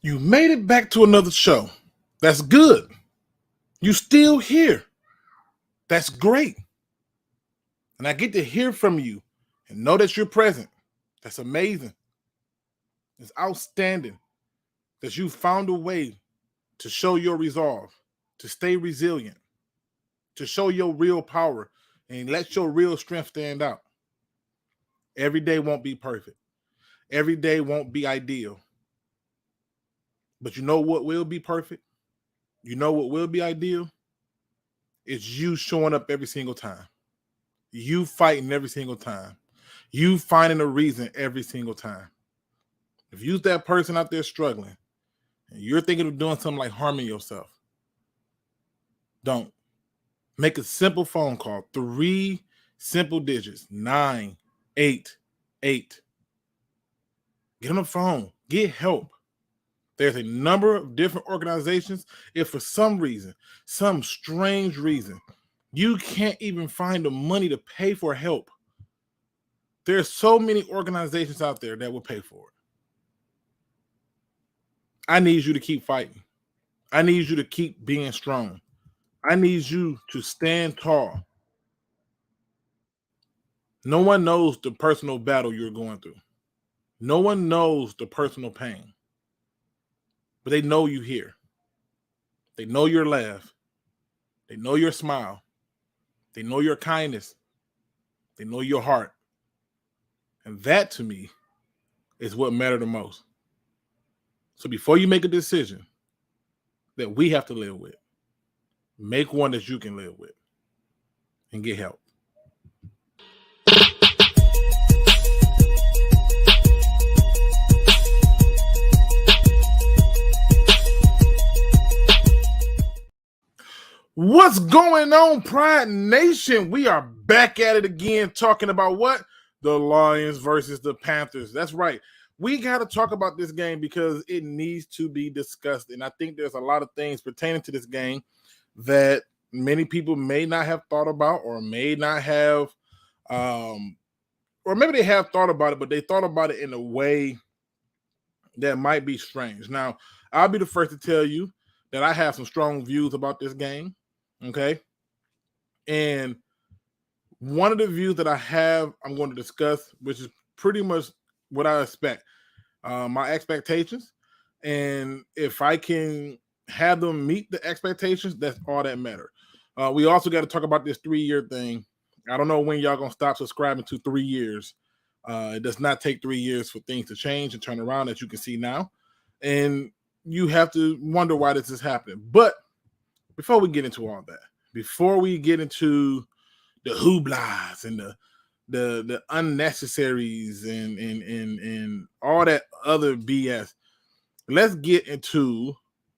You made it back to another show. That's good. You still here. That's great. And I get to hear from you and know that you're present. That's amazing. It's outstanding that you found a way to show your resolve, to stay resilient, to show your real power and let your real strength stand out. Every day won't be perfect. Every day won't be ideal. But you know what will be perfect? You know what will be ideal? It's you showing up every single time. You fighting every single time. You finding a reason every single time. If you're that person out there struggling and you're thinking of doing something like harming yourself, don't. Make a simple phone call. 3 simple digits. 988. Get on the phone. Get help. There's a number of different organizations. If for some reason, some strange reason, you can't even find the money to pay for help, there's so many organizations out there that will pay for it. I need you to keep fighting. I need you to keep being strong. I need you to stand tall. No one knows the personal battle you're going through. No one knows the personal pain. But they know you here. They know your laugh. They know your smile. They know your kindness. They know your heart. And that, to me, is what matters the most. So before you make a decision that we have to live with, make one that you can live with and get help. What's going on, Pride Nation? We are back at it again, talking about what? The Lions versus the Panthers. That's right. We got to talk about this game because it needs to be discussed. And I think there's a lot of things pertaining to this game that many people may not have thought about or may not have, or maybe they have thought about it, but they thought about it in a way that might be strange. Now, I'll be the first to tell you that I have some strong views about this game. Okay. And one of the views that I have, I'm going to discuss, which is pretty much what I expect, my expectations. And if I can have them meet the expectations, that's all that matters. We also got to talk about this 3-year thing. I don't know when y'all going to stop subscribing to 3 years. It does not take 3 years for things to change and turn around, as you can see now. And you have to wonder why this is happening. But before we get into all that, before we get into the hooplas and the unnecessaries and all that other BS, let's get into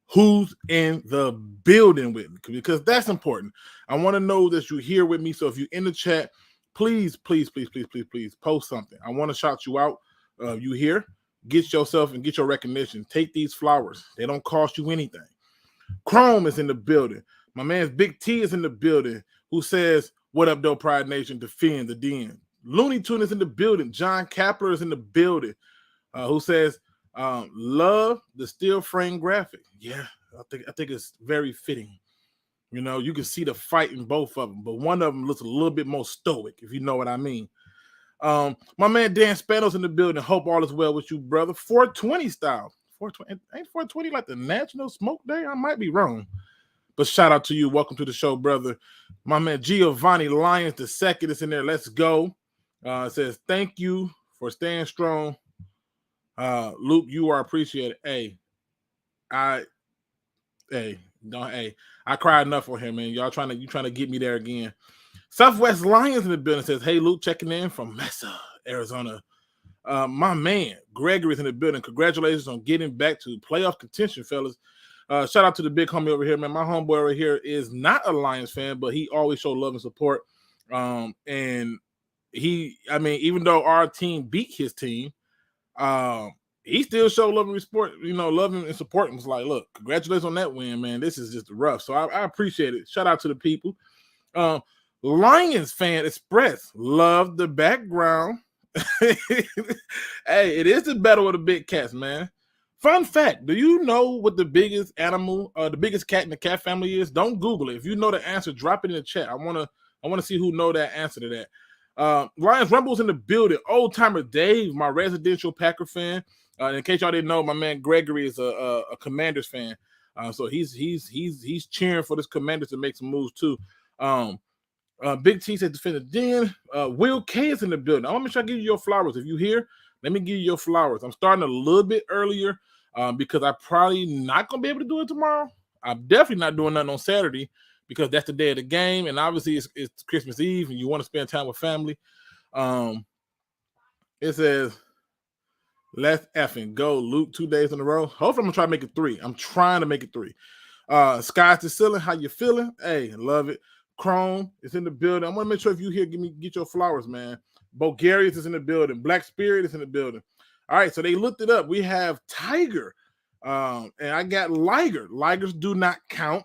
who's in the building with me, because that's important. I want to know that you're here with me. So if you're in the chat, please post something. I want to shout you out. You here? Get yourself and get your recognition. Take these flowers. They don't cost you anything. Chrome is in the building. My man's Big T is in the building, who says, "What up, though, Pride Nation? Defend the den." Looney Tune is in the building. Jon Kapler is in the building, who says, "Love the steel frame graphic." Yeah, I think it's very fitting. You know, you can see the fight in both of them, but one of them looks a little bit more stoic, if you know what I mean. My man Dan Spanos in the building. Hope all is well with you, brother. 420 style. 420 ain't 420 like the National Smoke Day? I might be wrong. But shout out to you. Welcome to the show, brother. My man Giovanni Lyons II is in there. Let's go. It says, "Thank you for staying strong. Luke, you are appreciated." I cried enough for him, man. You trying to get me there again. Southwest Lions in the building says, "Hey, Luke, checking in from Mesa, Arizona." My man Gregory's in the building. Congratulations on getting back to playoff contention, fellas. Shout out to the big homie over here, man. My homeboy over here is not a Lions fan, but he always showed love and support. And even though our team beat his team, he still showed love and support, love and support. And was like, "Look, congratulations on that win, man. This is just rough." So I appreciate it. Shout out to the people. Lions fan Express, love the background. Hey, it is the battle of the big cats, man. Fun fact, do you know what the biggest animal, the biggest cat in the cat family is? Don't Google it. If you know the answer, drop it in the chat. I wanna see who know that answer to that. Lions Rumble's in the building. Old timer Dave, my residential Packer fan. In case y'all didn't know, my man Gregory is a Commanders fan. So he's cheering for this Commanders to make some moves too. Big T said defender Den. Will K is in the building. I want to make sure I give you your flowers. If you here, let me give you your flowers. I'm starting a little bit earlier because I'm probably not going to be able to do it tomorrow. I'm definitely not doing nothing on Saturday because that's the day of the game. And obviously it's Christmas Eve and you want to spend time with family. It says, let's effing go, Luke, 2 days in a row. Hopefully I'm going to try to make it 3. I'm trying to make it 3. Sky's the ceiling. How you feeling? Hey, love it. Chrome is in the building. I want to make sure if you here, get your flowers, man. Bulgarians is in the building. Black Spirit is in the building. All right, so they looked it up. We have Tiger, and I got Liger. Ligers do not count,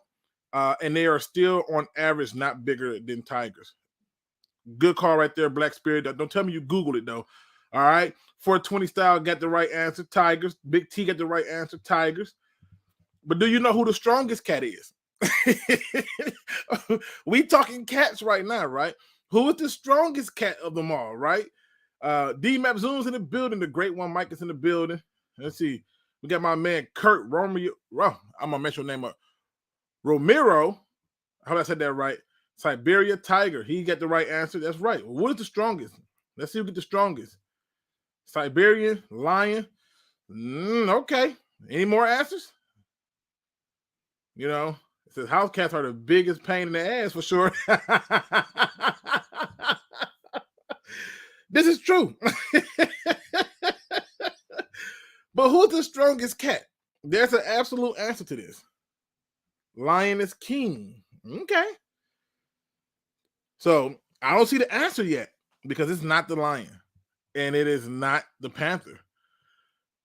and they are still on average not bigger than Tigers. Good call right there, Black Spirit. Don't tell me you Googled it, though. All right, 420 Style got the right answer, Tigers. Big T got the right answer, Tigers. But do you know who the strongest cat is? We talking cats right now, right? Who is the strongest cat of them all, right? D-Map Zoom's in the building. The great one, Mike, is in the building. Let's see. We got my man Curt Romeo. I'm gonna mention your name up. Romero. I hope I said that right. Siberia Tiger. He got the right answer. That's right. Well, what is the strongest? Let's see who get the strongest. Siberian Lion. Okay. Any more answers? You know, it says house cats are the biggest pain in the ass for sure. This is true. But who's the strongest cat? There's an absolute answer to this. Lion is king. Okay. So I don't see the answer yet because it's not the lion and it is not the panther.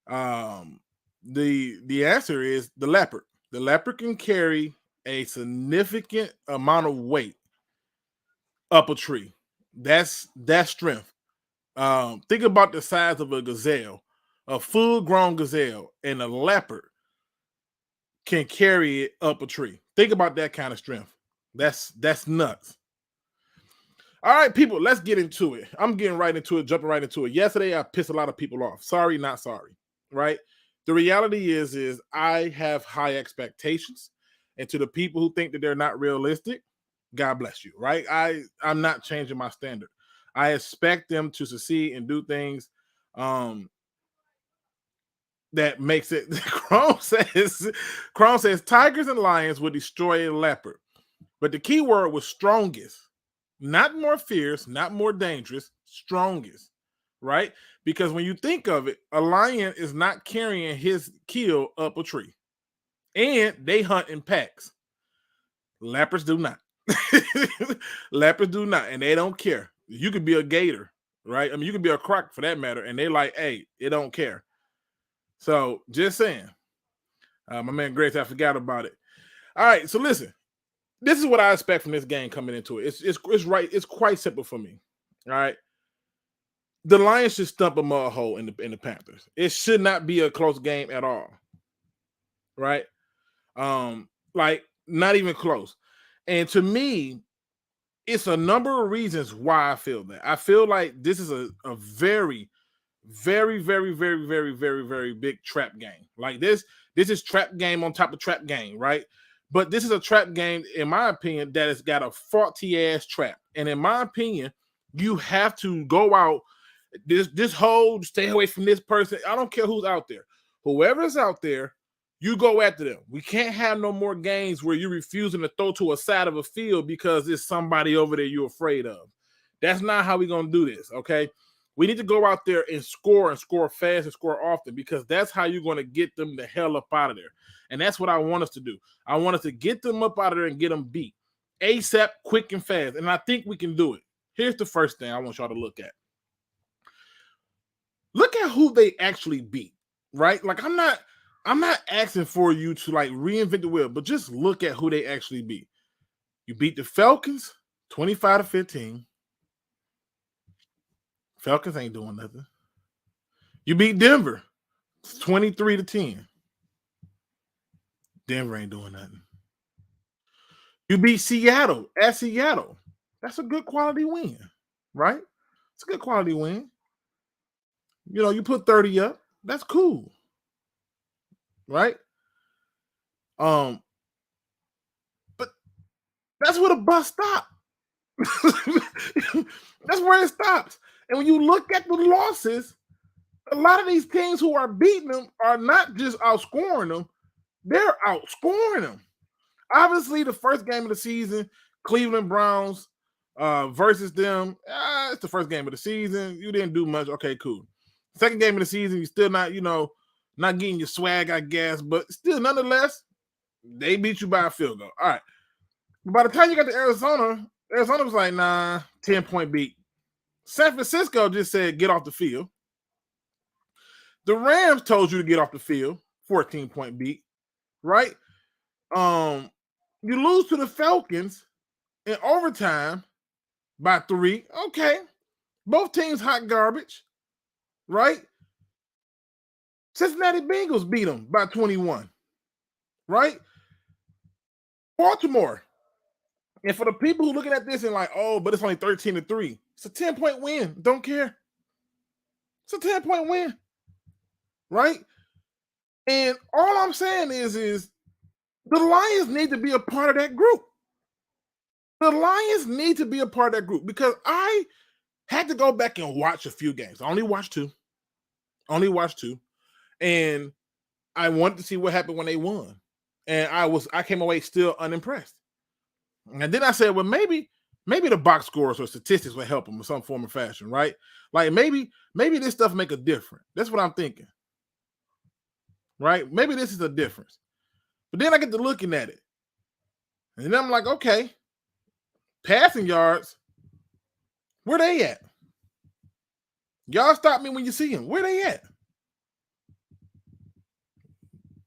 The answer is the leopard. The leopard can carry a significant amount of weight up a tree. That's strength. Think about the size of a gazelle, a full-grown gazelle, and a leopard can carry it up a tree. Think about that kind of strength. That's nuts. All right, people, let's get into it. I'm getting right into it, jumping right into it. Yesterday, I pissed a lot of people off. Sorry, not sorry, right? The reality is I have high expectations. And to the people who think that they're not realistic, God bless you, right? I'm not changing my standard. I expect them to succeed and do things that makes it. Chrome says tigers and lions would destroy a leopard. But the key word was strongest. Not more fierce, not more dangerous, strongest, right? Because when you think of it, a lion is not carrying his kill up a tree. And they hunt in packs. Leopards do not. Leopards do not, and they don't care. You could be a gator, right? I mean, you could be a croc for that matter, and they're like, hey, it don't care. So, just saying. My man Grace, I forgot about it. All right, so listen. This is what I expect from this game coming into it. It's right. It's quite simple for me. All right. The Lions should stump a mud hole in the Panthers. It should not be a close game at all. Right? Like not even close. And to me, it's a number of reasons why I feel that. I feel like this is a very, very, very, very, very, very, very big trap game. Like this is trap game on top of trap game, right? But this is a trap game, in my opinion, that has got a faulty-ass trap. And in my opinion, you have to go out, this whole stay away from this person. I don't care who's out there. Whoever's out there, you go after them. We can't have no more games where you're refusing to throw to a side of a field because there's somebody over there you're afraid of. That's not how we're going to do this, okay? We need to go out there and score fast and score often because that's how you're going to get them the hell up out of there. And that's what I want us to do. I want us to get them up out of there and get them beat. ASAP, quick and fast. And I think we can do it. Here's the first thing I want y'all to look at. Look at who they actually beat, right? Like I'm not asking for you to like reinvent the wheel, but just look at who they actually beat. You beat the Falcons 25-15. Falcons ain't doing nothing. You beat Denver It's 23-10. Denver ain't doing nothing. You beat Seattle at Seattle. That's a good quality win, right? It's a good quality win. You know, you put 30 up. That's cool, right? But that's where the bus stops. That's where it stops. And when you look at the losses, a lot of these teams who are beating them are not just outscoring them, they're outscoring them. Obviously, the first game of the season, Cleveland Browns versus them, it's the first game of the season. You didn't do much. Okay, cool. Second game of the season, you're still not, not getting your swag, I guess, but still, nonetheless, they beat you by a field goal. All right. But by the time you got to Arizona was like, nah, 10-point beat. San Francisco just said, get off the field. The Rams told you to get off the field, 14-point beat, right? You lose to the Falcons in overtime by 3. Okay. Both teams hot garbage, right? Cincinnati Bengals beat them by 21, right? Baltimore. And for the people who looking at this and like, oh, but it's only 13-3. It's a 10-point win. Don't care. It's a 10-point win, right? And all I'm saying is the Lions need to be a part of that group. The Lions need to be a part of that group because I had to go back and watch a few games. I only watched 2. And I wanted to see what happened when they won. And I came away still unimpressed. And then I said, well, maybe the box scores or statistics will help them in some form or fashion, right? Like maybe this stuff make a difference. That's what I'm thinking, right? Maybe this is a difference. But then I get to looking at it. And then I'm like, okay, passing yards, where they at? Y'all stop me when you see them. Where they at?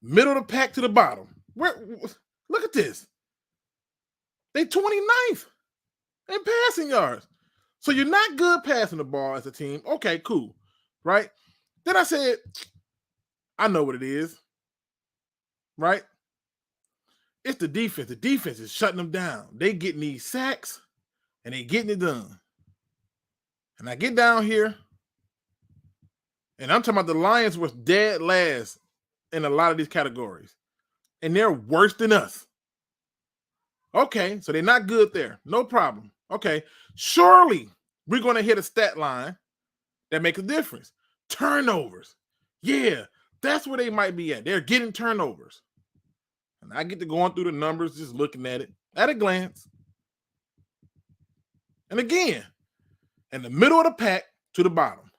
Middle of the pack to the bottom. Look at this. They 29th in passing yards. So you're not good passing the ball as a team. Okay, cool. Right? Then I said, I know what it is. Right? It's the defense. The defense is shutting them down. They getting these sacks and they getting it done. And I get down here and I'm talking about the Lions were dead last in a lot of these categories. And they're worse than us. Okay, so they're not good there. No problem. Okay, surely we're going to hit a stat line that makes a difference. Turnovers. Yeah, that's where they might be at. They're getting turnovers. And I get to going through the numbers, just looking at it at a glance. And again, in the middle of the pack to the bottom.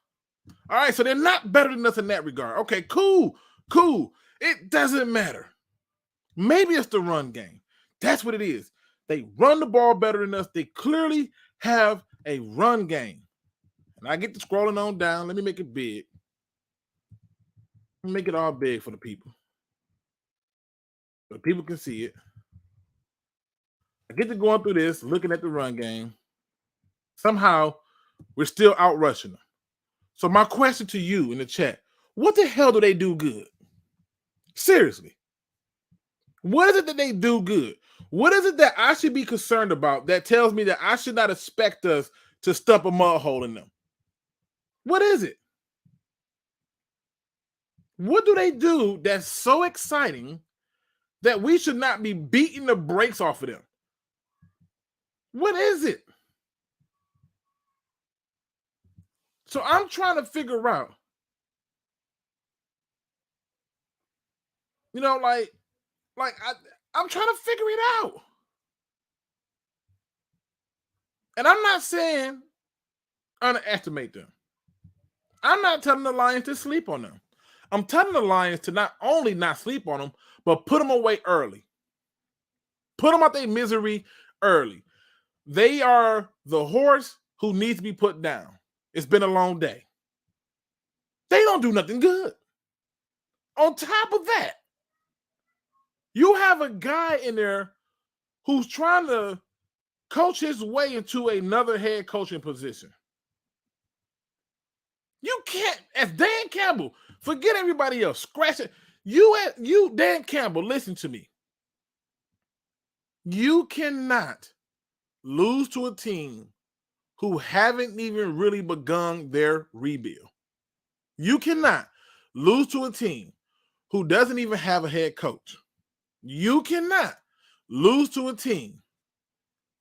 All right, so they're not better than us in that regard. Okay, cool. It doesn't matter. Maybe it's the run game. That's what it is. They run the ball better than us. They clearly have a run game. And I get to scrolling on down. Let me make it big. Let me make it all big for the people. So people can see it. I get to going through this, looking at the run game. Somehow, we're still out rushing them. So my question to you in the chat, what the hell do they do good? Seriously. What is it that they do good? What is it that I should be concerned about that tells me that I should not expect us to stump a mud hole in them? What is it? What do they do that's so exciting that we should not be beating the brakes off of them? What is it? So I'm trying to figure out, I'm trying to figure it out. And I'm not saying underestimate them. I'm not telling the Lions to sleep on them. I'm telling the Lions to not only not sleep on them, but put them away early. Put them out their misery early. They are the horse who needs to be put down. It's been a long day. They don't do nothing good. On top of that, you have a guy in there who's trying to coach his way into another head coaching position. You can't, as Dan Campbell, Forget everybody else. Scratch it. You, Dan Campbell, listen to me. You cannot lose to a team who haven't even really begun their rebuild. You cannot lose to a team who doesn't even have a head coach. You cannot lose to a team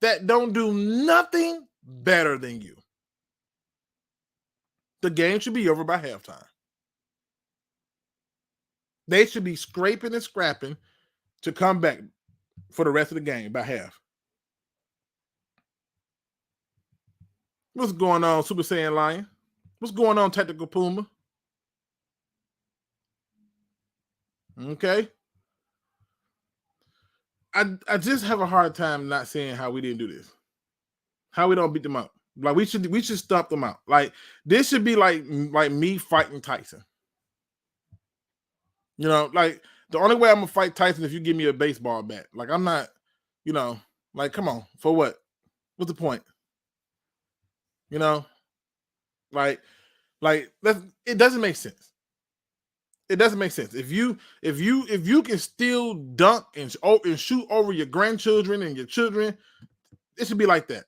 that don't do nothing better than you. The game should be over by halftime. They should be scraping and scrapping to come back for the rest of the game by half. What's going on, Super Saiyan Lion? What's going on, Tactical Puma? Okay. I just have a hard time not saying how we didn't do this. How we don't beat them up. Like we should stomp them out. Like this should be like me fighting Tyson. You know, like the only way I'm gonna fight Tyson is if you give me a baseball bat. Like I'm not, you know, like come on, for what? What's the point? You know, like it doesn't make sense. It doesn't make sense. If you can still dunk and shoot over your grandchildren and your children, it should be like that.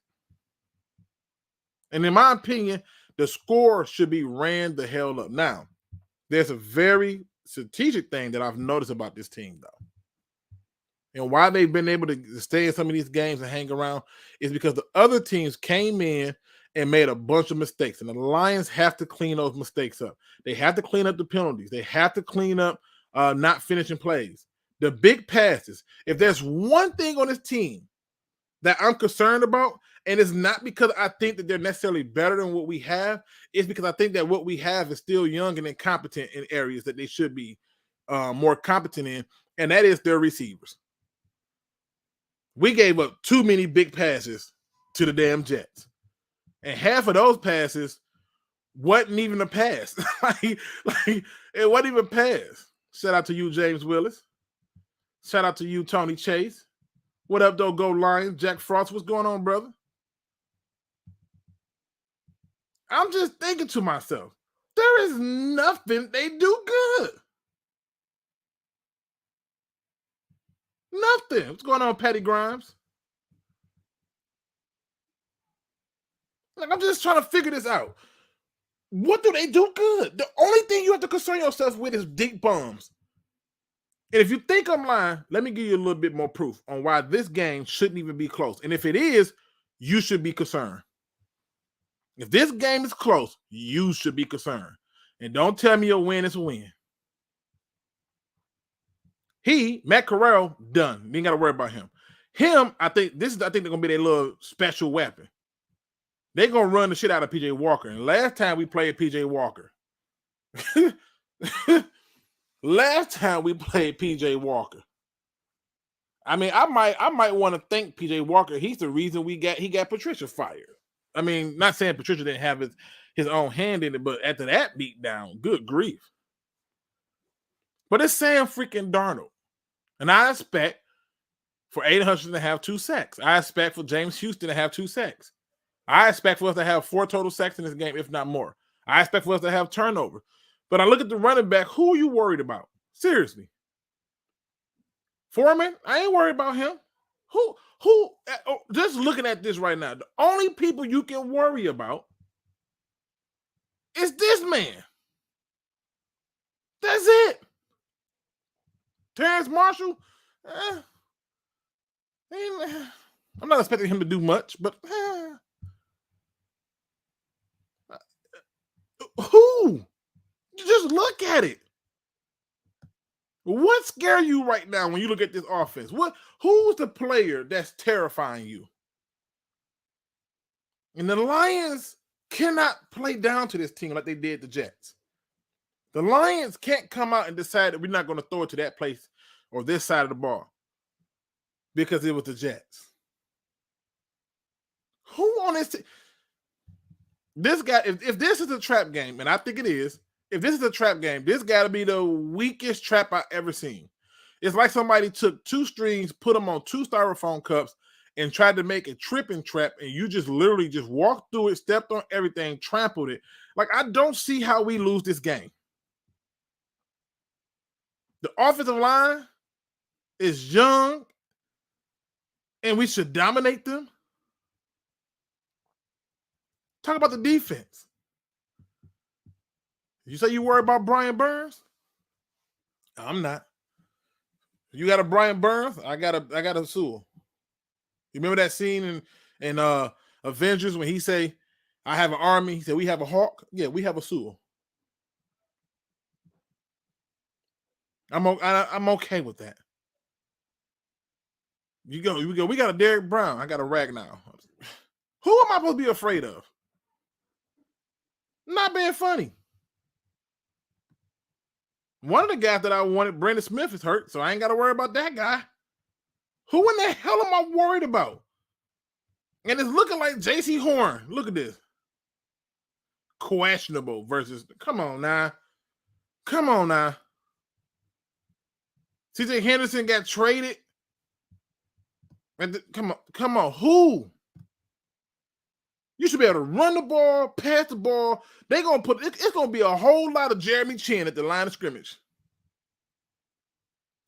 And in my opinion, the score should be ran the hell up. Now, there's a very strategic thing that I've noticed about this team, though. And why they've been able to stay in some of these games and hang around is because the other teams came in and made a bunch of mistakes. And the Lions have to clean those mistakes up. They have to clean up the penalties. They have to clean up not finishing plays. The big passes. If there's one thing on this team that I'm concerned about, and it's not because I think that they're necessarily better than what we have, it's because I think that what we have is still young and incompetent in areas that they should be more competent in, and that is their receivers. We gave up too many big passes to the damn Jets. And half of those passes wasn't even a pass. like it wasn't even a pass. Shout out to you, James Willis. Shout out to you, Tony Chase. What up, though, Go Lions? Jack Frost, what's going on, brother? I'm just thinking to myself, there is nothing they do good. Nothing. What's going on, Patty Grimes? Like, I'm just trying to figure this out. What do they do good? The only thing you have to concern yourself with is deep bombs. And if you think I'm lying, let me give you a little bit more proof on why this game shouldn't even be close. And if it is, you should be concerned. If this game is close, you should be concerned. And don't tell me a win is a win. Matt Corral, done. You ain't got to worry about him. I think they're going to be their little special weapon. They're going to run the shit out of P.J. Walker. And last time we played P.J. Walker, I mean, I might want to thank P.J. Walker. He's the reason he got Patricia fired. I mean, not saying Patricia didn't have his own hand in it, but after that beatdown, good grief. But it's Sam freaking Darnold. And I expect for Aiden Hutchinson to have 2 sacks. I expect for James Houston to have 2 sacks. I expect for us to have 4 total sacks in this game, if not more. I expect for us to have turnover. But I look at the running back. Who are you worried about? Seriously. Foreman? I ain't worried about him. Who? Just looking at this right now, the only people you can worry about is this man. That's it. Terrence Marshall? I'm not expecting him to do much, but who? Just look at it. What scares you right now when you look at this offense? Who's the player that's terrifying you? And the Lions cannot play down to this team like they did the Jets. The Lions can't come out and decide that we're not going to throw it to that place or this side of the ball because it was the Jets. Who on this team? This guy, if this is a trap game, and I think it is, if this is a trap game, this got to be the weakest trap I've ever seen. It's like somebody took 2 strings, put them on 2 styrofoam cups, and tried to make a tripping trap, and you just literally just walked through it, stepped on everything, trampled it. Like, I don't see how we lose this game. The offensive line is young, and we should dominate them. Talk about the defense. You say you worry about Brian Burns? I'm not. You got a Brian Burns? I got a Sewell. You remember that scene in Avengers when he say, "I have an army"? He said, "We have a Hawk." Yeah, we have a Sewell. I'm okay with that. We got a Derek Brown. I got a Ragnow. Who am I supposed to be afraid of? Not being funny. One of the guys that I wanted, Brandon Smith, is hurt, so I ain't got to worry about that guy. Who in the hell am I worried about? And it's looking like J.C. Horn. Look at this. Questionable versus, come on now. C.J. Henderson got traded. Come on. Who? You should be able to run the ball, pass the ball. It's gonna be a whole lot of Jeremy Chin at the line of scrimmage.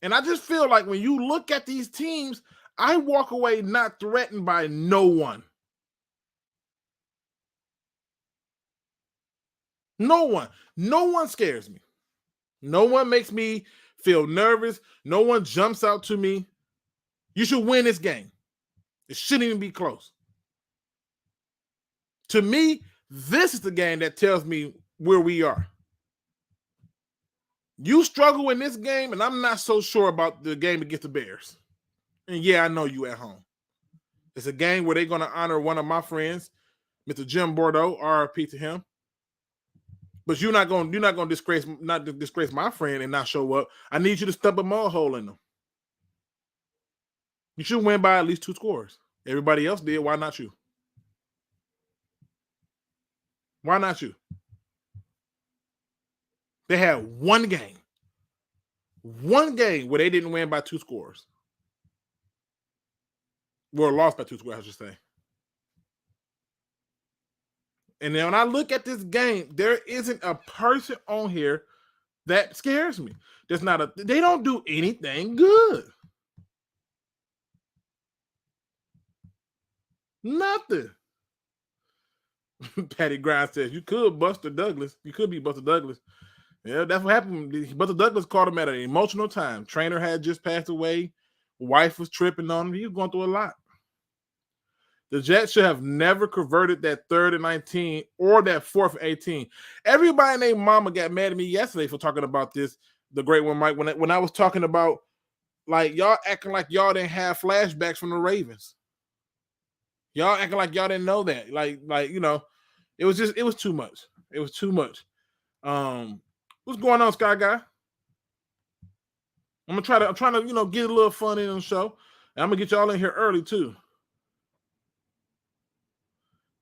And I just feel like when you look at these teams, I walk away not threatened by no one. No one. No one scares me. No one makes me feel nervous. No one jumps out to me. You should win this game. It shouldn't even be close. To me, this is the game that tells me where we are. You struggle in this game, and I'm not so sure about the game against the Bears. And yeah, I know you at home. It's a game where they're going to honor one of my friends, Mr. Jim Bordeau, RIP to him. But you're not going to disgrace my friend and not show up. I need you to stump a mud hole in them. You should win by at least 2 scores. Everybody else did. Why not you? Why not you? They had one game where they didn't win by 2 scores. Well, lost by 2 scores, I should say. And then when I look at this game, there isn't a person on here that scares me. They don't do anything good. Nothing. Patty Grimes says, you could Buster Douglas. You could be Buster Douglas. Yeah, that's what happened. Buster Douglas caught him at an emotional time. Trainer had just passed away. Wife was tripping on him. He was going through a lot. The Jets should have never converted that 3rd and 19 or that 4th and 18. Everybody named Mama got mad at me yesterday for talking about this. The great one, Mike, when I was talking about, like, y'all acting like y'all didn't have flashbacks from the Ravens. Y'all acting like y'all didn't know that. Like, you know, it was too much. It was too much. What's going on, Sky Guy? I'm trying to, you know, get a little fun in the show. And I'm gonna get y'all in here early too.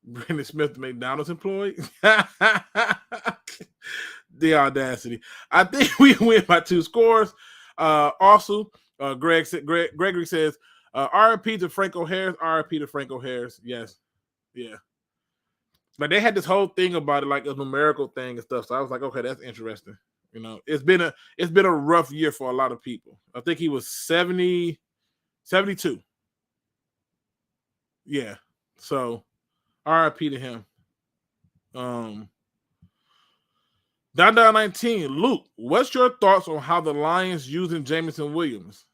Brandon Smith, the McDonald's employee. The audacity. I think we win by 2 scores. Also, Gregory says, RIP to Franco Harris. RIP to Franco Harris. Yes. Yeah. But they had this whole thing about it, like a numerical thing and stuff. So I was like, okay, that's interesting. You know, it's been a rough year for a lot of people. I think he was 72. Yeah. So RIP to him. Down 19. Luke, what's your thoughts on how the Lions using Jameson Williams?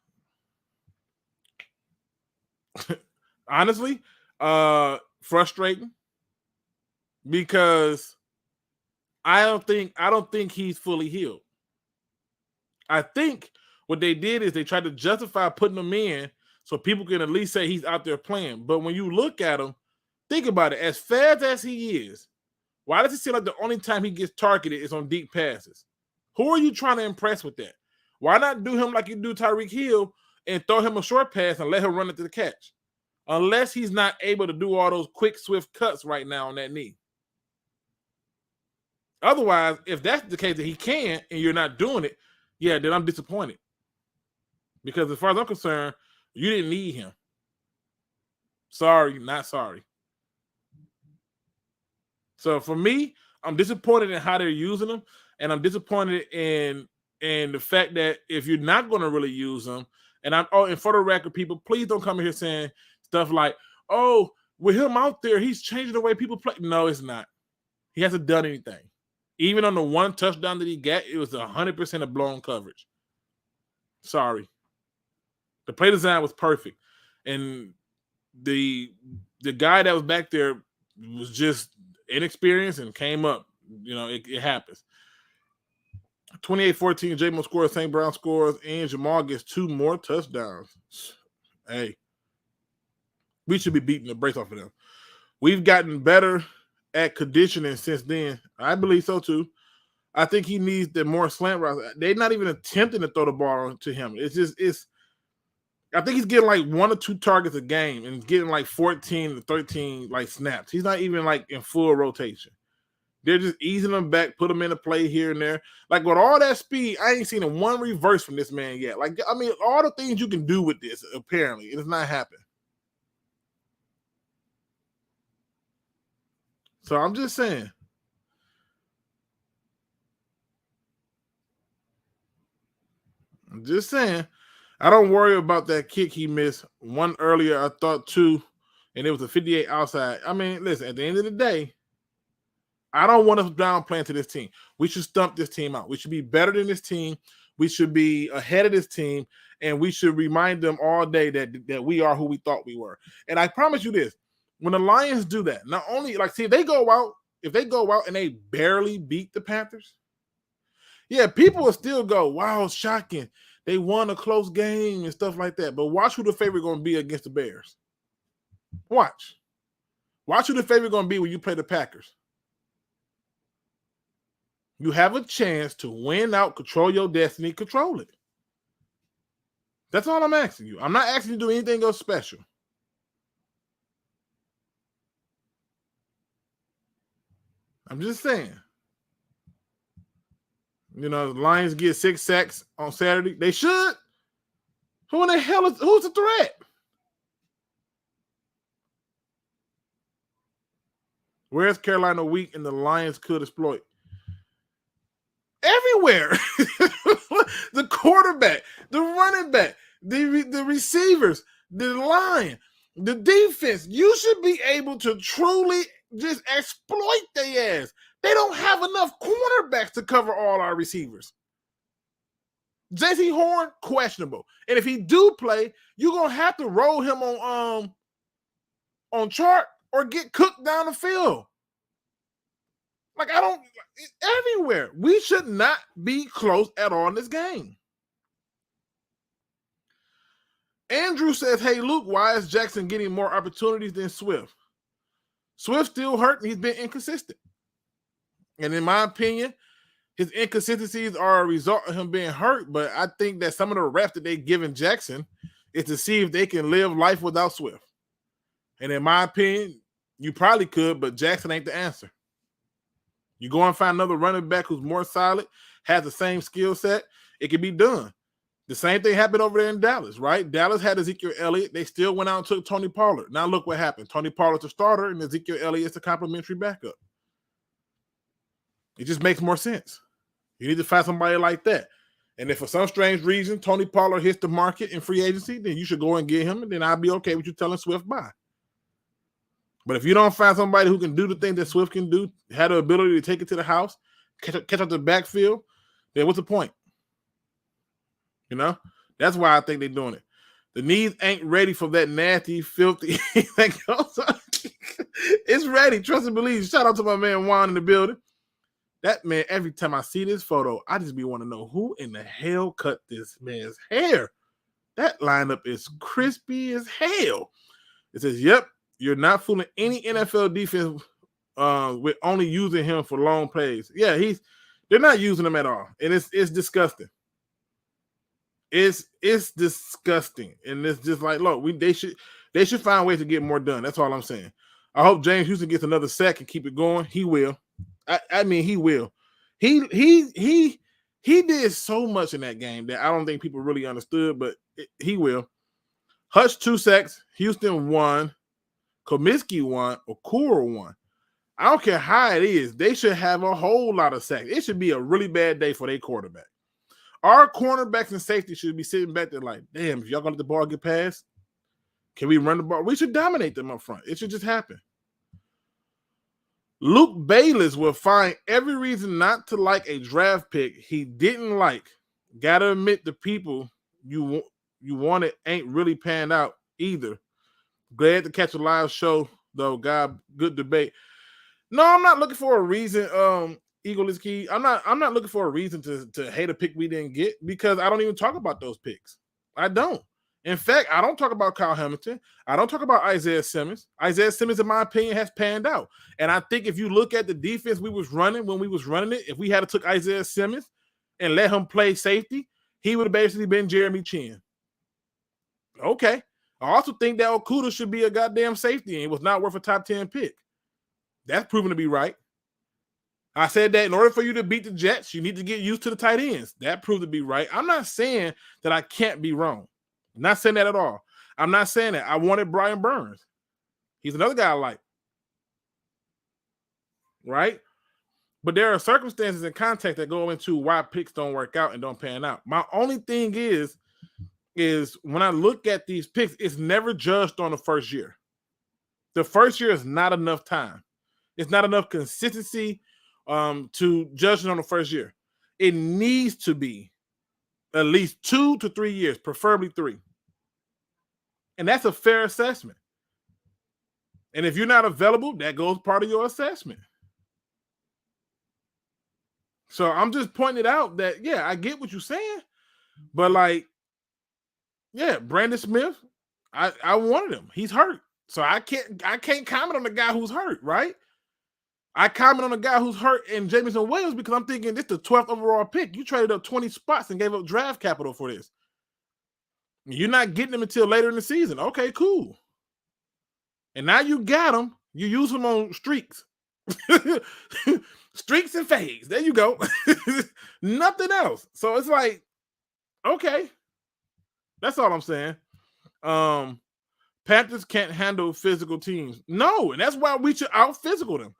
Honestly, frustrating, because I don't think he's fully healed. I think what they did is they tried to justify putting him in so people can at least say he's out there playing. But when you look at him, think about it. As fast as he is, why does it seem like the only time he gets targeted is on deep passes? Who are you trying to impress with that? Why not do him like you do Tyreek Hill and throw him a short pass and let him run it to the catch? Unless he's not able to do all those quick, swift cuts right now on that knee. Otherwise, if that's the case that he can and you're not doing it, yeah, then I'm disappointed. Because as far as I'm concerned, you didn't need him. Sorry, not sorry. So for me, I'm disappointed in how they're using him, and I'm disappointed in And the fact that if you're not going to really use him, and for the record, people, please don't come in here saying stuff like, oh, with him out there, he's changing the way people play. No, it's not. He hasn't done anything. Even on the one touchdown that he got, it was 100% of blown coverage. Sorry. The play design was perfect. And the guy that was back there was just inexperienced and came up. It happens. 28-14, J-Mo scores, St. Brown scores, and Jamal gets 2 more touchdowns. Hey, we should be beating the brakes off of them. We've gotten better at conditioning since then. I believe so too. I think he needs the more slant routes. They're not even attempting to throw the ball to him. I think he's getting like 1 or 2 targets a game and getting like 14 to 13 like snaps. He's not even like in full rotation. They're just easing him back, put him in a play here and there. Like with all that speed, I ain't seen one reverse from this man yet. Like, I mean, all the things you can do with this, apparently, it has not happened. So I'm just saying. I don't worry about that kick he missed. One earlier, I thought 2, and it was a 58 outside. I mean, listen, at the end of the day, I don't want us downplaying to this team. We should stump this team out. We should be better than this team. We should be ahead of this team, and we should remind them all day that we are who we thought we were. And I promise you this, when the Lions do that, not only, like, see, if they go out and they barely beat the Panthers, yeah, people will still go, wow, shocking. They won a close game and stuff like that. But watch who the favorite going to be against the Bears. Watch who the favorite going to be when you play the Packers. You have a chance to win out, control your destiny, control it. That's all I'm asking you. I'm not asking you to do anything else special. I'm just saying. The Lions get 6 sacks on Saturday. They should. Who in the hell who's the threat? Where's Carolina weak and the Lions could exploit? Everywhere. The quarterback, the running back, the receivers, the line, the defense. You should be able to truly just exploit their ass. They don't have enough cornerbacks to cover all our receivers. J.C. Horn, questionable. And if he do play, you're going to have to roll him on chart or get cooked down the field. Like, everywhere. We should not be close at all in this game. Andrew says, hey, Luke, why is Jackson getting more opportunities than Swift? Swift still hurt and he's been inconsistent. And in my opinion, his inconsistencies are a result of him being hurt, but I think that some of the reps that they've given Jackson is to see if they can live life without Swift. And in my opinion, you probably could, but Jackson ain't the answer. You go and find another running back who's more solid, has the same skill set, it can be done. The same thing happened over there in Dallas, right? Dallas had Ezekiel Elliott. They still went out and took Tony Pollard. Now look what happened. Tony Pollard's a starter, and Ezekiel Elliott's a complimentary backup. It just makes more sense. You need to find somebody like that. And if for some strange reason Tony Pollard hits the market in free agency, then you should go and get him, and then I'll be okay with you telling Swift bye. But if you don't find somebody who can do the thing that Swift can do, have the ability to take it to the house, catch up the backfield, then what's the point? That's why I think they're doing it. The knees ain't ready for that nasty, filthy thing. It's ready. Trust and believe. Shout out to my man Juan in the building. That man, every time I see this photo, I just want to know who in the hell cut this man's hair. That lineup is crispy as hell. It says, yep, you're not fooling any NFL defense with only using him for long plays. Yeah, they're not using him at all. And it's disgusting. It's disgusting. And it's just like, look, they should find ways to get more done. That's all I'm saying. I hope James Houston gets another sack and keep it going. He will. I mean, he will. He did so much in that game that I don't think people really understood, but he will. Hutch 2 sacks, Houston 1, Comiskey 1, Okura 1. I don't care how it is. They should have a whole lot of sacks. It should be a really bad day for their quarterback. Our cornerbacks and safety should be sitting back there like, damn, if y'all gonna let the ball get past, can we run the ball? We should dominate them up front. It should just happen. Luke Bayless will find every reason not to like a draft pick he didn't like. Gotta admit the people you wanted ain't really panned out either. Glad to catch a live show though, God. Good debate. No, I'm not looking for a reason. Eagle is key. I'm not looking for a reason to hate a pick we didn't get because I don't even talk about those picks. I don't. In fact, I don't talk about Kyle Hamilton. I don't talk about Isaiah Simmons. Isaiah Simmons, in my opinion, has panned out. And I think if you look at the defense we was running when we was running it, if we had took Isaiah Simmons and let him play safety, he would have basically been Jeremy Chin. Okay. I also think that Okudah should be a goddamn safety and it was not worth a top 10 pick. That's proven to be right. I said that in order for you to beat the Jets, you need to get used to the tight ends. That proved to be right. I'm not saying that I can't be wrong. I'm not saying that at all. I'm not saying that. I wanted Brian Burns. He's another guy I like. Right? But there are circumstances and context that go into why picks don't work out and don't pan out. My only thing is when I look at these picks, it's never judged on the first year. The first year is not enough time. It's not enough consistency to judge it on the first year. It needs to be at least 2 to 3 years, preferably 3. And that's a fair assessment. And if you're not available, that goes part of your assessment. So I'm just pointing it out that, yeah, I get what you're saying. But like, yeah, Brandon Smith, I wanted him. He's hurt. So I can't comment on the guy who's hurt, right? I comment on the guy who's hurt in Jameson Williams because I'm thinking this is the 12th overall pick. You traded up 20 spots and gave up draft capital for this. You're not getting him until later in the season. Okay, cool. And now you got him. You use him on streaks. Streaks and fades. There you go. Nothing else. So it's like, okay. That's all I'm saying. Panthers can't handle physical teams. No, and that's why we should out-physical them.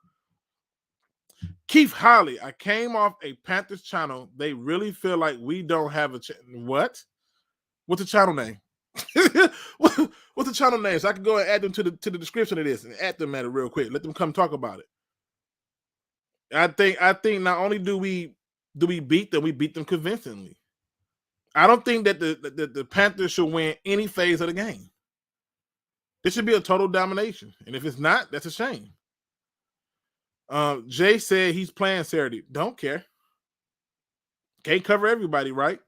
Keith Holly, I came off a Panthers channel. They really feel like we don't have a what? What's the channel name? What's the channel name? So I can go and add them to the description of this and add them at it real quick. Let them come talk about it. I think not only do we beat them, we beat them convincingly. I don't think that the Panthers should win any phase of the game. This should be a total domination. And if it's not, that's a shame. Jay said he's playing Saturday. Don't care. Can't cover everybody, right?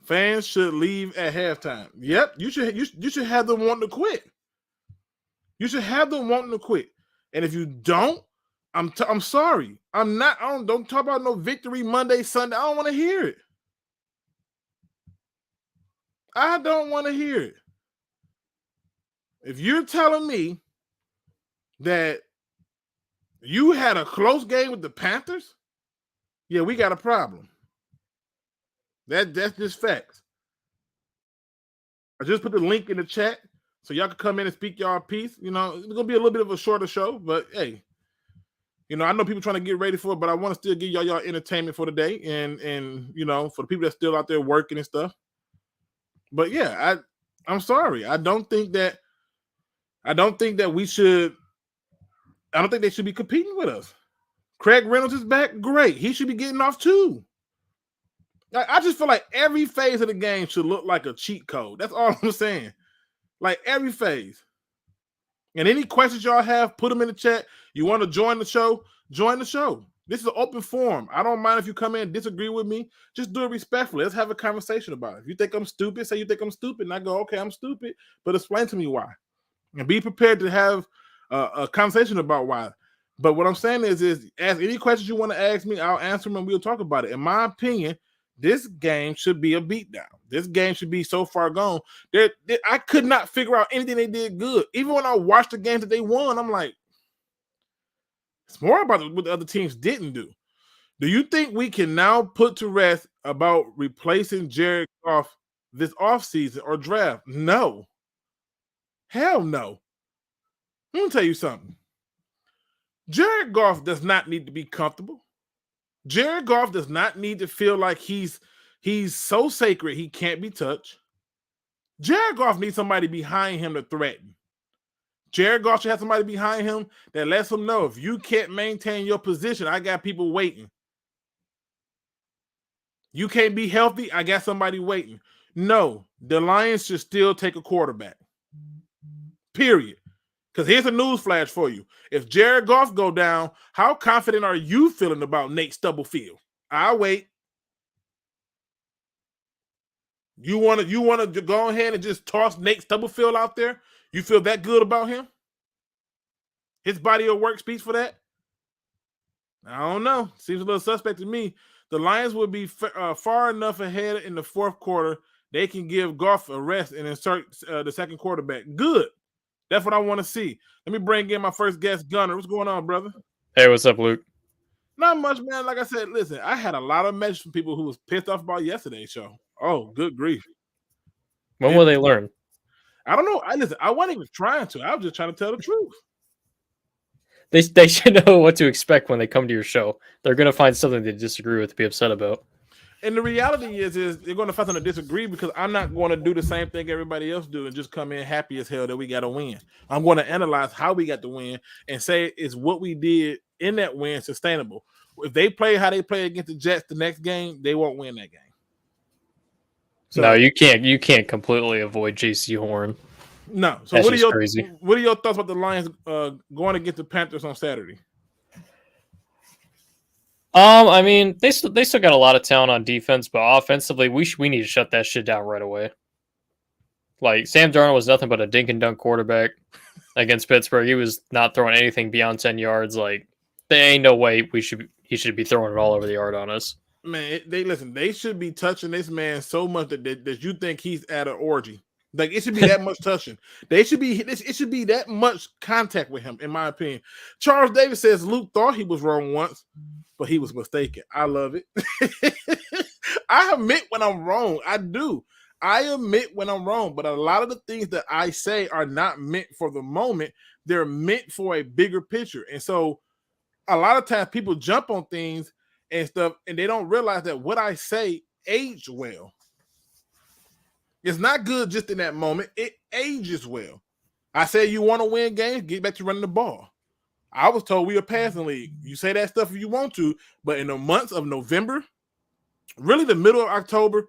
Fans should leave at halftime. Yep, you should have them wanting to quit. You should have them wanting to quit. And if you don't, I'm sorry. Don't talk about no victory Monday, Sunday. I don't want to hear it. I don't want to hear it. If you're telling me that you had a close game with the Panthers, yeah, we got a problem. That's just facts. I just put the link in the chat so y'all can come in and speak y'all piece. You know, it's gonna be a little bit of a shorter show, but hey, you know, I know people trying to get ready for it, but I want to still give y'all entertainment for the day, and you know, for the people that's still out there working and stuff. But yeah, I'm sorry. I don't think that we should. I don't think they should be competing with us. Craig Reynolds is back. Great. He should be getting off too. I just feel like every phase of the game should look like a cheat code. That's all I'm saying. Like every phase. And any questions y'all have, put them in the chat. You want to join the show? Join the show. This is an open forum. I don't mind if you come in and disagree with me. Just do it respectfully. Let's have a conversation about it. If you think I'm stupid, say you think I'm stupid. And I go, okay, I'm stupid. But explain to me why. And be prepared to have a conversation about why. But what I'm saying is ask any questions you want to ask me. I'll answer them and we'll talk about it. In my opinion, this game should be a beatdown. This game should be so far gone. I could not figure out anything they did good. Even when I watched the games that they won, I'm like, it's more about what the other teams didn't do. Do you think we can now put to rest about replacing Jared Goff this offseason or draft? No. Hell no. Let me tell you something. Jared Goff does not need to be comfortable. Jared Goff does not need to feel like he's so sacred he can't be touched. Jared Goff needs somebody behind him to threaten. Jared Goff should have somebody behind him that lets him know if you can't maintain your position, I got people waiting. You can't be healthy, I got somebody waiting. No, the Lions should still take a quarterback. Period. Because here's a news flash for you. If Jared Goff go down, how confident are you feeling about Nate Stubblefield? I'll wait. You want to go ahead and just toss Nate Stubblefield out there? You feel that good about him? His body of work speaks for that? I don't know. Seems a little suspect to me. The Lions will be far enough ahead in the fourth quarter. They can give Goff a rest and insert the second quarterback. Good. That's what I want to see. Let me bring in my first guest, Gunner. What's going on, brother? Hey, what's up, Luke? Not much, man. Like I said, listen, I had a lot of messages from people who was pissed off about yesterday's show. Oh, good grief. When will they learn? I don't know. I wasn't even trying to. I was just trying to tell the truth. They should know what to expect when they come to your show. They're going to find something they disagree with to be upset about. And the reality is they're going to find something to disagree because I'm not going to do the same thing everybody else do and just come in happy as hell that we got to win. I'm going to analyze how we got to win and say is what we did in that win sustainable. If they play how they play against the Jets the next game, they won't win that game. So, no, you can't completely avoid JC Horn. No. So what are your thoughts about the Lions going against the Panthers on Saturday? I mean, they still got a lot of talent on defense, but offensively, we need to shut that shit down right away. Like, Sam Darnold was nothing but a dink and dunk quarterback against Pittsburgh. He was not throwing anything beyond 10 yards. Like, there ain't no way he should be throwing it all over the yard on us. Man, they should be touching this man so much that you think he's at an orgy. Like, it should be that much touching. It should be that much contact with him, in my opinion. Charles Davis says Luke thought he was wrong once, but he was mistaken. I love it. I admit when I'm wrong. I do. I admit when I'm wrong, but a lot of the things that I say are not meant for the moment. They're meant for a bigger picture. And so a lot of times people jump on things and stuff, and they don't realize that what I say aged well. It's not good just in that moment. It ages well. I say you want to win games, get back to running the ball. I was told we a passing league. You say that stuff if you want to, but in the months of November, really the middle of October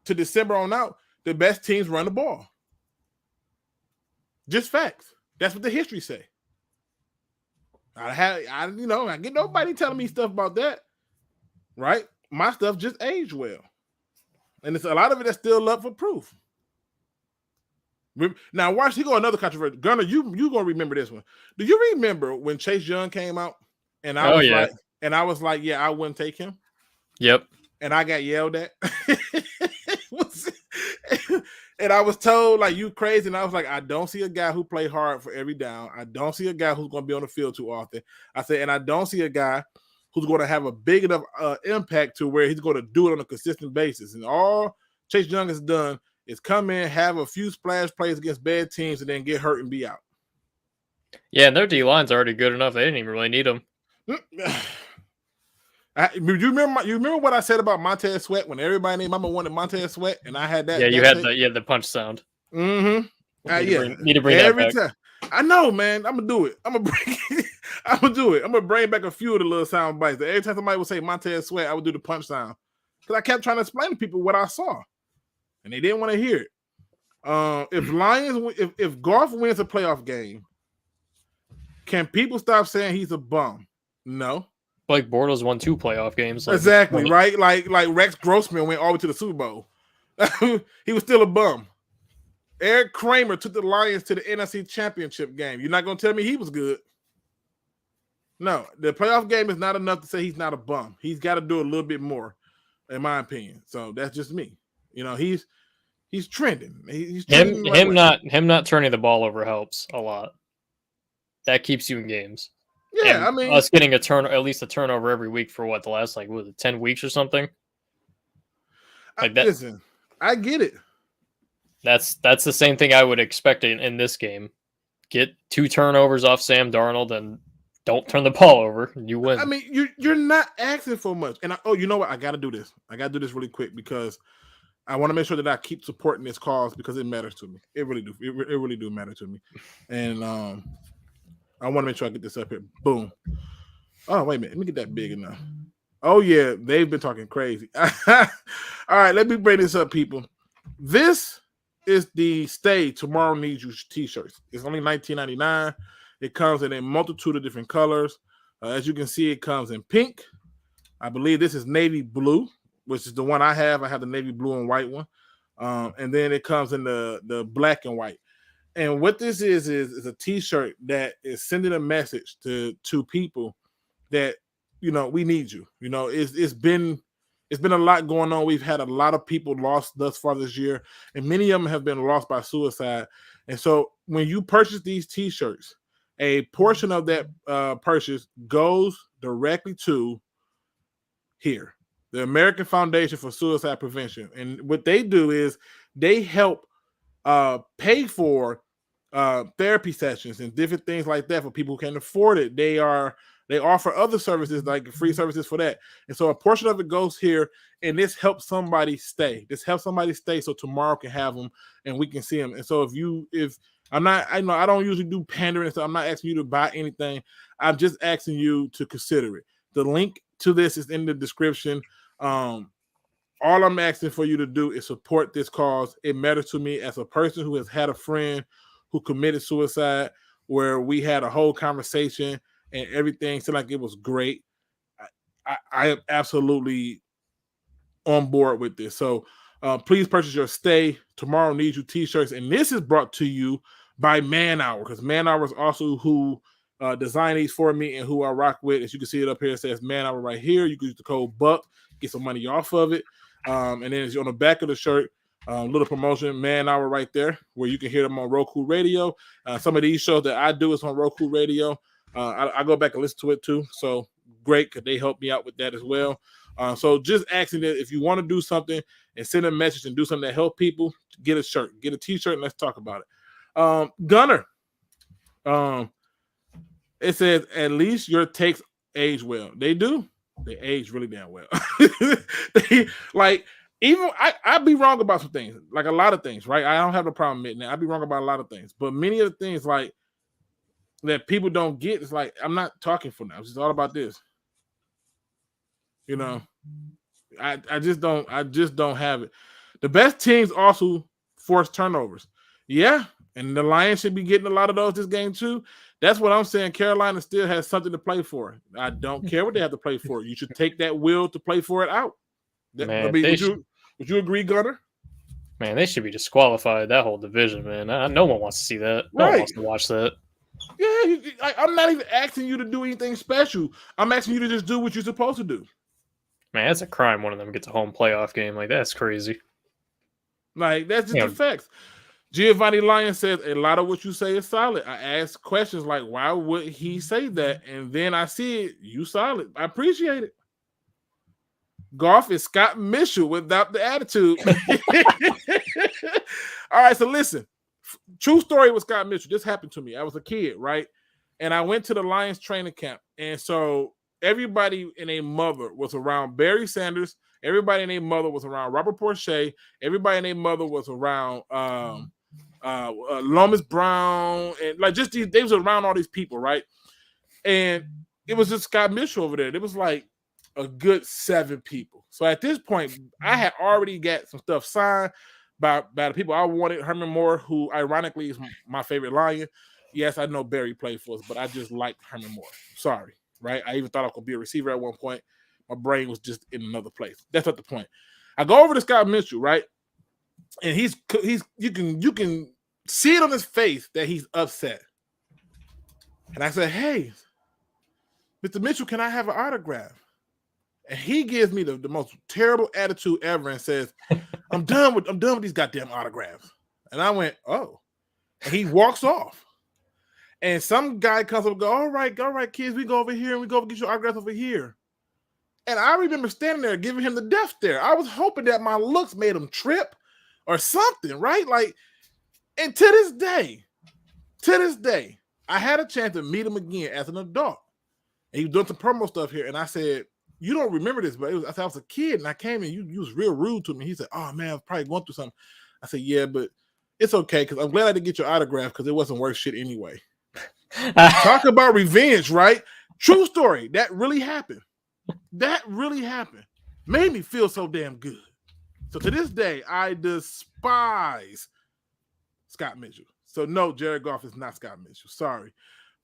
to December on out, the best teams run the ball. Just facts. That's what the history say. I get nobody telling me stuff about that, right? My stuff just aged well. And it's a lot of it that's still up for proof. Now, watch, he go another controversy. Gunner, you gonna remember this one. Do you remember when Chase Young came out? And I was like, yeah, I wouldn't take him. Yep. And I got yelled at. And I was told, like, you crazy. And I was like, I don't see a guy who play hard for every down. I don't see a guy who's going to be on the field too often. I said, and I don't see a guy who's going to have a big enough impact to where he's going to do it on a consistent basis. And all Chase Young has done is come in, have a few splash plays against bad teams, and then get hurt and be out. Yeah, and their D-line's already good enough. They didn't even really need him. You remember what I said about Montez Sweat when everybody named Mama wanted Montez Sweat, and I had that. Yeah, you had the punch sound. Mm-hmm. Need to bring that every back. time. I know, man. I'm gonna do it. I'm gonna do it. I'm gonna bring back a few of the little sound bites. Every time somebody would say Montez Sweat, I would do the punch sound because I kept trying to explain to people what I saw, and they didn't want to hear it. If Goff wins a playoff game, can people stop saying he's a bum? No. Like Bordeaux's won 2 playoff games. Exactly, right? Like Rex Grossman went all the way to the Super Bowl. He was still a bum. Eric Kramer took the Lions to the NFC Championship game. You're not going to tell me he was good? No, the playoff game is not enough to say he's not a bum. He's got to do a little bit more, in my opinion. So that's just me. You know, he's trending. He's trending him not turning the ball over helps a lot. That keeps you in games. Yeah, and I mean, us getting at least a turnover every week for what the last 10 weeks or something. Like that. Listen, I get it. That's the same thing I would expect in this game. Get 2 turnovers off Sam Darnold and don't turn the ball over, you win. I mean, you're not asking for much. And you know what? I got to do this. I got to do this really quick because I want to make sure that I keep supporting this cause because it matters to me. It really do. It really do matter to me. And I want to make sure I get this up here. Boom. Oh, wait a minute. Let me get that big enough. Oh, yeah. They've been talking crazy. All right. Let me bring this up, people. This is the Stay Tomorrow Needs You t-shirts. It's only $19.99. It comes in a multitude of different colors. As you can see, it comes in pink. I believe this is navy blue, which is the one I have. I have the navy blue and white one. And then it comes in the black and white. And what this is a t-shirt that is sending a message to people that, you know, we need you. You know, it's been a lot going on. We've had a lot of people lost thus far this year, and many of them have been lost by suicide. And so when you purchase these t-shirts, a portion of that purchase goes directly to here, the American Foundation for Suicide Prevention. And what they do is they help pay for therapy sessions and different things like that for people who can't afford it. They offer other services like free services for that. And so a portion of it goes here, and this helps somebody stay. This helps somebody stay so tomorrow can have them and we can see them. And so if I don't usually do pandering, so I'm not asking you to buy anything. I'm just asking you to consider it. The link to this is in the description. All I'm asking for you to do is support this cause. It matters to me as a person who has had a friend who committed suicide, where we had a whole conversation and everything seemed like it was great. I am absolutely on board with this. So please purchase your Stay Tomorrow Needs You t-shirts. And this is brought to you by Man Hour, because Man Hour is also who designed these for me and who I rock with. As you can see it up here, it says Man Hour right here. You can use the code BUCK, get some money off of it. And then it's on the back of the shirt, little promotion, Man Hour right there, where you can hear them on Roku Radio. Some of these shows that I do is on Roku Radio. I go back and listen to it too. So great, because they help me out with that as well. So just asking that if you want to do something and send a message and do something that help people, get a shirt, get a t-shirt, and let's talk about it. Gunner, it says, at least your takes age well. They do. They age really damn well. I'd be wrong about some things, like a lot of things, right? I don't have a problem admitting that. I'd be wrong about a lot of things. But many of the things like that people don't get, it's like, I'm not talking for now. It's just all about this. You know, I just don't have it. The best teams also force turnovers. Yeah. And the Lions should be getting a lot of those this game too. That's what I'm saying. Carolina still has something to play for. I don't care what they have to play for. You should take that will to play for it out. Man, would you agree, Gunner? Man, they should be disqualified, that whole division, man. No one wants to see that. No one wants to watch that. Yeah, I'm not even asking you to do anything special. I'm asking you to just do what you're supposed to do. Man, that's a crime one of them gets a home playoff game. Like, that's crazy. Like, that's just the facts. Giovanni Lyon says, a lot of what you say is solid. I ask questions like, why would he say that? And then I see it. You solid. I appreciate it. Goff is Scott Mitchell without the attitude. All right, so listen. True story with Scott Mitchell. This happened to me. I was a kid, right? And I went to the Lions training camp. And so everybody and their mother was around Barry Sanders. Everybody and their mother was around Robert Porcher. Everybody and their mother was around Lomas Brown. And like just they was around all these people, right? And it was just Scott Mitchell over there. It was like a good 7 people. So at this point, I had already got some stuff signed by the people I wanted. Herman Moore, who ironically is my favorite Lion. Yes, I know Barry played for us, but I just liked Herman Moore. Sorry, right? I even thought I could be a receiver at one point. My brain was just in another place. That's not the point. I go over to Scott Mitchell, right? And he's you can see it on his face that he's upset. And I said, "Hey, Mr. Mitchell, can I have an autograph?" And he gives me the most terrible attitude ever and says, I'm done with these goddamn autographs. And I went, oh. And he walks off. And some guy comes up and goes, all right, kids, we go over here and we go get your autograph over here. And I remember standing there giving him the death stare. I was hoping that my looks made him trip or something, right? Like, and to this day, I had a chance to meet him again as an adult. And he was doing some promo stuff here. And I said, you don't remember this, but I was a kid and I came and you was real rude to me. He said, oh man, I was probably going through something. I said, yeah, but it's okay because I'm glad I didn't get your autograph because it wasn't worth shit anyway. Talk about revenge, right? True story. That really happened. Made me feel so damn good. So to this day, I despise Scott Mitchell. So no, Jared Goff is not Scott Mitchell. Sorry.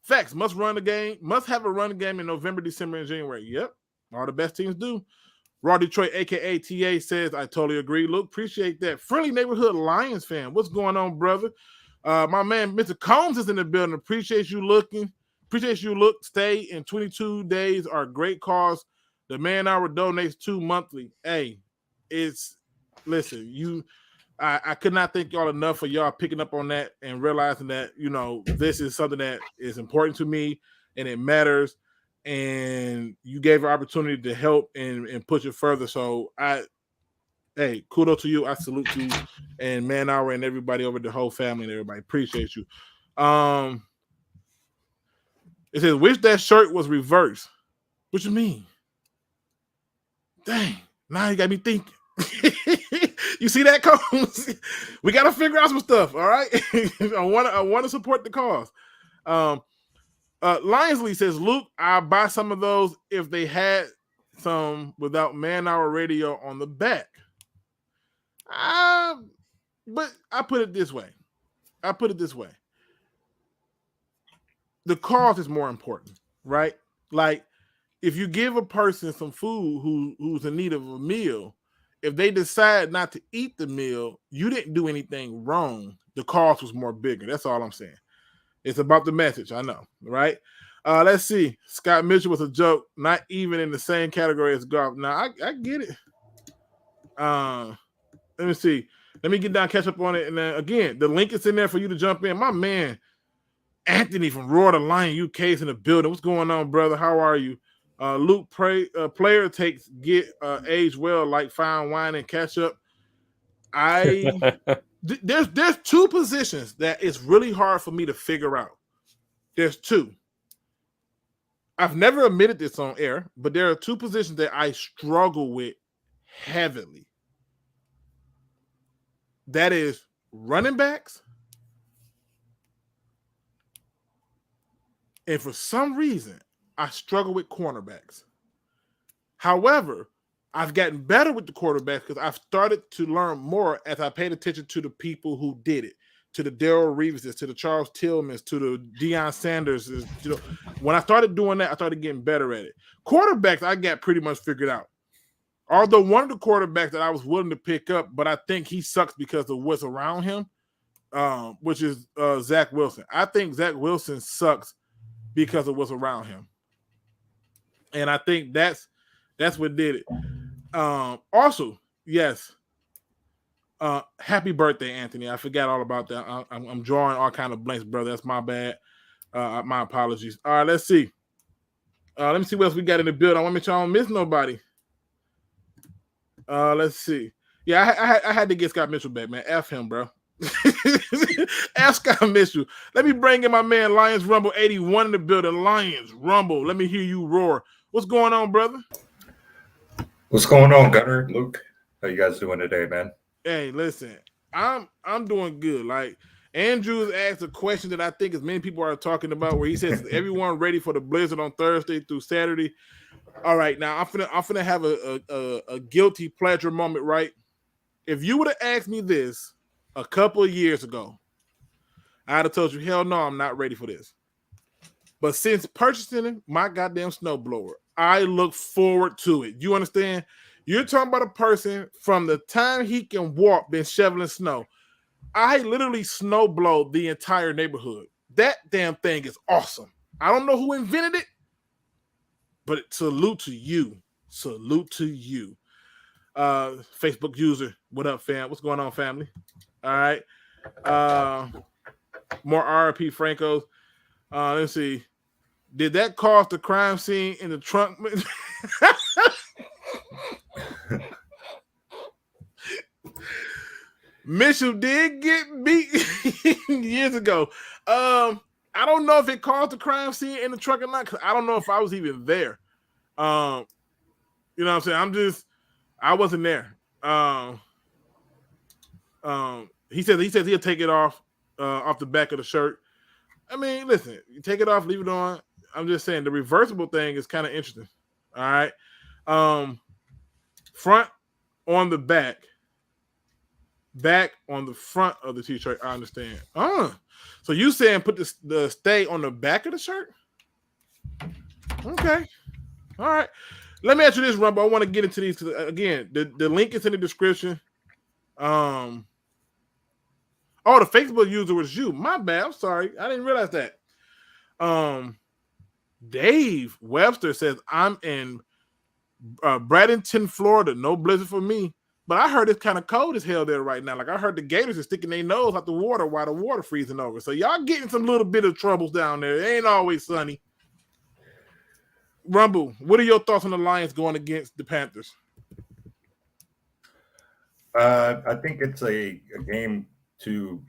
Facts, must have a run game in November, December, and January. Yep. All the best teams do. Raw Detroit, a.k.a. TA, says, I totally agree. Luke, appreciate that. Friendly neighborhood Lions fan. What's going on, brother? My man, Mr. Combs is in the building. Appreciate you looking. Stay in 22 days are great cause. The man hour donates $2 monthly. Hey, I could not thank y'all enough for y'all picking up on that and realizing that, this is something that is important to me and it matters. And you gave an opportunity to help and push it further. So kudos to you. I salute you and Man Hour and everybody over the whole family and everybody. Appreciate you. It says, wish that shirt was reversed. What you mean? Dang, now you got me thinking. You see that, Combs? We got to figure out some stuff, all right? I want to support the cause. Lionsley says, Luke, I'll buy some of those if they had some without Man Hour Radio on the back. But I put it this way. The cause is more important, right? Like, if you give a person some food who's in need of a meal, if they decide not to eat the meal, you didn't do anything wrong. The cause was more bigger. That's all I'm saying. It's about the message. I know, right? Let's see. Scott Mitchell was a joke, not even in the same category as Goff. Now, I get it. Let me see. Let me get down, catch up on it. And then, again, the link is in there for you to jump in. My man, Anthony from Roar the Lion UK is in the building. What's going on, brother? How are you? Luke, player takes get age well like fine wine and ketchup. There's two positions that it's really hard for me to figure out. There's two. I've never admitted this on air, but there are two positions that I struggle with heavily. That is running backs, and for some reason, I struggle with cornerbacks. However, I've gotten better with the quarterbacks because I've started to learn more as I paid attention to the people who did it, to the Darrell Reeveses, to the Charles Tillmans, to the Deion Sanders. When I started doing that, I started getting better at it. Quarterbacks, I got pretty much figured out. Although one of the quarterbacks that I was willing to pick up, but I think he sucks because of what's around him, which is Zach Wilson. I think Zach Wilson sucks because of what's around him. And I think that's what did it. Also, yes. Happy birthday, Anthony. I forgot all about that. I'm drawing all kind of blanks, brother. That's my bad. My apologies. All right, let's see. Let me see what else we got in the build. I want to make sure I don't miss nobody. Let's see. Yeah, I had to get Scott Mitchell back, man. F him, bro. F Scott Mitchell. Let me bring in my man Lions Rumble 81 in the building. Lions Rumble. Let me hear you roar. What's going on, brother? What's going on, Gunner? Luke? How you guys doing today, man? Hey, listen, I'm doing good. Like, Andrews asked a question that I think as many people are talking about, where he says, "Is everyone ready for the blizzard on Thursday through Saturday?" All right, now I'm finna have a guilty pleasure moment, right? If you would have asked me this a couple of years ago, I'd have told you, hell no, I'm not ready for this. But since purchasing my goddamn snowblower, I look forward to it. You understand? You're talking about a person from the time he can walk been shoveling snow. I literally snowblowed the entire neighborhood. That damn thing is awesome. I don't know who invented it, but salute to you. Salute to you. Facebook user, what up, fam? What's going on, family? All right. More RP Francos. Let's see. Did that cause the crime scene in the trunk? Mitchell did get beat years ago. I don't know if it caused the crime scene in the truck or not, because I don't know if I was even there. You know what I'm saying? I wasn't there. He says he'll take it off the back of the shirt. I mean, listen, you take it off, leave it on. I'm just saying the reversible thing is kind of interesting. All right. Front on the back on the front of the t-shirt. I understand. So you saying put the stay on the back of the shirt? Okay. All right. Let me ask you this, Rumble. I want to get into these because again, the link is in the description. The Facebook user was you. My bad. I'm sorry. I didn't realize that. Dave Webster says, I'm in Bradenton, Florida. No blizzard for me. But I heard it's kind of cold as hell there right now. Like I heard the Gators are sticking their nose out the water while the water freezing over. So y'all getting some little bit of troubles down there. It ain't always sunny. Rumble, what are your thoughts on the Lions going against the Panthers? I think it's a game to,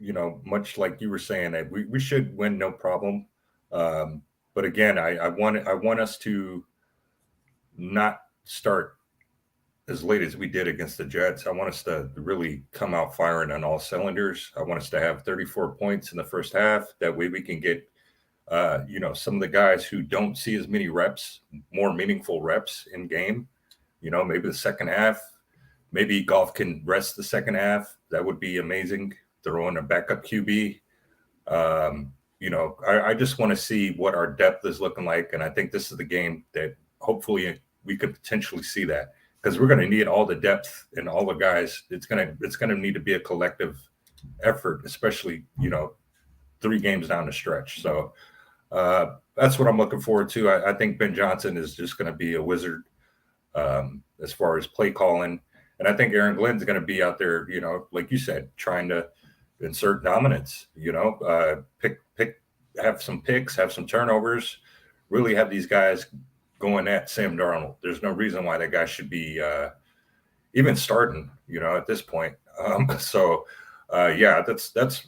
much like you were saying, that we should win, no problem. But again, I want us to not start as late as we did against the Jets. I want us to really come out firing on all cylinders. I want us to have 34 points in the first half. That way we can get, some of the guys who don't see as many reps, more meaningful reps in game. Maybe the second half. Maybe Goff can rest the second half. That would be amazing. Throw in a backup QB. I just want to see what our depth is looking like. And I think this is the game that hopefully we could potentially see that, because we're going to need all the depth and all the guys. It's going to need to be a collective effort, especially, 3 games down the stretch. So that's what I'm looking forward to. I think Ben Johnson is just going to be a wizard as far as play calling. And I think Aaron Glenn's going to be out there, like you said, trying to insert dominance, have some picks, have some turnovers, really have these guys going at Sam Darnold. There's no reason why that guy should be even starting, at this point. That's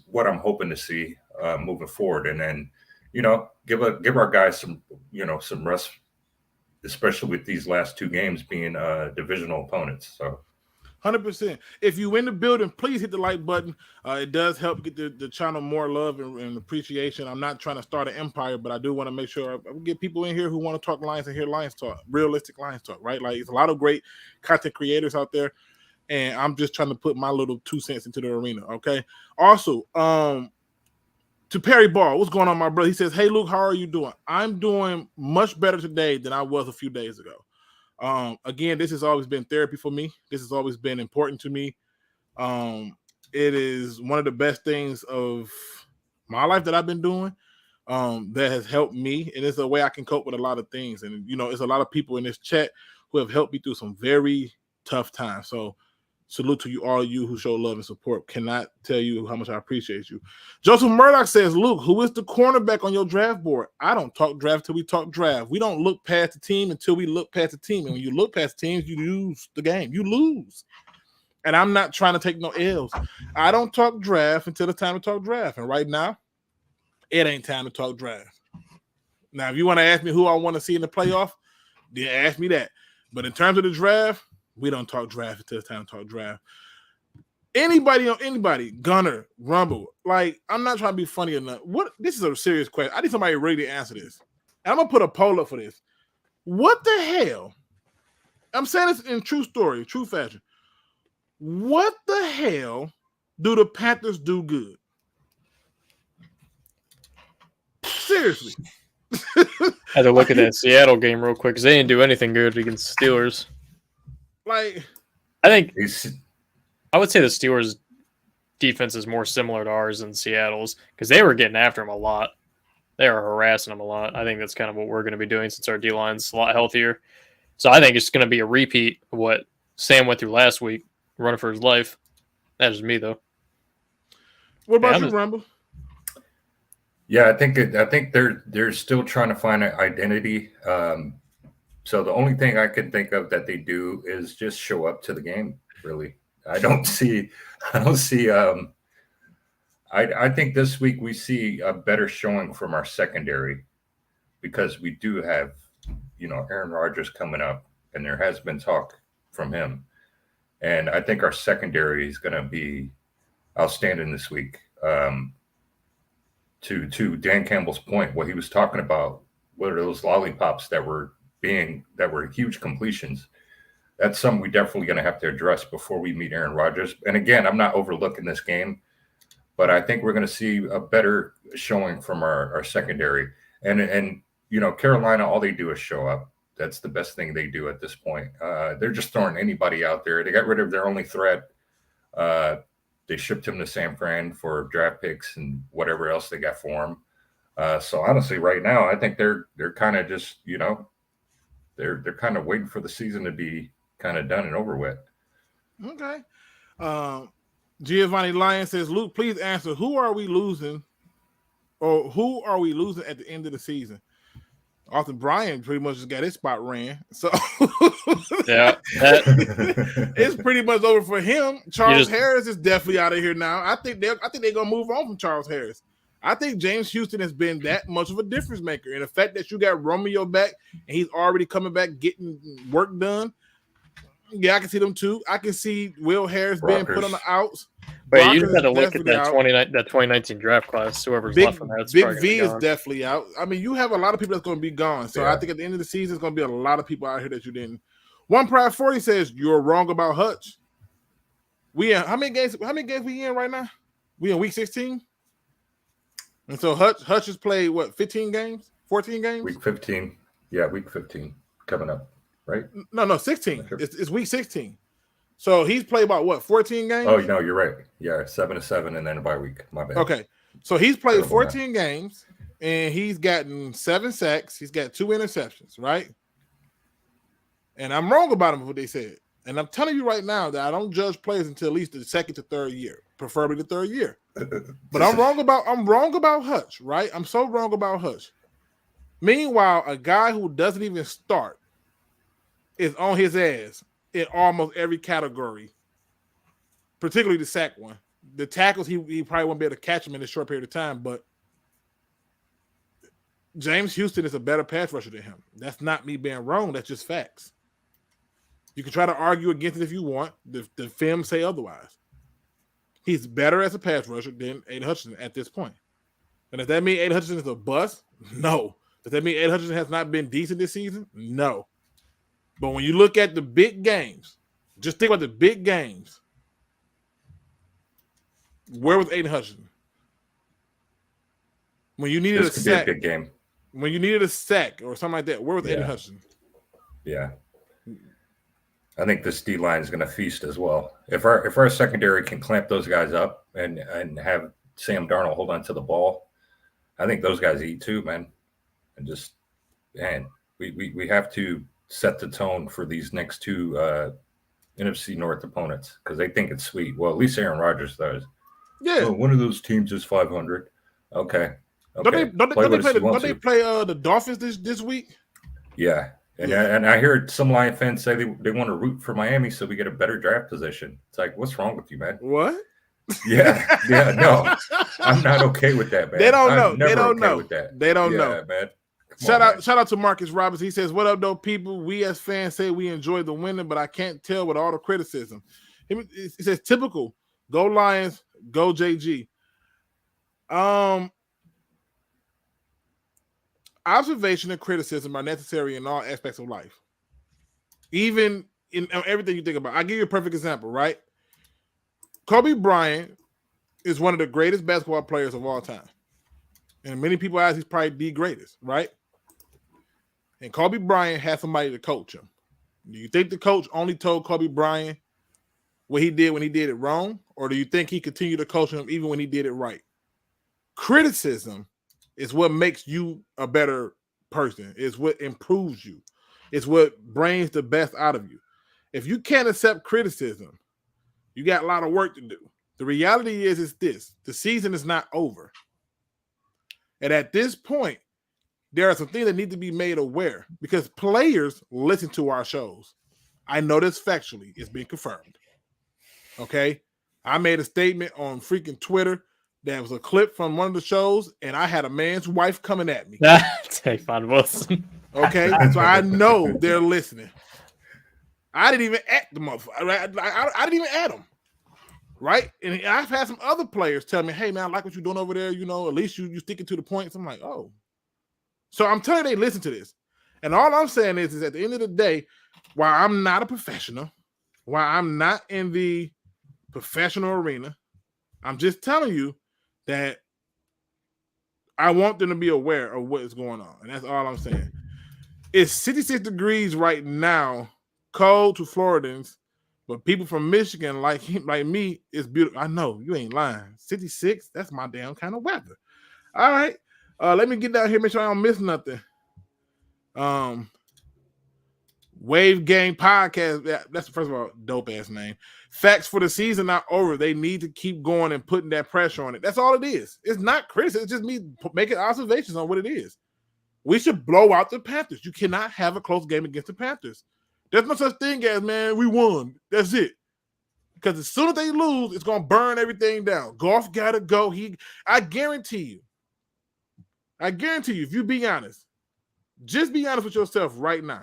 what I'm hoping to see moving forward. And then, give our guys some rest, especially with these last 2 games being divisional opponents. So 100%. If you in the building, please hit the like button. It does help get the channel more love and appreciation. I'm not trying to start an empire, but I do want to make sure I get people in here who want to talk Lions and hear Lions talk, realistic Lions talk, right? Like, it's a lot of great content creators out there, and I'm just trying to put my little 2 cents into the arena, okay? Also, to Perry Ball, what's going on, my brother? He says, hey, Luke, how are you doing? I'm doing much better today than I was a few days ago. Again, this has always been therapy for me. This has always been important to me. It is one of the best things of my life that I've been doing that has helped me. And it's a way I can cope with a lot of things. And, it's a lot of people in this chat who have helped me through some very tough times. So salute to you, all you who show love and support. Cannot tell you how much I appreciate you. Joseph Murdoch says, Luke, who is the cornerback on your draft board? I don't talk draft till we talk draft. We don't look past the team until we look past the team. And when you look past teams, you lose the game. You lose. And I'm not trying to take no L's. I don't talk draft until it's time to talk draft. And right now, it ain't time to talk draft. Now, if you want to ask me who I want to see in the playoff, then ask me that. But in terms of the draft, we don't talk draft until it's time to talk draft. Anybody, Gunner, Rumble, like, I'm not trying to be funny enough. This is a serious question. I need somebody ready to answer this. And I'm going to put a poll up for this. What the hell? I'm saying this in true story, true fashion. What the hell do the Panthers do good? Seriously. I had to look at that Seattle game real quick because they didn't do anything good against the Steelers. Like, I would say the Steelers' defense is more similar to ours than Seattle's because they were getting after them a lot. They were harassing them a lot. I think that's kind of what we're going to be doing since our D-line's a lot healthier. So I think it's going to be a repeat of what Sam went through last week, running for his life. That's just me, though. What about you, Rumble? Yeah, I think they're still trying to find an identity. So the only thing I can think of that they do is just show up to the game. Really, I don't see I think this week we see a better showing from our secondary because we do have, Aaron Rodgers coming up, and there has been talk from him. And I think our secondary is going to be outstanding this week. To Dan Campbell's point, what he was talking about, what are those lollipops that were huge completions? That's something we definitely going to have to address before we meet Aaron Rodgers. And again, I'm not overlooking this game, but I think we're going to see a better showing from our secondary. And Carolina, all they do is show up. That's the best thing they do at this point. They're just throwing anybody out there. They got rid of their only threat. They shipped him to San Fran for draft picks and whatever else they got for him. So honestly, right now, I think they're kind of just, they're kind of waiting for the season to be kind of done and over with. Okay. Giovanni Lyon says, Luke, please answer, who are we losing at the end of the season? Austin Bryant pretty much just got his spot ran. So yeah, it's pretty much over for him. Charles Harris is definitely out of here now. I think they're gonna move on from Charles Harris. I think James Houston has been that much of a difference maker. And the fact that you got Romeo back and he's already coming back getting work done. Yeah, I can see them too. I can see Will Harris being put on the outs. But you just had to look at that 2019 draft class. Whoever's left from that, Big V is definitely out. I mean, you have a lot of people that's going to be gone. So I think at the end of the season, it's going to be a lot of people out here that you didn't. One Pride 40 says you're wrong about Hutch. We how many games we in right now? We in week 16. And so Hutch has played what, 15 games, 14 games? Week 15. Yeah, week 15 coming up, right? No, 16. It's week 16. So he's played about what, 14 games? Oh, no, you're right. Yeah, 7-7 and then a bye week. My bad. Okay. So he's played 14 games and he's gotten 7 sacks. He's got 2 interceptions, right? And I'm wrong about him, what they said. And I'm telling you right now that I don't judge players until at least the second to third year, preferably the third year. But I'm wrong about Hutch, right? I'm so wrong about Hutch. Meanwhile, a guy who doesn't even start is on his ass in almost every category, particularly the sack one. The tackles, he probably won't be able to catch him in a short period of time, but James Houston is a better pass rusher than him. That's not me being wrong. That's just facts. You can try to argue against it if you want. The film say otherwise. He's better as a pass rusher than Aiden Hutchinson at this point. And if that means Aiden Hutchinson is a bust, no. Does that mean Aiden Hutchinson has not been decent this season? No. But when you look at the big games, just think about the big games. Where was Aiden Hutchinson? When you needed a sack. Be a big game. When you needed a sack or something like that, where was Aiden Hutchinson? Yeah. I think this D line is going to feast as well. If our secondary can clamp those guys up and have Sam Darnold hold on to the ball, I think those guys eat too, man. And just, man, we have to set the tone for these next 2 NFC North opponents because they think it's sweet. Well, at least Aaron Rodgers does. Yeah. Oh, one of those teams is 500. Okay. Don't they play the Dolphins this week? Yeah. And I heard some Lion fans say they want to root for Miami so we get a better draft position. It's like, what's wrong with you, man? What? Yeah, no. I'm not okay with that, man. They don't know. They don't know. With that. They don't know, man. Shout out to Marcus Roberts. He says, "What up, though, people? We as fans say we enjoy the winning, but I can't tell with all the criticism." He says, "Typical. Go Lions. Go JG." Observation and criticism are necessary in all aspects of life, even in everything you think about. I'll give you a perfect example, right? Kobe Bryant is one of the greatest basketball players of all time. And many people ask he's probably the greatest, right? And Kobe Bryant had somebody to coach him. Do you think the coach only told Kobe Bryant what he did when he did it wrong? Or do you think he continued to coach him even when he did it right? Criticism is what makes you a better person. It's what improves you. It's what brings the best out of you. If you can't accept criticism, you got a lot of work to do. The reality is this. The season is not over. And at this point, there are some things that need to be made aware because players listen to our shows. I know this factually. It's been confirmed. Okay? I made a statement on freaking Twitter That was a clip from one of the shows, and I had a man's wife coming at me. Tavon Wilson. Okay, so I know they're listening. I didn't even at the motherfucker. I didn't even at them. Right? And I've had some other players tell me, hey, man, I like what you're doing over there. You know, at least you sticking to the points. I'm like, oh. So I'm telling you, they listen to this. And all I'm saying is at the end of the day, while I'm not a professional, while I'm not in the professional arena, I'm just telling you that I want them to be aware of what is going on. And that's all I'm saying. It's 66 degrees right now, cold to Floridans, but people from Michigan like me, it's beautiful. I know, you ain't lying. 66, that's my damn kind of weather. All right. Let me get down here, make sure I don't miss nothing. Wave Game Podcast. That's first of all, dope ass name. Facts for the season not over. They need to keep going and putting that pressure on it. That's all it is. It's not criticism. It's just me making observations on what it is. We should blow out the Panthers. You cannot have a close game against the Panthers. There's no such thing as, man, we won. That's it. Because as soon as they lose, it's going to burn everything down. Goff got to go. I guarantee you, if you be honest, just be honest with yourself right now.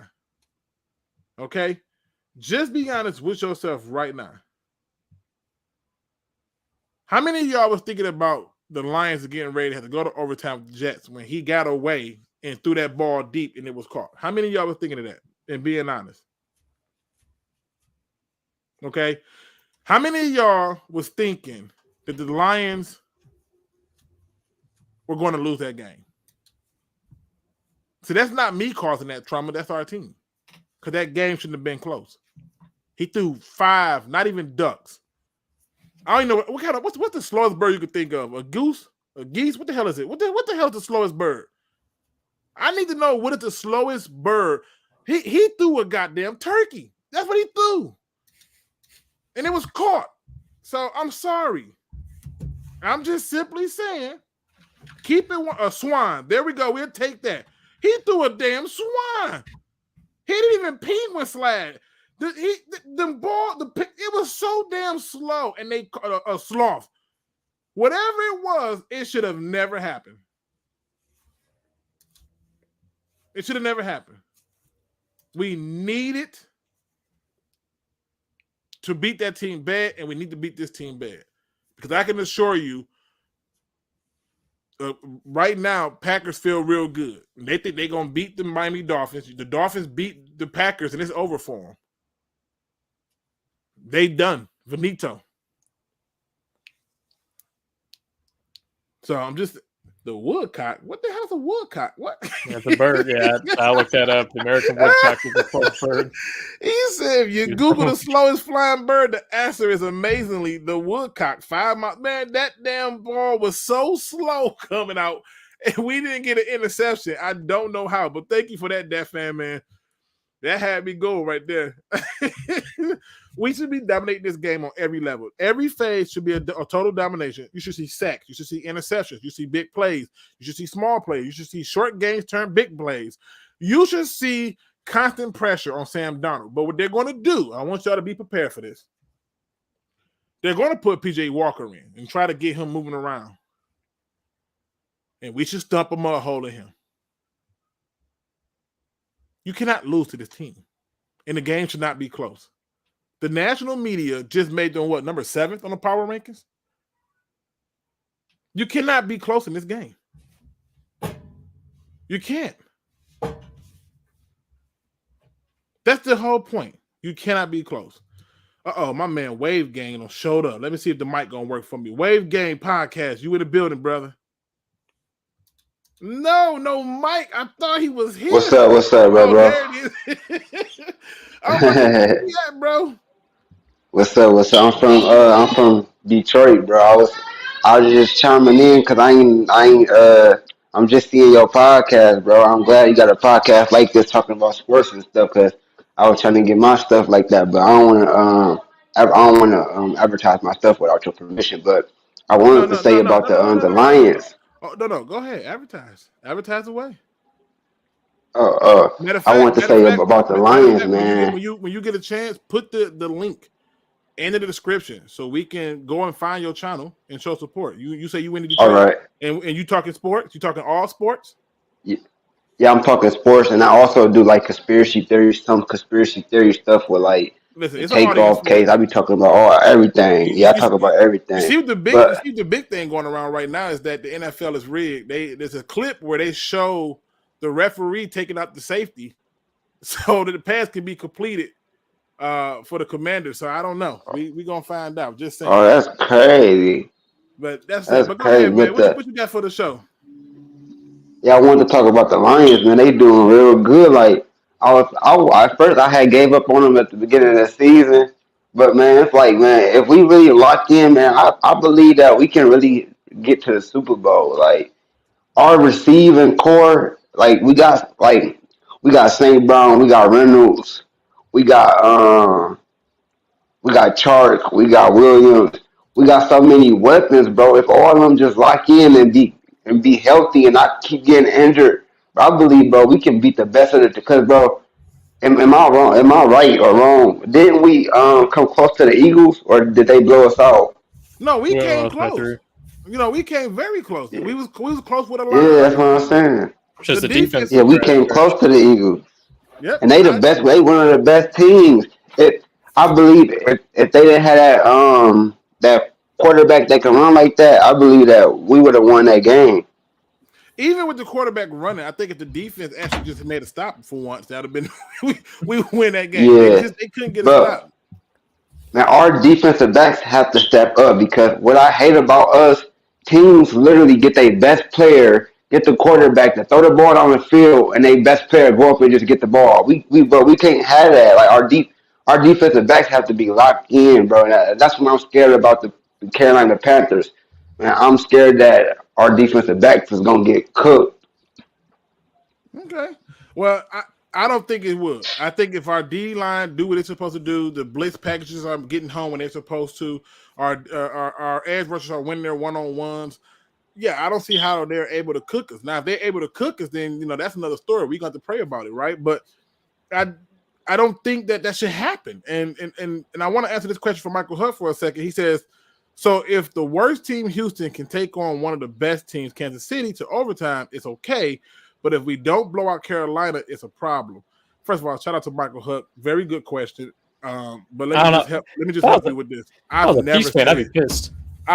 Okay? Just be honest with yourself right now. How many of y'all was thinking about the Lions getting ready to have to go to overtime with the Jets when he got away and threw that ball deep and it was caught? How many of y'all was thinking of that and being honest? Okay? How many of y'all was thinking that the Lions were going to lose that game? So that's not me causing that trauma. That's our team. Because that game shouldn't have been close. He threw 5, not even ducks. I don't even know what's the slowest bird you could think of? A goose? A geese? What the hell is it? What the hell is the slowest bird? I need to know what is the slowest bird. He threw a goddamn turkey. That's what he threw. And it was caught. So I'm sorry. I'm just simply saying, keep it a swan. There we go. We'll take that. He threw a damn swan. He didn't even penguin slide. It was so damn slow, and they caught a sloth. Whatever it was, it should have never happened. It should have never happened. We needed to beat that team bad, and we need to beat this team bad. Because I can assure you, right now, Packers feel real good. They think they're going to beat the Miami Dolphins. The Dolphins beat the Packers, and it's over for them. They done. Finito. So I'm just... The woodcock? What the hell's a woodcock? What? That's a bird, yeah. I looked that up. The American woodcock is a slowest bird. He said if you Google the slowest flying bird, the answer is amazingly the woodcock. 5 miles. Man, that damn ball was so slow coming out, and we didn't get an interception. I don't know how, but thank you for that fan, man. That had me go right there. We should be dominating this game on every level. Every phase should be a total domination. You should see sacks. You should see interceptions. You see big plays. You should see small plays. You should see short games turn big plays. You should see constant pressure on Sam Darnold. But what they're going to do, I want y'all to be prepared for this. They're going to put P.J. Walker in and try to get him moving around. And we should stump a mud hole in him. You cannot lose to this team. And the game should not be close. The national media just made them, number 7th on the power rankings? You cannot be close in this game. You can't. That's the whole point. You cannot be close. Uh-oh, my man Wave Gang showed up. Let me see if the mic gonna work for me. Wave Gang Podcast, you in the building, brother. No, Mike. I thought he was here. What's up, bro? There it is. Where you at, bro? What's up? I'm from Detroit, bro. I was just chiming in because I'm just seeing your podcast, bro. I'm glad you got a podcast like this talking about sports and stuff because I was trying to get my stuff like that, but I don't want to advertise my stuff without your permission. But I wanted to say about the Lions. Oh, no. Go ahead. Advertise away. I want to say about the Lions, man. When you get a chance, put the link in the description so we can go and find your channel and show support. You say you went to Detroit, All right. and you talking sports? You talking all sports? Yeah, I'm talking sports, and I also do like conspiracy theories, some conspiracy theory stuff with like Listen, the it's an audience takeoff for it. case. I be talking about everything. Yeah, I talk about You everything. see the But big thing going around right now is that the NFL is rigged. There's a clip where they show the referee taking out the safety so that the pass can be completed for the Commanders. So I don't know. We gonna find out. Just saying. that's crazy. But that's That's it. But go crazy. ahead, man. But What you got for the show? yeah, I wanted to talk about the Lions, man. They doing real good. Like at first I had gave up on them at the beginning of the season, but man, it's like, man, if we really lock in, man, I believe that we can really get to the Super Bowl. Like our receiving core, like we got St. Brown, we got Reynolds, we got Chark, we got Williams, we got so many weapons, bro. If all of them just lock in and be healthy and not keep getting injured, bro, I believe, bro, we can beat the best of it. Because, bro, am I wrong? Am I right or wrong? Didn't we come close to the Eagles, or did they blow us out? No, we Yeah, came it's right close. through. We came very close. We was close with a lot. Yeah, that's what I'm saying. Just The the defense. Yeah, we came close to the Eagles. Yep. And they the best. They one of the best teams. I believe if they didn't have that quarterback that can run like that, I believe that we would have won that game. Even with the quarterback running, I think if the defense actually just made a stop for once, that'd have been we win that game. Yeah. They couldn't get a But stop. now our defensive backs have to step up, because what I hate about us, teams literally get their best player, get the quarterback to throw the ball down the field, and their best player go up and just get the ball. But we can't have that. Like our defensive backs have to be locked in, bro. And that's what I'm scared about the Carolina Panthers. Man, I'm scared that our defensive backs is gonna get cooked. Okay. Well, I don't think it would. I think if our D line do what it's supposed to do, the blitz packages are getting home when they're supposed to, our edge rushers are winning their one-on-ones. Yeah, I don't see how they're able to cook us. Now, if they're able to cook us, then that's another story. We got to pray about it, right? But I don't think that should happen. And I want to answer this question for Michael Hutt for a second. He says, so if the worst team, Houston, can take on one of the best teams, Kansas City, to overtime, it's okay. But if we don't blow out Carolina, it's a problem. First of all, shout out to Michael Hutt. Very good question. But let me just help you with this. I've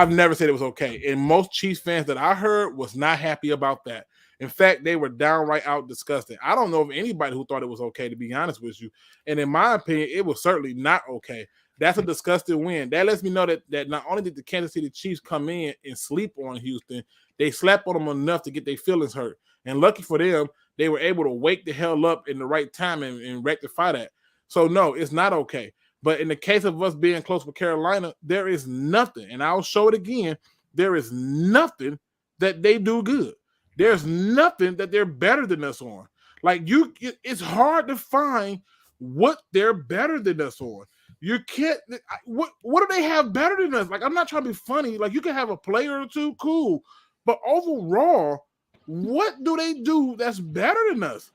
never said it was okay. And most Chiefs fans that I heard was not happy about that. In fact, they were downright out disgusted. I don't know of anybody who thought it was okay, to be honest with you. And in my opinion, it was certainly not okay. That's a disgusting win. That lets me know that not only did the Kansas City Chiefs come in and sleep on Houston, they slept on them enough to get their feelings hurt. And lucky for them, they were able to wake the hell up in the right time and rectify that. So, no, it's not okay. But in the case of us being close with Carolina, there is nothing, and I'll show it again, there is nothing that they do good. There's nothing that they're better than us on. Like, it's hard to find what they're better than us on. You can't, what do they have better than us? Like, I'm not trying to be funny. Like, you can have a player or two, cool. But overall, what do they do that's better than us?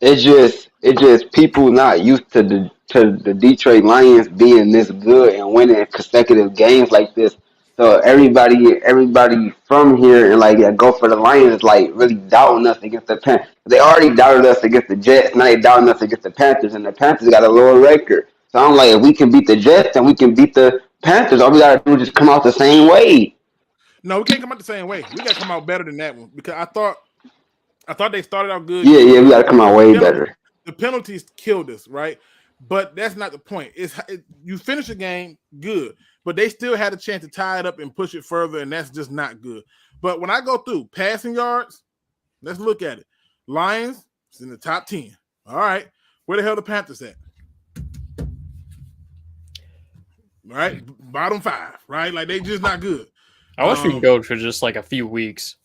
It's just people not used to the Detroit Lions being this good and winning consecutive games like this. So everybody from here and like go for the Lions, like really doubting us against the Panthers. They already doubted us against the Jets. Now they doubting us against the Panthers, and the Panthers got a lower record. So I'm like, if we can beat the Jets, then we can beat the Panthers. All we gotta do is just come out the same way. No, we can't come out the same way. We gotta come out better than that one, because I thought they started out good. Yeah, we gotta come out way better. The penalties killed us, right? But that's not the point. You finish the game good, but they still had a chance to tie it up and push it further, and that's just not good. But when I go through passing yards, let's look at it. Lions is in the top 10. All right. Where the hell the Panthers at? Right? Bottom 5, right? Like, they just not good. I wish we could go for just like a few weeks.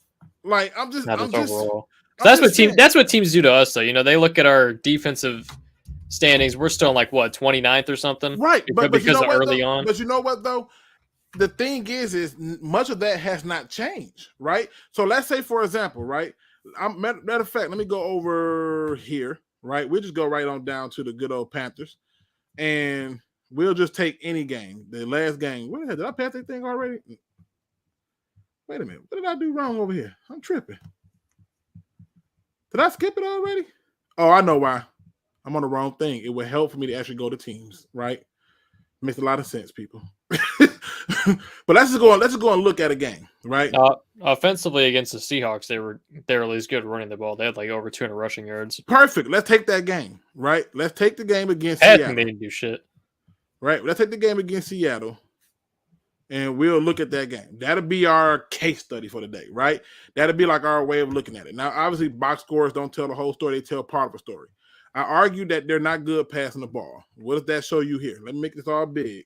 Like, overall. That's what teams do to us, though. They look at our defensive standings. We're still in like what, 29th or something, right? But because of early on. on. But you know what though? The thing is much of that has not changed, right? So let's say, for example, right? Matter of fact, let me go over here, right? We'll just go right on down to the good old Panthers, and We'll just take any game. The last game. What the hell? Did I pass that thing already? Wait a minute. What did I do wrong over here? I'm tripping. Did I skip it already? Oh, I know why. I'm on the wrong thing. It would help for me to actually go to teams, right? Makes a lot of sense, people. But let's just go and look at a game, right? Offensively against the Seahawks, they were at least good running the ball. They had like over 200 rushing yards. Perfect. Let's take that game, right? Let's take the game against Seattle. They didn't do shit. Right. Let's take the game against Seattle, and we'll look at that game. That'll be our case study for the day, right? That'll be like our way of looking at it. Now, obviously, box scores don't tell the whole story. They tell part of a story. I argue that they're not good passing the ball. What does that show you here? Let me make this all big.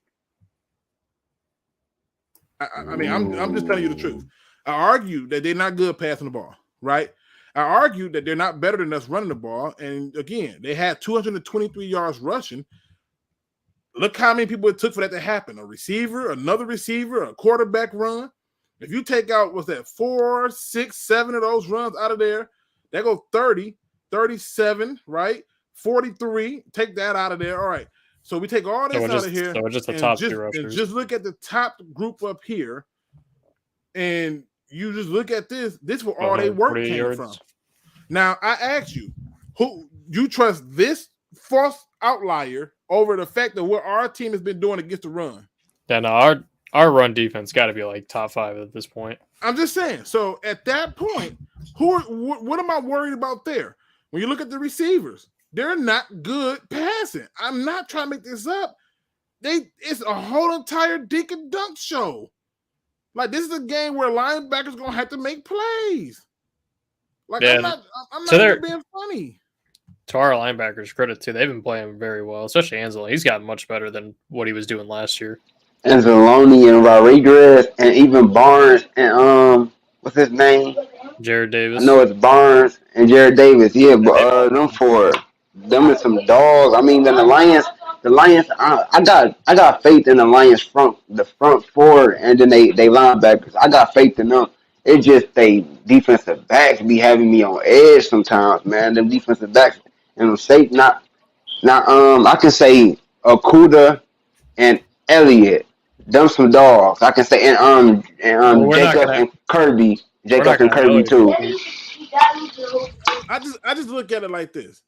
I mean, I'm just telling you the truth. I argue that they're not good passing the ball, right? I argue that they're not better than us running the ball. And again, they had 223 yards rushing. Look how many people it took for that to happen. A receiver, another receiver, a quarterback run. If you take out, what's that, 4, 6, 7 of those runs out of there, that go 30, 37, right? 43. Take that out of there. All right. So we take all this out of here. So just the top two rushers. And just look at the top group up here. And you just look at this. This is where all their work came from. Now, I ask you, who you trust this false outlier over the fact that what our team has been doing against the run? Then our run defense got to be like top 5 at this point. I'm just saying. So at that point, what am I worried about there? When you look at the receivers, they're not good passing. I'm not trying to make this up. It's a whole entire dink and dunk show. Like, this is a game where linebackers gonna have to make plays. Like, yeah, I'm not being funny. To our linebackers' credit too, they've been playing very well, especially Anzalone. He's gotten much better than what he was doing last year. Anzalone and Rodriguez and even Barnes and what's his name? Jared Davis. I know it's Barnes and Jared Davis. Yeah, but them are some dogs. I mean, the Lions. I got faith in the Lions the front four, and then they linebackers. I got faith in them. It's just they defensive backs be having me on edge sometimes, man. Them defensive backs and them safe. Not. I can say Okuda and Elliott. Them some dogs. I can say and Jacob and Kirby. Jacob and Kirby too. I just look at it like this.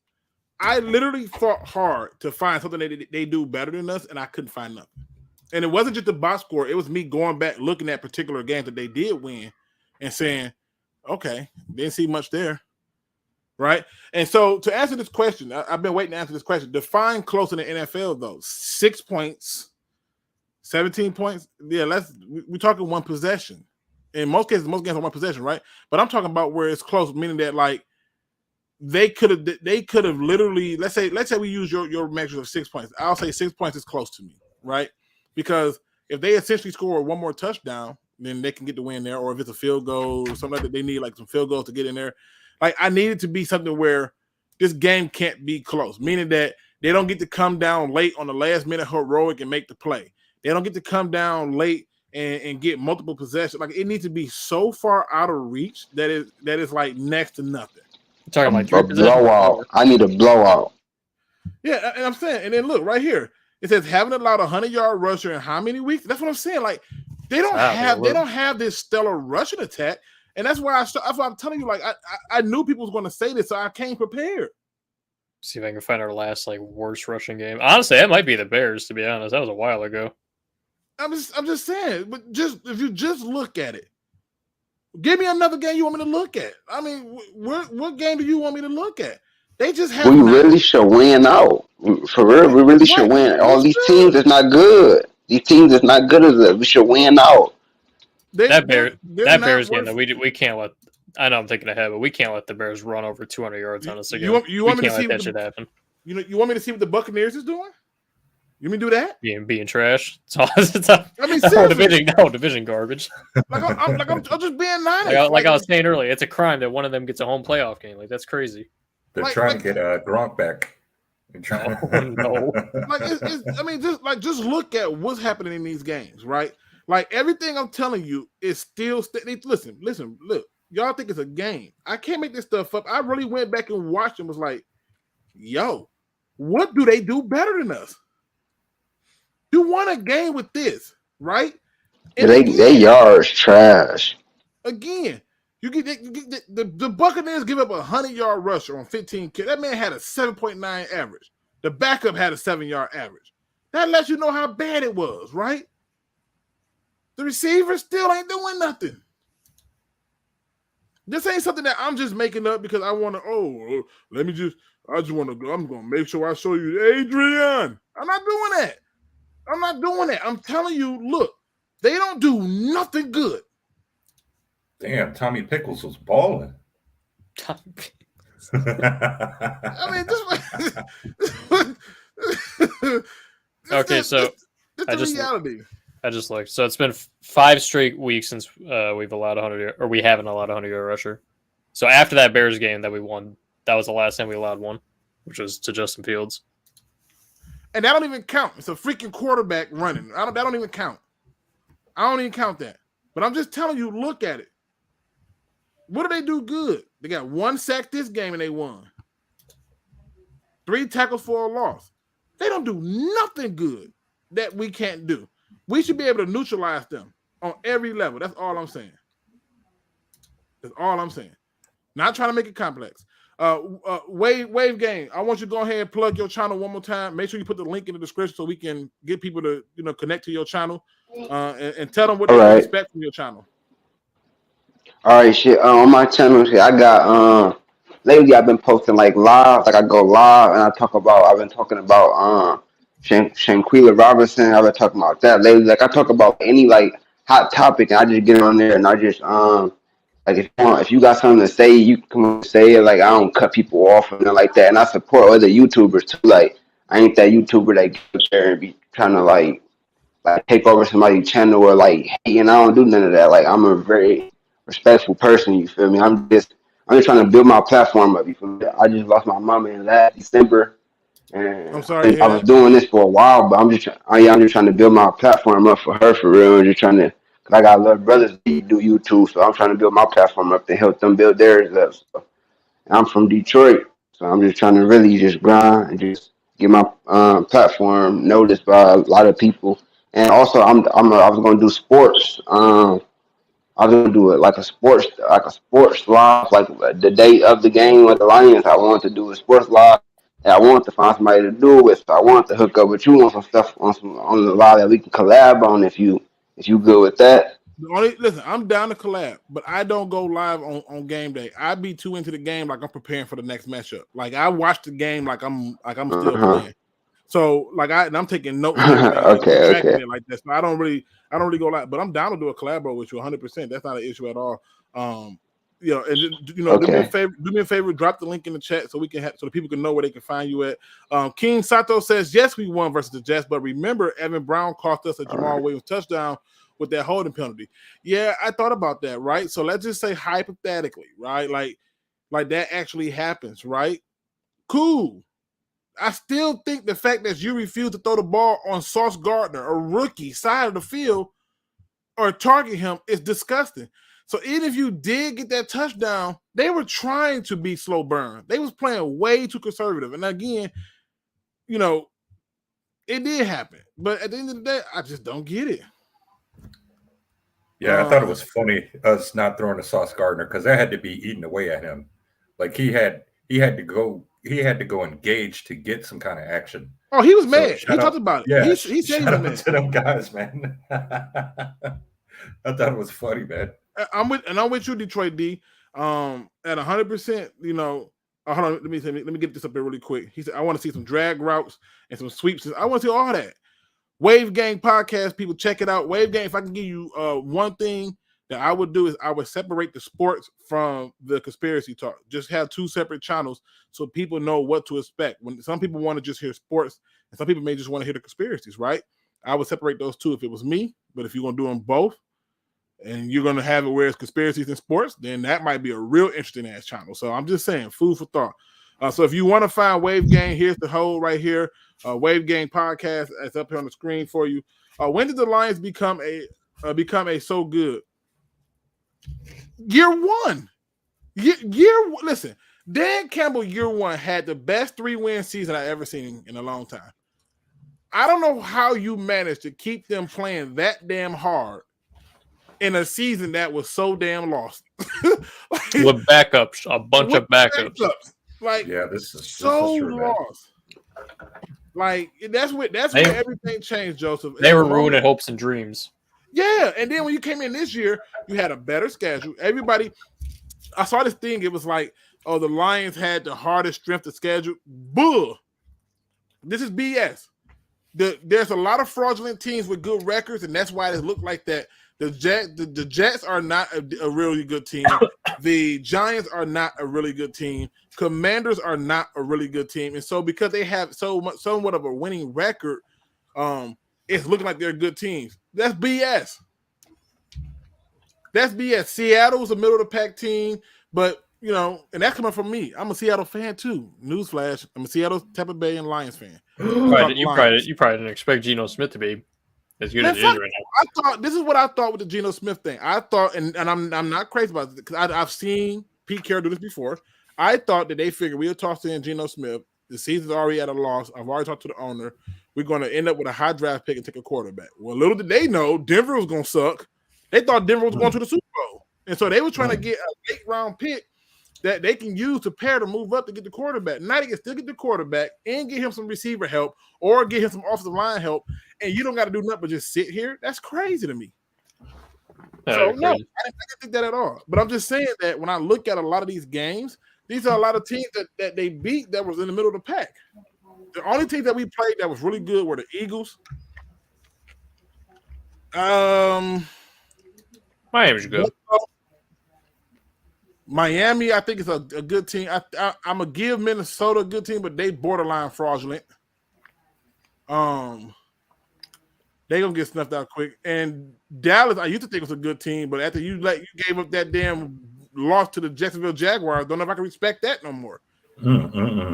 I literally fought hard to find something that they do better than us, and I couldn't find nothing. And it wasn't just the box score. It was me going back, looking at particular games that they did win and saying, okay, didn't see much there, right? And so to answer this question, I've been waiting to answer this question. Define close in the NFL, though. 6 points, 17 points. Yeah, we're talking one possession. In most cases, most games are one possession, right? But I'm talking about where it's close, meaning that, like, they could have literally, let's say we use your measure of 6 points. I'll say 6 points is close to me, right? Because if they essentially score one more touchdown, then they can get the win there. Or if it's a field goal or something like that, they need like some field goals to get in there. Like, I need it to be something where this game can't be close, meaning that they don't get to come down late on the last minute heroic and make the play. They don't get to come down late and get multiple possessions. Like, it needs to be so far out of reach that is like next to nothing. You're talking a blowout. I need a blowout. Yeah, and I'm saying, and then look right here. It says haven't allowed a 100-yard rusher in how many weeks? That's what I'm saying. Like, they don't have this stellar rushing attack, and that's why I'm telling you. Like, I knew people was going to say this, so I came prepared. See if I can find our last like worst rushing game. Honestly, that might be the Bears. To be honest, that was a while ago. I'm just saying, but if you just look at it. Give me another game you want me to look at. I mean, what game do you want me to look at? They just have. We really should win out. For real, we really should win. All these teams is not good. These teams is not good as it. We should win out. That Bears game, though, we can't let. I know I'm thinking ahead, but we can't let the Bears run over 200 yards on us again. You want me to see that shit happen? You want me to see what the Buccaneers is doing? You mean do that? Yeah, being trash. I mean, seriously. division garbage. I'm just being nice. Like I was saying earlier, it's a crime that one of them gets a home playoff game. Like, that's crazy. They're trying to get Gronk back. No. Just look at what's happening in these games, right? Like, everything I'm telling you is still. Listen. Look, y'all think it's a game. I can't make this stuff up. I really went back and watched and was like, yo, what do they do better than us? You won a game with this, right? And they yards trash. Again, you get the Buccaneers give up a 100-yard rusher on 15 carries. That man had a 7.9 average. The backup had a 7-yard average. That lets you know how bad it was, right? The receivers still ain't doing nothing. This ain't something that I'm just making up because I want to, I just want to go. I'm going to make sure I show you Adrian. I'm not doing that. I'm telling you, look, they don't do nothing good. Damn, Tommy Pickles was balling. Tommy Pickles. I mean, okay, so it's the reality. I just looked. So it's been 5 straight weeks since we've allowed 100, or we haven't allowed a 100-yard rusher. So after that Bears game that we won, that was the last time we allowed one, which was to Justin Fields. And that don't even count. It's a freaking quarterback running. That don't even count. I don't even count that. But I'm just telling you, look at it. What do they do good? They got 1 sack this game and they won. 3 tackles for a loss. They don't do nothing good that we can't do. We should be able to neutralize them on every level. That's all I'm saying. Not trying to make it complex. Wave Game, I want you to go ahead and plug your channel one more time. Make sure you put the link in the description so we can get people to connect to your channel and tell them what they expect from your channel. All right, shit. On my channel, shit, I got lately I've been posting like live, like I go live and I've been talking about Shanquilla Robinson. I've been talking about that lately. Like I talk about any like hot topic and I just get on there and I just like if you got something to say, you can come and say it. Like I don't cut people off or nothing like that. And I support other YouTubers too. Like I ain't that YouTuber that gets there and be trying to like take over somebody's channel or like hate, and I don't do none of that. Like I'm a very respectful person, you feel me? I'm just trying to build my platform up, you feel me? I just lost my mama in last December. And I'm sorry. I was doing this for a while, but I'm just trying to build my platform up for her for real. I'm just trying to, cause I got little brothers that do YouTube, so I'm trying to build my platform up to help them build theirs up. So, I'm from Detroit, so I'm just trying to really just grind and just get my platform noticed by a lot of people. And also, I was gonna do sports. I was gonna do it like a sports live, like the day of the game with the Lions. I wanted to do a sports live. And I wanted to find somebody to do it with. So I wanted to hook up with you on some stuff on the live that we can collab on if you good with that. Listen, I'm down to collab, but I don't go live on game day. I be too into the game, like I'm preparing for the next matchup. Like I watch the game, like I'm still playing. So like I'm taking notes. Okay. It like that. So I don't really go live, but I'm down to do a collab with you 100%. That's not an issue at all. And do me a favor, drop the link in the chat so we can so the people can know where they can find you at. King Sato says, yes, we won versus the Jets, but remember, Evan Brown cost us a Jamal Williams touchdown with that holding penalty. Yeah, I thought about that, right? So let's just say hypothetically, right? Like that actually happens, right? Cool. I still think the fact that you refuse to throw the ball on Sauce Gardner, a rookie, side of the field, or target him is disgusting. So even if you did get that touchdown, they were trying to be slow burn. They was playing way too conservative. And again, it did happen. But at the end of the day, I just don't get it. Yeah, I thought it was funny us not throwing the Sauce Gardner because that had to be eaten away at him. Like he had to go engage to get some kind of action. Oh, he was mad. He talked about it. Yeah, he said he was mad. To them guys, man. I thought it was funny, man. I'm with you, Detroit D. At 100%, hold on, let me get this up there really quick. He said, I want to see some drag routes and some sweeps. I want to see all that. Wave Gang podcast, people, check it out. Wave Gang, if I can give you one thing that I would do is I would separate the sports from the conspiracy talk. Just have 2 separate channels so people know what to expect. When some people want to just hear sports and some people may just want to hear the conspiracies, right? I would separate those 2 if it was me, but if you're going to do them both, and you're going to have it where it's conspiracies and sports, then that might be a real interesting ass channel. So I'm just saying, food for thought. So if you want to find Wave Gang, here's the whole right here. Wave Gang podcast. It's up here on the screen for you. When did the Lions become a so good? Year 1. Listen, Dan Campbell year 1 had the best 3-win season I ever seen in a long time. I don't know how you managed to keep them playing that damn hard in a season that was so damn lost. With backups, a bunch of backups. Like, yeah, this is so true, lost. Like, that's where everything changed, Joseph. They were ruining hopes and dreams. Yeah, and then when you came in this year, you had a better schedule. Everybody, I saw this thing. It was like, oh, the Lions had the hardest strength of schedule. Bull. This is BS. There's a lot of fraudulent teams with good records, and that's why it looked like that. The Jets are not a really good team. The Giants are not a really good team. Commanders are not a really good team. And so because they have somewhat of a winning record, it's looking like they're good teams. That's BS. That's BS. Seattle's a middle of the pack team, but and that's coming from me. I'm a Seattle fan too. Newsflash: I'm a Seattle, Tampa Bay, and Lions fan. You probably didn't expect Geno Smith to be as good as he is right now. I thought this is what I thought with the Geno Smith thing. I thought, and I'm not crazy about it because I've seen Pete Carroll do this before. I thought that they figured we'll toss in Geno Smith. The season's already at a loss. I've already talked to the owner. We're going to end up with a high draft pick and take a quarterback. Well, little did they know Denver was going to suck. They thought Denver was going to the Super Bowl, and so they were trying to get a late round pick that they can use to pair to move up to get the quarterback. Now they can still get the quarterback and get him some receiver help or get him some offensive line help, and you don't got to do nothing but just sit here. That's crazy to me. So, no, I didn't think that at all. But I'm just saying that when I look at a lot of these games, these are a lot of teams that they beat that was in the middle of the pack. The only team that we played that was really good were the Eagles. Miami's good. Miami, I think, is a good team. I'm going to give Minnesota a good team, but they borderline fraudulent. They're going to get snuffed out quick. And Dallas, I used to think was a good team, but after you gave up that damn loss to the Jacksonville Jaguars, don't know if I can respect that no more.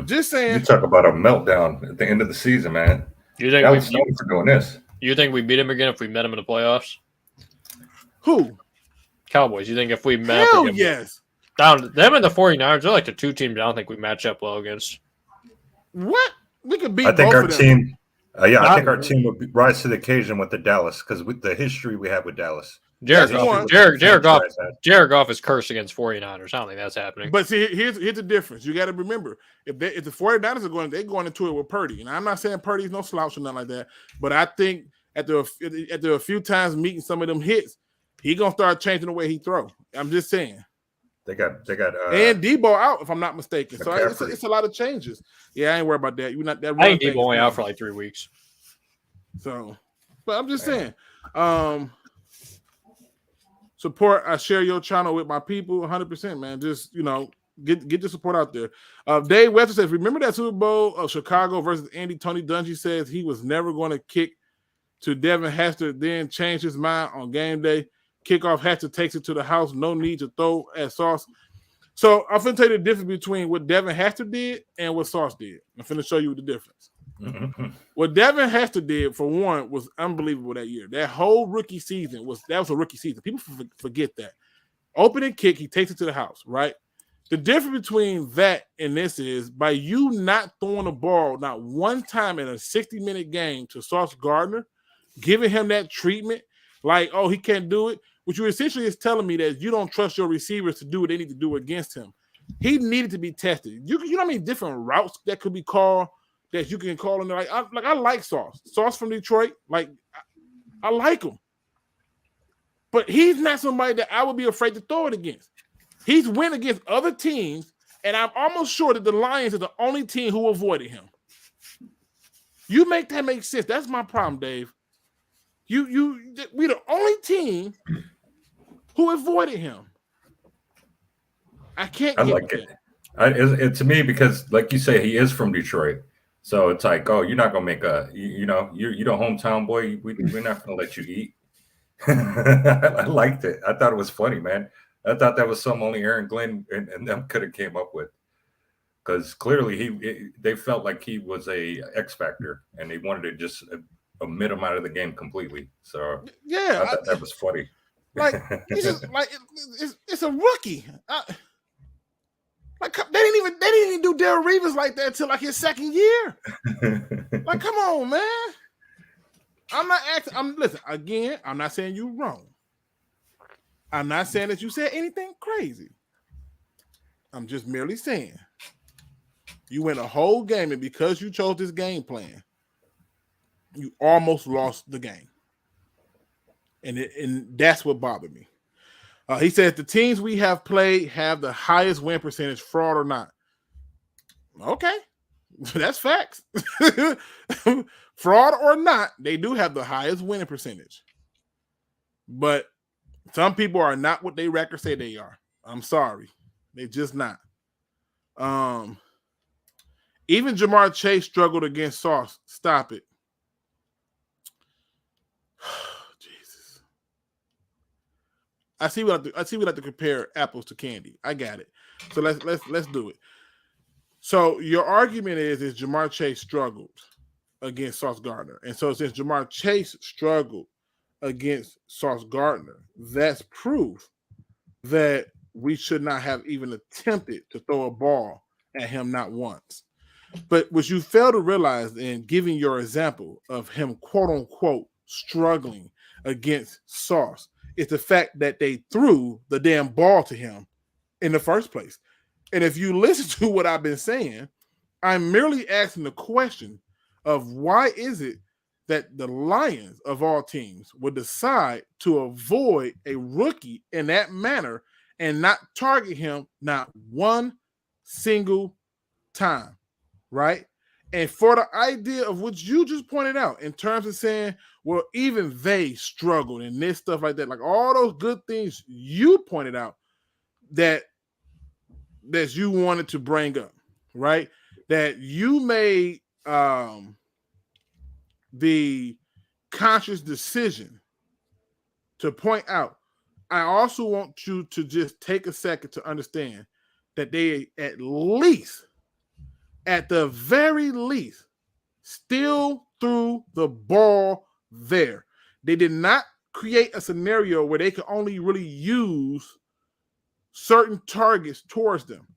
Just saying. You talk about a meltdown at the end of the season, man. You think that was known for doing this. You think we beat him again if we met him in the playoffs? Who? Cowboys. You think if we met Hell yes. Them and the 49ers, they're like the two teams I don't think we match up well against. What? We could beat I think both our of them. team I think our team would rise to the occasion with the Dallas because with the history we have with Dallas. Jared Goff is cursed against 49ers. I don't think that's happening. But see, here's the difference. You got to remember, if the 49ers are they're going into it with Purdy. And I'm not saying Purdy's no slouch or nothing like that, but I think after a few times meeting some of them hits, he gonna start changing the way he throw. I'm just saying. They got and Debo out, if I'm not mistaken. So it's a lot of changes. Yeah, I ain't worried about that. You're not that. I think Debo only out for like 3 weeks. So, but I'm just saying. Support. I share your channel with my people 100%, man. Just get the support out there. Dave Webster says, remember that Super Bowl of Chicago versus Andy? Tony Dungy says he was never going to kick to Devin Hester, then changed his mind on game day. Kickoff, Hester takes it to the house. No need to throw at Sauce. So I'm going to tell you the difference between what Devin Hester did and what Sauce did. I'm going to show you the difference. What Devin Hester did, for one, was unbelievable that year. That whole rookie season was a rookie season. People forget that. Opening kick, he takes it to the house, right? The difference between that and this is by you not throwing the ball not one time in a 60-minute game to Sauce Gardner, giving him that treatment, like, oh, he can't do it, which you essentially is telling me that you don't trust your receivers to do what they need to do against him. He needed to be tested. You know how many different routes that could be called that you can call in there? I like Sauce. Sauce from Detroit, I like him. But he's not somebody that I would be afraid to throw it against. He's went against other teams, and I'm almost sure that the Lions are the only team who avoided him. You make that make sense. That's my problem, Dave. We the only team who avoided him. I can't get like it. It to me because, like you say, he is from Detroit, so it's like, oh, you're not gonna make you're the hometown boy. We're not gonna let you eat. I liked it. I thought it was funny, man. I thought that was something only Aaron Glenn and them could have came up with, because clearly they felt like he was a X factor and they wanted to just omit him out of the game completely. So yeah, I thought that was funny. Like it's just it's a rookie. They didn't even do Darrelle Revis like that until like his second year. Like, come on, man. I'm not asking. Listen again. I'm not saying you're wrong. I'm not saying that you said anything crazy. I'm just merely saying you went a whole game, and because you chose this game plan, you almost lost the game, and that's what bothered me. He says the teams we have played have the highest win percentage, fraud or not. Okay, that's facts. Fraud or not, they do have the highest winning percentage. But some people are not what they records say they are. I'm sorry. They're just not. Even Jamar Chase struggled against Sauce. Stop it. Jesus. I see we have to compare apples to candy. I got it. So let's do it. So your argument is Jamar Chase struggled against Sauce Gardner. And so since Jamar Chase struggled against Sauce Gardner, that's proof that we should not have even attempted to throw a ball at him not once. But what you fail to realize in giving your example of him, quote unquote, struggling against Sauce is the fact that they threw the damn ball to him in the first place. And if you listen to what I've been saying, I'm merely asking the question of why is it that the Lions of all teams would decide to avoid a rookie in that manner and not target him not one single time, right? And for the idea of what you just pointed out in terms of saying, well, even they struggled and this stuff like that, like all those good things you pointed out that you wanted to bring up, right? That you made the conscious decision to point out. I also want you to just take a second to understand that they at the very least, still threw the ball there. They did not create a scenario where they could only really use certain targets towards them.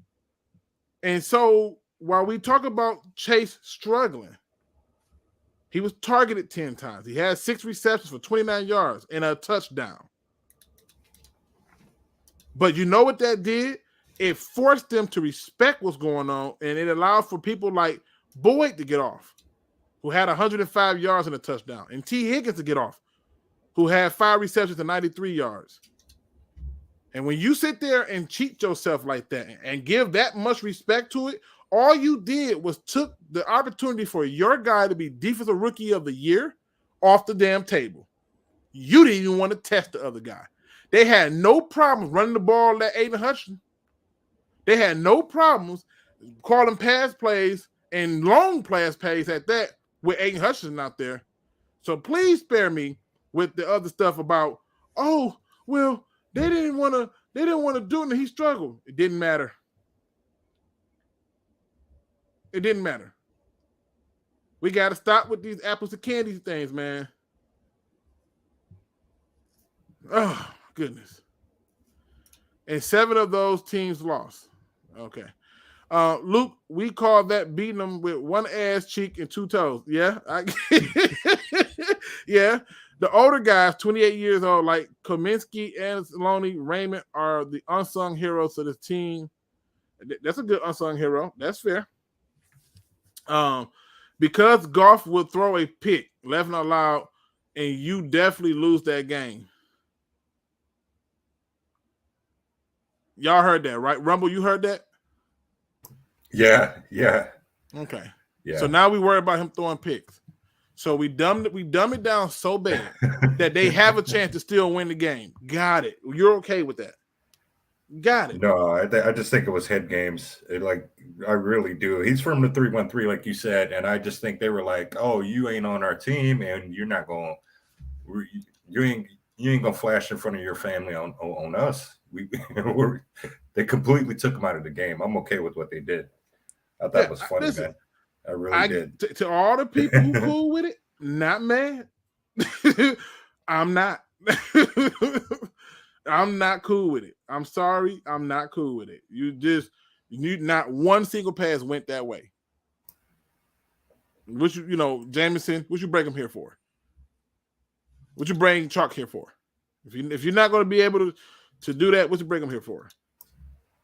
And so while we talk about Chase struggling, he was targeted 10 times. He had 6 receptions for 29 yards and a touchdown. But you know what that did? It forced them to respect what's going on, and it allowed for people like Boyd to get off, who had 105 yards and a touchdown, and T. Higgins to get off, who had 5 receptions and 93 yards. And when you sit there and cheat yourself like that and give that much respect to it, all you did was took the opportunity for your guy to be Defensive Rookie of the Year off the damn table. You didn't even want to test the other guy. They had no problems running the ball at Aiden Hutchinson. They had no problems calling pass plays and long pass plays at that with Aiden Hutchinson out there. So please spare me with the other stuff about, oh, well, they didn't want to do it and he struggled. It didn't matter. It didn't matter. We got to stop with these apples to candy things, man. Oh, goodness. And 7 of those teams lost. Okay. Luke, we call that beating them with 1 ass cheek and 2 toes. Yeah. Yeah. The older guys, 28 years old, like Kaminsky, Anzalone, Raymond, are the unsung heroes of the team. That's a good unsung hero. That's fair. Because Goff will throw a pick, laughing out loud, and you definitely lose that game. Y'all heard that, right? Rumble, you heard that? Yeah. Okay. Yeah. So now we worry about him throwing picks. So we dumb it down so bad that they have a chance to still win the game. Got it. You're okay with that? Got it. No, I just think it was head games. I really do. He's from the 313, like you said, and I just think they were like, "Oh, you ain't on our team, and you're not going. You ain't gonna flash in front of your family on us." They completely took him out of the game. I'm okay with what they did. I thought it was funny, man. I really did. To all the people who cool with it, not mad. I'm not. I'm not cool with it. I'm sorry. I'm not cool with it. Not one single pass went that way. Jameson, what you break him here for? What you bring Chalk here for? If you're not going to be able to do that, what you bring him here for?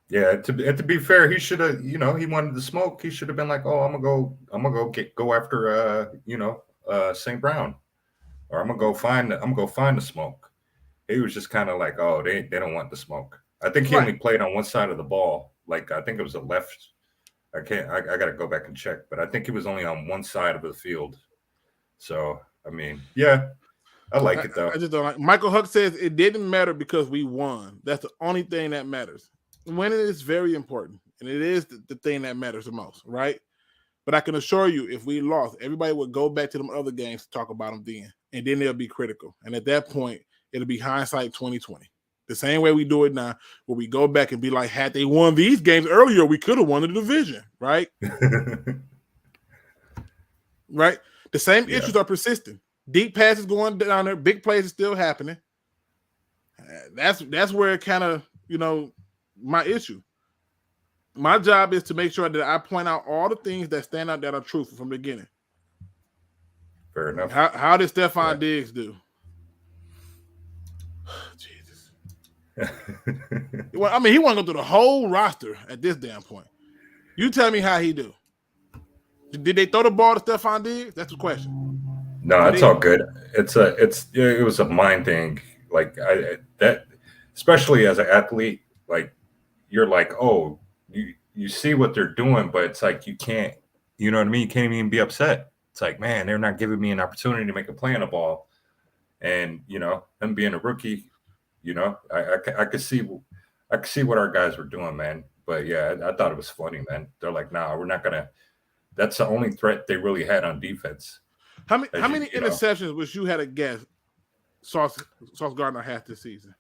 Yeah, to be fair, he should have, he wanted the smoke. He should have been like, "Oh, I'm gonna go after St. Brown, or I'm gonna go find the smoke." He was just kind of like, "Oh, they don't want the smoke." I think he only played on one side of the ball. Like I think it was the left. I got to go back and check, but I think he was only on one side of the field. So I mean, yeah, I like it though. I just don't like. Michael Huck says it didn't matter because we won. That's the only thing that matters. Winning is very important, and it is the thing that matters the most, right? But I can assure you, if we lost, everybody would go back to them other games to talk about them then, and then they'll be critical. And at that point, it'll be hindsight 2020. The same way we do it now, where we go back and be like, had they won these games earlier, we could have won the division, right? Right? The same issues are persistent. Deep passes going down there, big plays are still happening. That's where it kind of, my issue. My job is to make sure that I point out all the things that stand out that are truthful from the beginning. Fair enough. How did Stephon Diggs do? Jesus. Well, I mean, he want to go through the whole roster at this damn point. You tell me how he do. Did they throw the ball to Stephon Diggs? That's the question. No, it's all good. It was a mind thing. Like that, especially as an athlete, like you're like, oh, you see what they're doing, but it's like you can't, you know what I mean? You can't even be upset. It's like, man, they're not giving me an opportunity to make a play on the ball. And, them being a rookie, I could see what our guys were doing, man. But yeah, I thought it was funny, man. They're like, nah, we're not gonna. That's the only threat they really had on defense. How many interceptions was you had a guess Sauce Gardner had this season?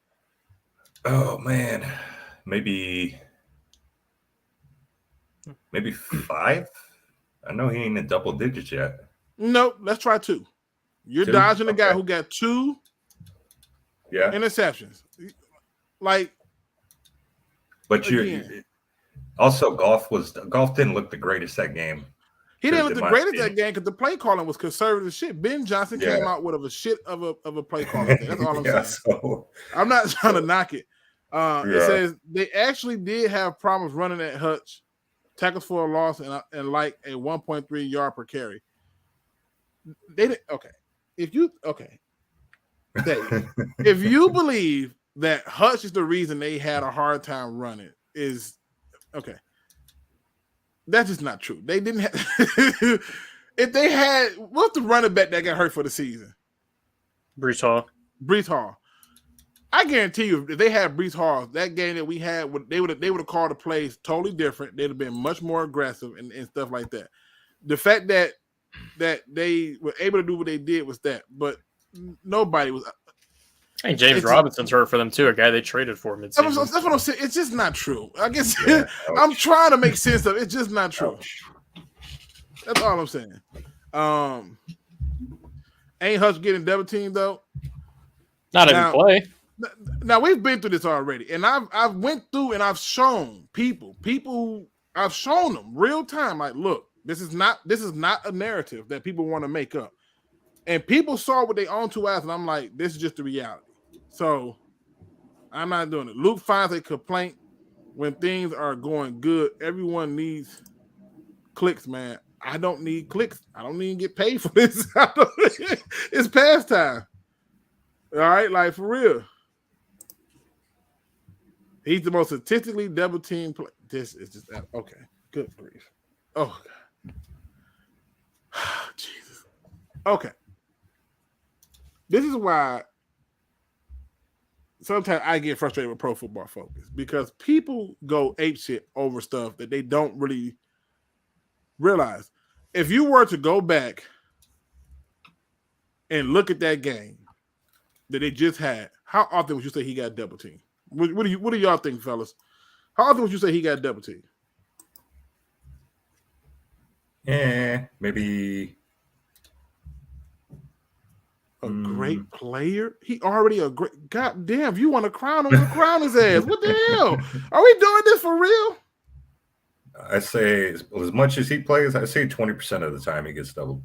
Oh man, maybe 5. I know he ain't in double digits yet. No, let's try 2. You're dodging the guy who got 2 interceptions. Like, but also Goff didn't look the greatest that game. He didn't look the greatest that game because the play calling was conservative shit. Ben Johnson came out with a shit of a play calling thing. That's all I'm saying. So, I'm not trying to knock it. It says they actually did have problems running at Hutch, tackles for a loss, and like a 1.3 yard per carry. They did If you if you believe that Hutch is the reason they had a hard time running, is okay. That's just not true. They didn't have. If they had, what's the running back that got hurt for the season? Breece Hall. I guarantee you, if they had Breece Hall, that game that we had, they would have called the plays totally different. They'd have been much more aggressive and stuff like that. The fact that they were able to do what they did was that, but nobody was. Hey, James Robinson's hurt for them too. A guy they traded for mid-season. That's what I'm saying. It's just not true. I guess I'm trying to make sense of it. It's just not true. That's all I'm saying. Ain't Hutch getting double teamed though? Not every play. Now we've been through this already, and I've went through and I've shown people. I've shown them real time. Like, look, this is not a narrative that people want to make up, and people saw what they own 2 eyes, and I'm like, this is just the reality. So I'm not doing it. Luke finds a complaint when things are going good. Everyone needs clicks, man. I don't need clicks. I don't even get paid for this. It's pastime. All right, like for real. He's the most statistically double team player. This is just okay. Good grief. Oh God. Jesus. Okay. This is why sometimes I get frustrated with Pro Football Focus, because people go apeshit over stuff that they don't really realize. If you were to go back and look at that game that they just had, how often would you say he got double teamed? What do y'all think, fellas? How often would you say he got double teamed? Yeah, maybe a great player. He already a great. God damn! If you want to crown him, crown his ass. What the hell? Are we doing this for real? I say as much as he plays, I say 20% of the time he gets doubled.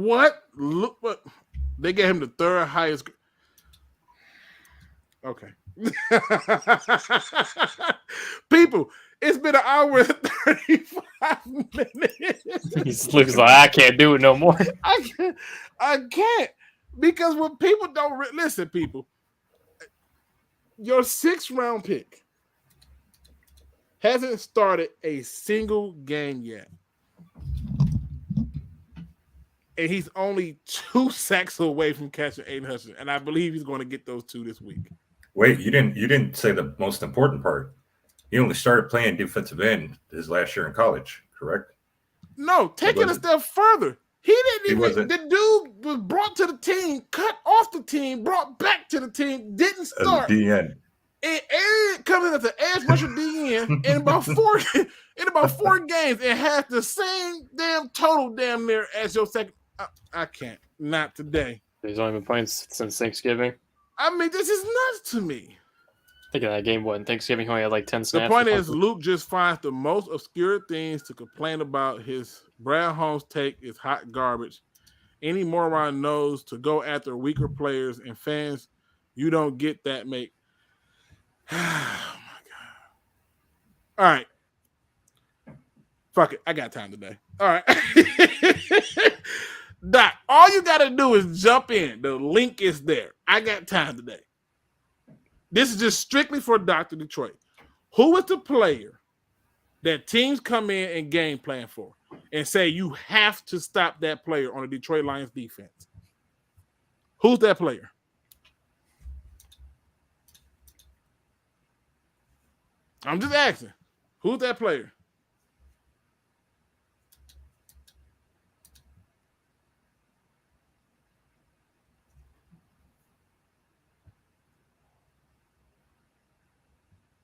What? Look what they gave him the third highest. Okay. People, it's been an hour and 35 minutes. Luke's like, I can't do it no more. I can't. Because when people don't listen, people, your 6th round pick hasn't started a single game yet. And he's only 2 sacks away from catching Aiden Hutchinson. And I believe he's going to get those 2 this week. Wait, you didn't say the most important part. He only started playing defensive end his last year in college, correct? No, take it a step further. He didn't even. The dude was brought to the team, cut off the team, brought back to the team, didn't start. DN. And Aaron comes in as an edge rusher DN in about 4 games and has the same damn total damn near as your second. I can't. Not today. He's only been playing since Thanksgiving. I mean, this is nuts to me. Think of that game, what, in Thanksgiving, he only had like 10 snaps. The point is, Luke just finds the most obscure things to complain about. His Brad Holmes take is hot garbage. Any moron knows to go after weaker players and fans. You don't get that, mate. Oh, my God. All right. Fuck it. I got time today. All right. Doc, all you got to do is jump in. The link is there. I got time today. This is just strictly for Dr. Detroit. Who is the player that teams come in and game plan for and say you have to stop that player on the Detroit Lions defense? Who's that player? I'm just asking. Who's that player?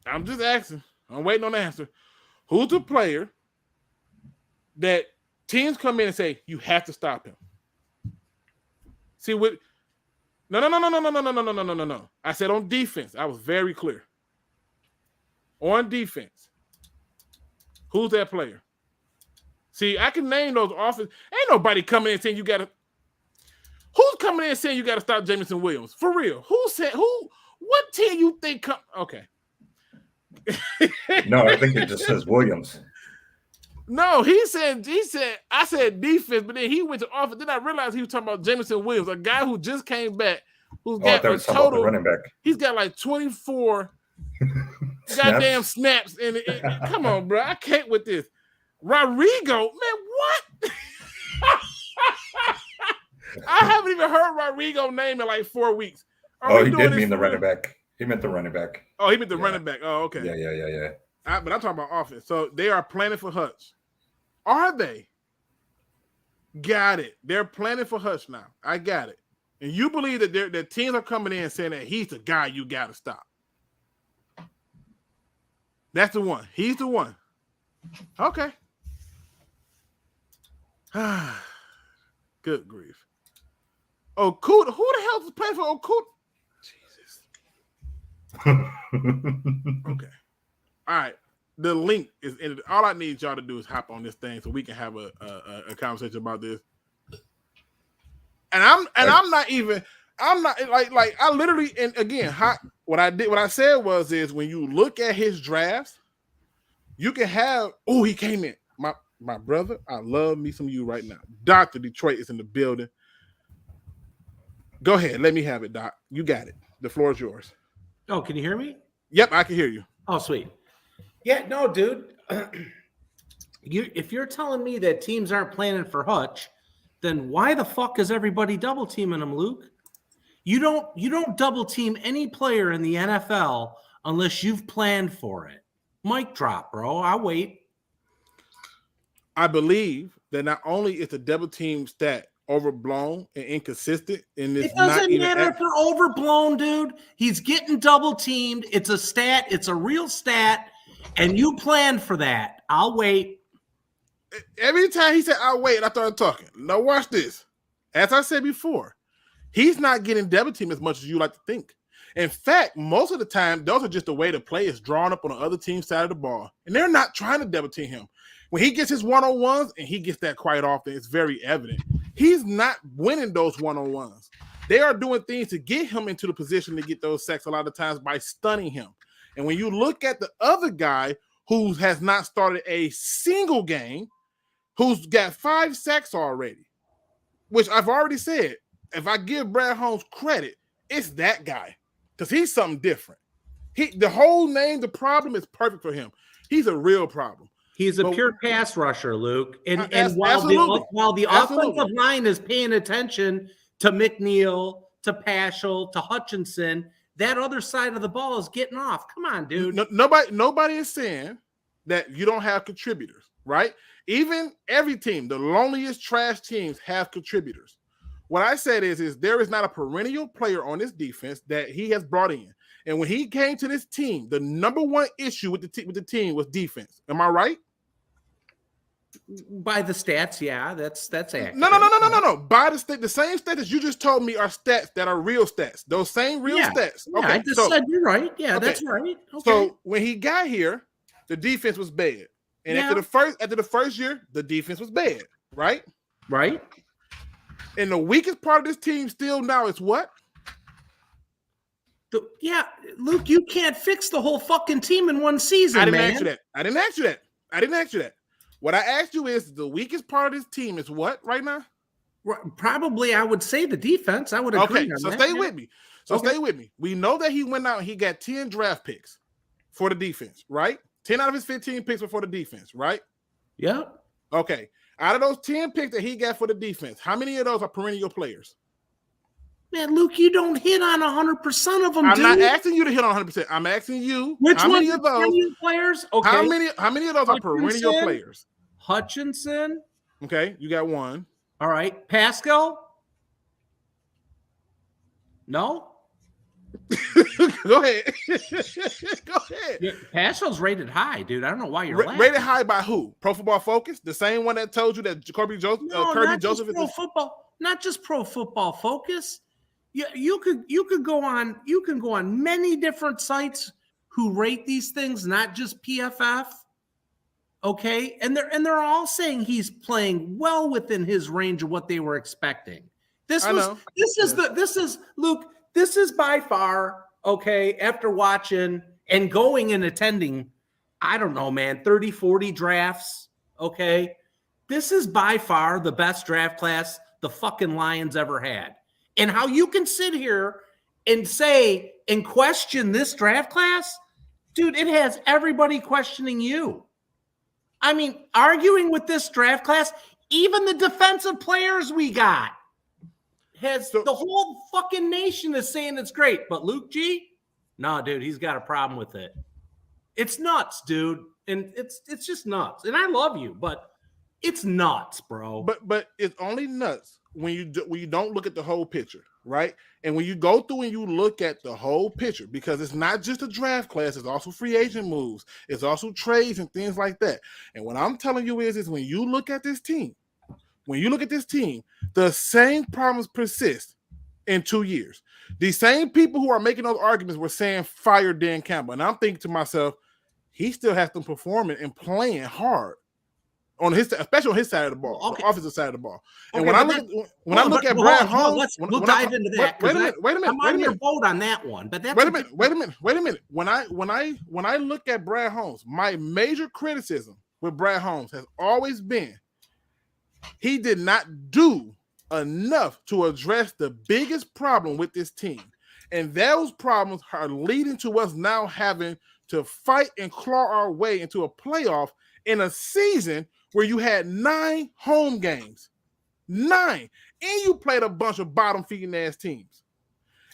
I'm just asking. I'm waiting on the answer. Who's the player that teams come in and say you have to stop him? See what? No. I said on defense. I was very clear. On defense. Who's that player? See, I can name those offense. Ain't nobody coming in saying you got to. Who's coming in saying you got to stop Jameson Williams? For real. Who said who? What team you think? Okay. No, I think it just says Williams. No, he said, I said defense, but then he went to offense. Then I realized he was talking about Jameson Williams, a guy who just came back, who's got a total running back. He's got like 24 goddamn snaps. And come on, bro. I can't with this. Rodrigo, man, what? I haven't even heard Rodrigo name in like 4 weeks. He did mean the running back. He meant the running back. Oh, he meant the running back. Oh, okay. Yeah. But I'm talking about offense. So they are planning for Hutch. Are they? Got it. They're planning for Hutch now. I got it. And you believe that the teams are coming in saying that he's the guy you got to stop. That's the one. He's the one. Okay. Good grief. Okuda. Who the hell is playing for Okuda? Okay. All right. The link is in it. All I need y'all to do is hop on this thing so we can have a conversation about this. And I'm not like I literally, and again, what I said was when you look at his drafts, you can have, he came in. My brother, I love me some you right now. Dr. Detroit is in the building. Go ahead. Let me have it, Doc. You got it. The floor is yours. Oh, can you hear me? Yep, I can hear you. Oh, sweet. Yeah, no, dude. If you're telling me that teams aren't planning for Hutch, then why the fuck is everybody double teaming him, Luke? You don't double team any player in the NFL unless you've planned for it. Mic drop, bro. I'll wait. I believe that not only is the double team stat overblown and inconsistent in this. It doesn't matter if they're overblown, dude. He's getting double teamed. It's a stat. It's a real stat, and you planned for that. I'll wait. Every time he said, I'll wait, I started talking. Now watch this. As I said before, he's not getting double teamed as much as you like to think. In fact, most of the time, those are just the way the play is drawn up on the other team's side of the ball. And they're not trying to double team him. When he gets his one-on-ones, and he gets that quite often, it's very evident. He's not winning those one-on-ones. They are doing things to get him into the position to get those sacks a lot of times by stunning him. And when you look at the other guy who has not started a single game, who's got 5 sacks already, which I've already said, if I give Brad Holmes credit, it's that guy because he's something different. The whole name, The Problem, is perfect for him. He's a real problem. He's a pure pass rusher, Luke. And absolutely. while the offensive line is paying attention to McNeil, to Paschal, to Hutchinson, that other side of the ball is getting off. Come on, dude. Nobody is saying that you don't have contributors, right? Even every team, the loneliest trash teams, have contributors. What I said is there is not a perennial player on this defense that he has brought in. And when he came to this team, the number one issue with the team was defense. Am I right? By the stats, yeah, that's accurate. No. By the same stats that you just told me are stats that are real stats. Those same real stats. Yeah, I just said you're right. Yeah, okay. That's right. Okay. So when he got here, the defense was bad. And after the first year, the defense was bad, right? Right. And the weakest part of this team still now is what? Luke, you can't fix the whole fucking team in one season, I didn't ask you that. What I asked you is the weakest part of this team is what right now? Probably, I would say the defense. I would agree. Okay, so stay with me. Stay with me. We know that he went out and he got 10 draft picks for the defense, right? 10 out of his 15 picks were for the defense, right? Yeah. Okay. Out of those 10 picks that he got for the defense, how many of those are perennial players? Man, Luke, you don't hit on 100% of them, I'm not asking you to hit on 100%. I'm asking you which ones are perennial players? Okay. How many of those are perennial players? Hutchinson. Okay, you got one. All right. Paschal? No? Go ahead. Go ahead. Yeah, Paschal's rated high, dude. I don't know why you're laughing. Rated high by who? Pro Football Focus? The same one that told you that Kirby Joseph not just Pro Football Focus. You can go on many different sites who rate these things, not just PFF. Okay, and they're all saying he's playing well within his range of what they were expecting. This is Luke. This is by far, okay, after watching and going and attending, I don't know, man, 30, 40 drafts, okay? This is by far the best draft class the fucking Lions ever had. And how you can sit here and say and question this draft class, dude, it has everybody questioning you. I mean, arguing with this draft class, even the defensive players we got, the whole fucking nation is saying it's great. But Luke G, nah, dude, he's got a problem with it. It's nuts, dude. And it's just nuts. And I love you, but it's nuts, bro. But it's only nuts when you don't look at the whole picture, right? And when you go through and you look at the whole picture, because it's not just a draft class, it's also free agent moves, it's also trades and things like that. And what I'm telling you is when you look at this team, the same problems persist in 2 years. These same people who are making those arguments were saying fire Dan Campbell. And I'm thinking to myself, he still has them performing and playing hard on especially on his side of the ball, the offensive side of the ball. And when I look at Brad Holmes, we'll dive into that. Wait a minute. I'm on your boat on that one, but that's wait a minute. When I look at Brad Holmes, my major criticism with Brad Holmes has always been he did not do enough to address the biggest problem with this team. And those problems are leading to us now having to fight and claw our way into a playoff in a season where you had 9 home games. 9. And you played a bunch of bottom-feeding ass teams.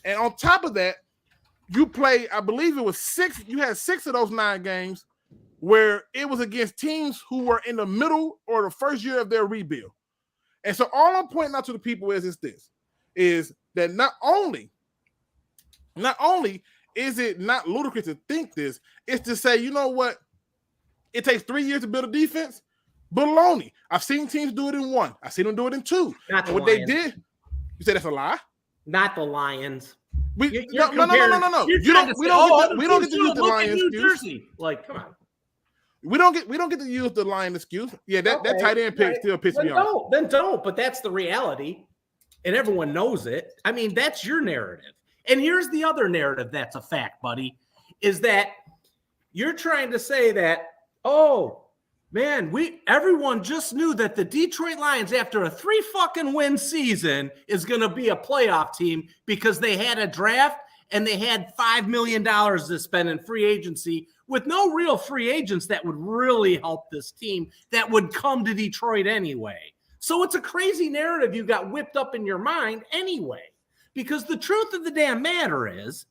And on top of that, you played, I believe it was 6. You had 6 of those 9 games where it was against teams who were in the middle or the first year of their rebuild. And so all I'm pointing out to the people is that not only is it not ludicrous to think this, it's to say, you know what? It takes 3 years to build a defense. Baloney. I've seen teams do it in 1. I've seen them do it in 2. Not the and what Lions. They did, you said that's a lie? Not the Lions. No. We don't get to use the Lions. New Jersey. Like, come on. We don't get to use the line excuse. Yeah, that tight end pick still pisses me off. Then don't. But that's the reality, and everyone knows it. I mean, that's your narrative. And here's the other narrative that's a fact, buddy, is that you're trying to say that, oh, man, everyone just knew that the Detroit Lions, after a 3 fucking win season, is going to be a playoff team because they had a draft and they had $5 million to spend in free agency with no real free agents that would really help this team that would come to Detroit anyway. So it's a crazy narrative you got whipped up in your mind anyway, because the truth of the damn matter is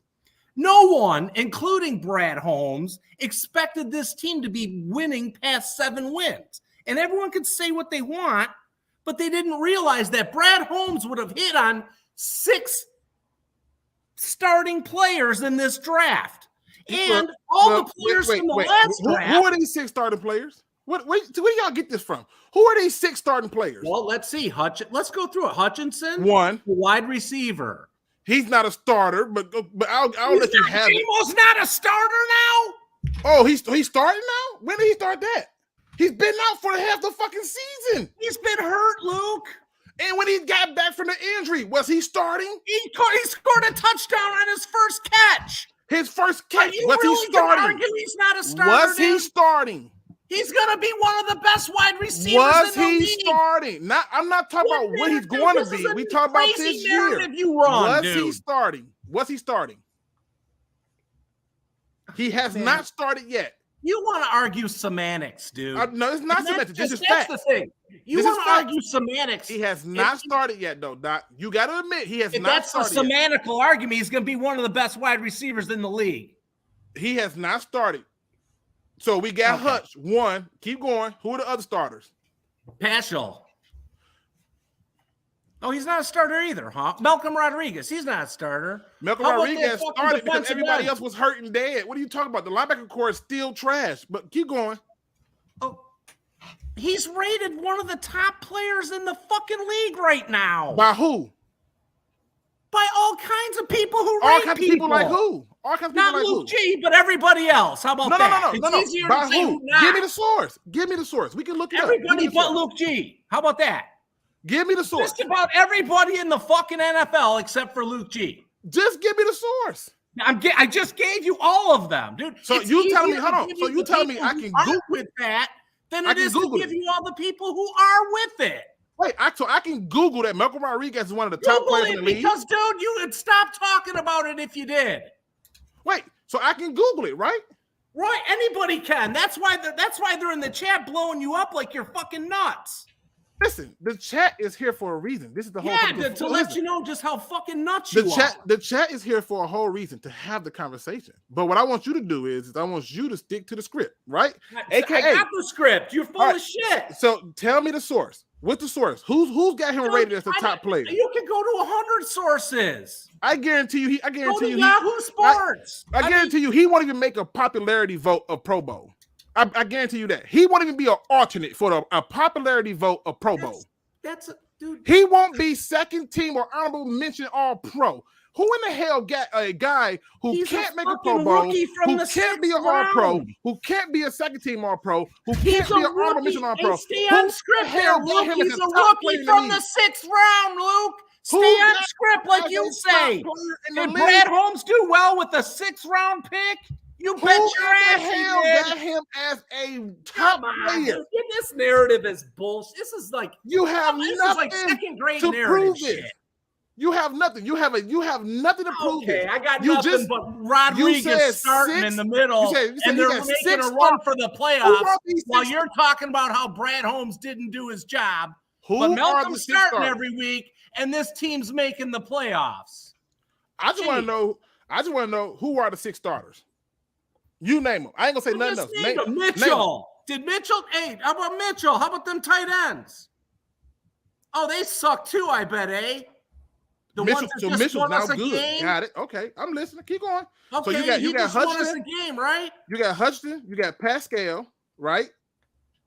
no one, including Brad Holmes, expected this team to be winning past 7 wins. And everyone could say what they want, but they didn't realize that Brad Holmes would have hit on 6 starting players in this draft. And all the players from the last draft. Who are these 6 starting players? Where y'all get this from? Who are these 6 starting players? Well, let's see. Let's go through it. Hutchinson, one wide receiver. He's not a starter, but I'll let you have it. Timo's not a starter now? Oh, he's starting now? When did he start that? He's been out for half the fucking season. He's been hurt, Luke. And when he got back from the injury, was he starting? He scored a touchdown on his first catch. His first catch. Was really he starting? Argue he's not a starter. Was he starting? He's going to be one of the best wide receivers Was in the league. he starting? I'm not talking about what he's going to be. We talking about this year. Was he starting? Was he starting? He has not started yet. You want to argue semantics, dude. No, it's not semantics. This is fact. That's the thing. You want to argue semantics. He has not started yet, though, Doc. You got to admit, he has not started yet. That's a semantical argument. He's going to be one of the best wide receivers in the league. He has not started. So we got Hutch, one. Keep going. Who are the other starters? Paschal. Oh, he's not a starter either, huh? Malcolm Rodriguez. He's not a starter. Malcolm Rodriguez started because everybody else was hurt and dead. What are you talking about? The linebacker core is still trash, but keep going. Oh, he's rated one of the top players in the fucking league right now. By who? By all kinds of people who all rate kinds people. Of people like who? All kinds of people not like Luke who? G, but everybody else. How about that? No. By who? Give me the source. Give me the source. We can look it everybody but Luke G. How about that? Give me the source. Just about everybody in the fucking NFL except for Luke G. Just give me the source. I just gave you all of them, dude. So you telling me, hold on. So you telling me I can Google with that than it is to give you all the people who are with it. Wait, so I can Google that Malcolm Rodriguez is one of the top players in the league? Because, dude, you would stop talking about it if you did. Wait, so I can Google it, right? Right, anybody can. That's why they're in the chat blowing you up like you're fucking nuts. Listen, the chat is here for a reason. This is the whole to let you know just how fucking nuts you are. The chat is here for a whole reason, to have the conversation. But what I want you to do is I want you to stick to the script, right? AKA, I got the script. You're full of shit. So tell me the source. What's the source? Who's got him rated as the top player? You can go to 100 sources. I guarantee you. Go to Yahoo Sports. I guarantee you, he won't even make a popularity vote of Pro Bowl. I guarantee you that he won't even be an alternate for a popularity vote of Pro Bowl. Dude. He won't be second team or honorable mention All Pro. Who in the hell got a guy who can't make a Pro Bowl, who can't be an All Pro, who can't be a second team All Pro, who can't be an honorable mention All Pro? Stay on script there, Luke. He's a rookie from the 6th round, Luke. Stay on script like you say. Did Brad Holmes do well with the 6th round pick? You bet your ass he did. Got him as a top player. This narrative is bullshit. This is like you have nothing second grade to narrative prove it. shit. You have nothing. You have nothing to prove it. Okay, I got nothing but Rodriguez starting in the middle, and they're making a run for the playoffs while you're talking about how Brad Holmes didn't do his job. But Malcolm's starting every week, and this team's making the playoffs. I just want to know who are the 6 starters. You name them. I ain't gonna say nothing else. Name Mitchell. Did Mitchell? Hey, how about Mitchell? How about them tight ends? Oh, they suck too, I bet, eh? The ones that just won us a game. Got it. Okay, I'm listening. Keep going. Okay, so you got Hutchinson. Won us a game, right? You got Hutchinson. You got Pascal, right?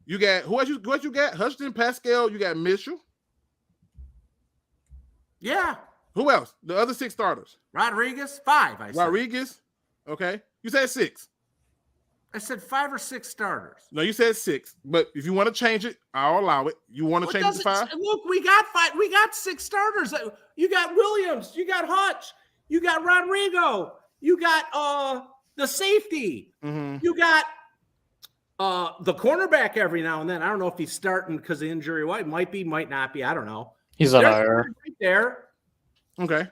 You got who else? What you got? Hutchinson, Pascal. You got Mitchell. Yeah. Who else? The other 6 starters. Rodriguez, 5. I said. Rodriguez. Okay. You said 6. I said 5 or 6 starters. No, you said 6. But if you want to change it, I'll allow it. You want to change it to 5? Look, we got 5. We got 6 starters. You got Williams. You got Hutch. You got Rodrigo. You got the safety. Mm-hmm. You got the cornerback every now and then. I don't know if he's starting because of injury. What might be, might not be. I don't know. He's on IR. Right there. Okay.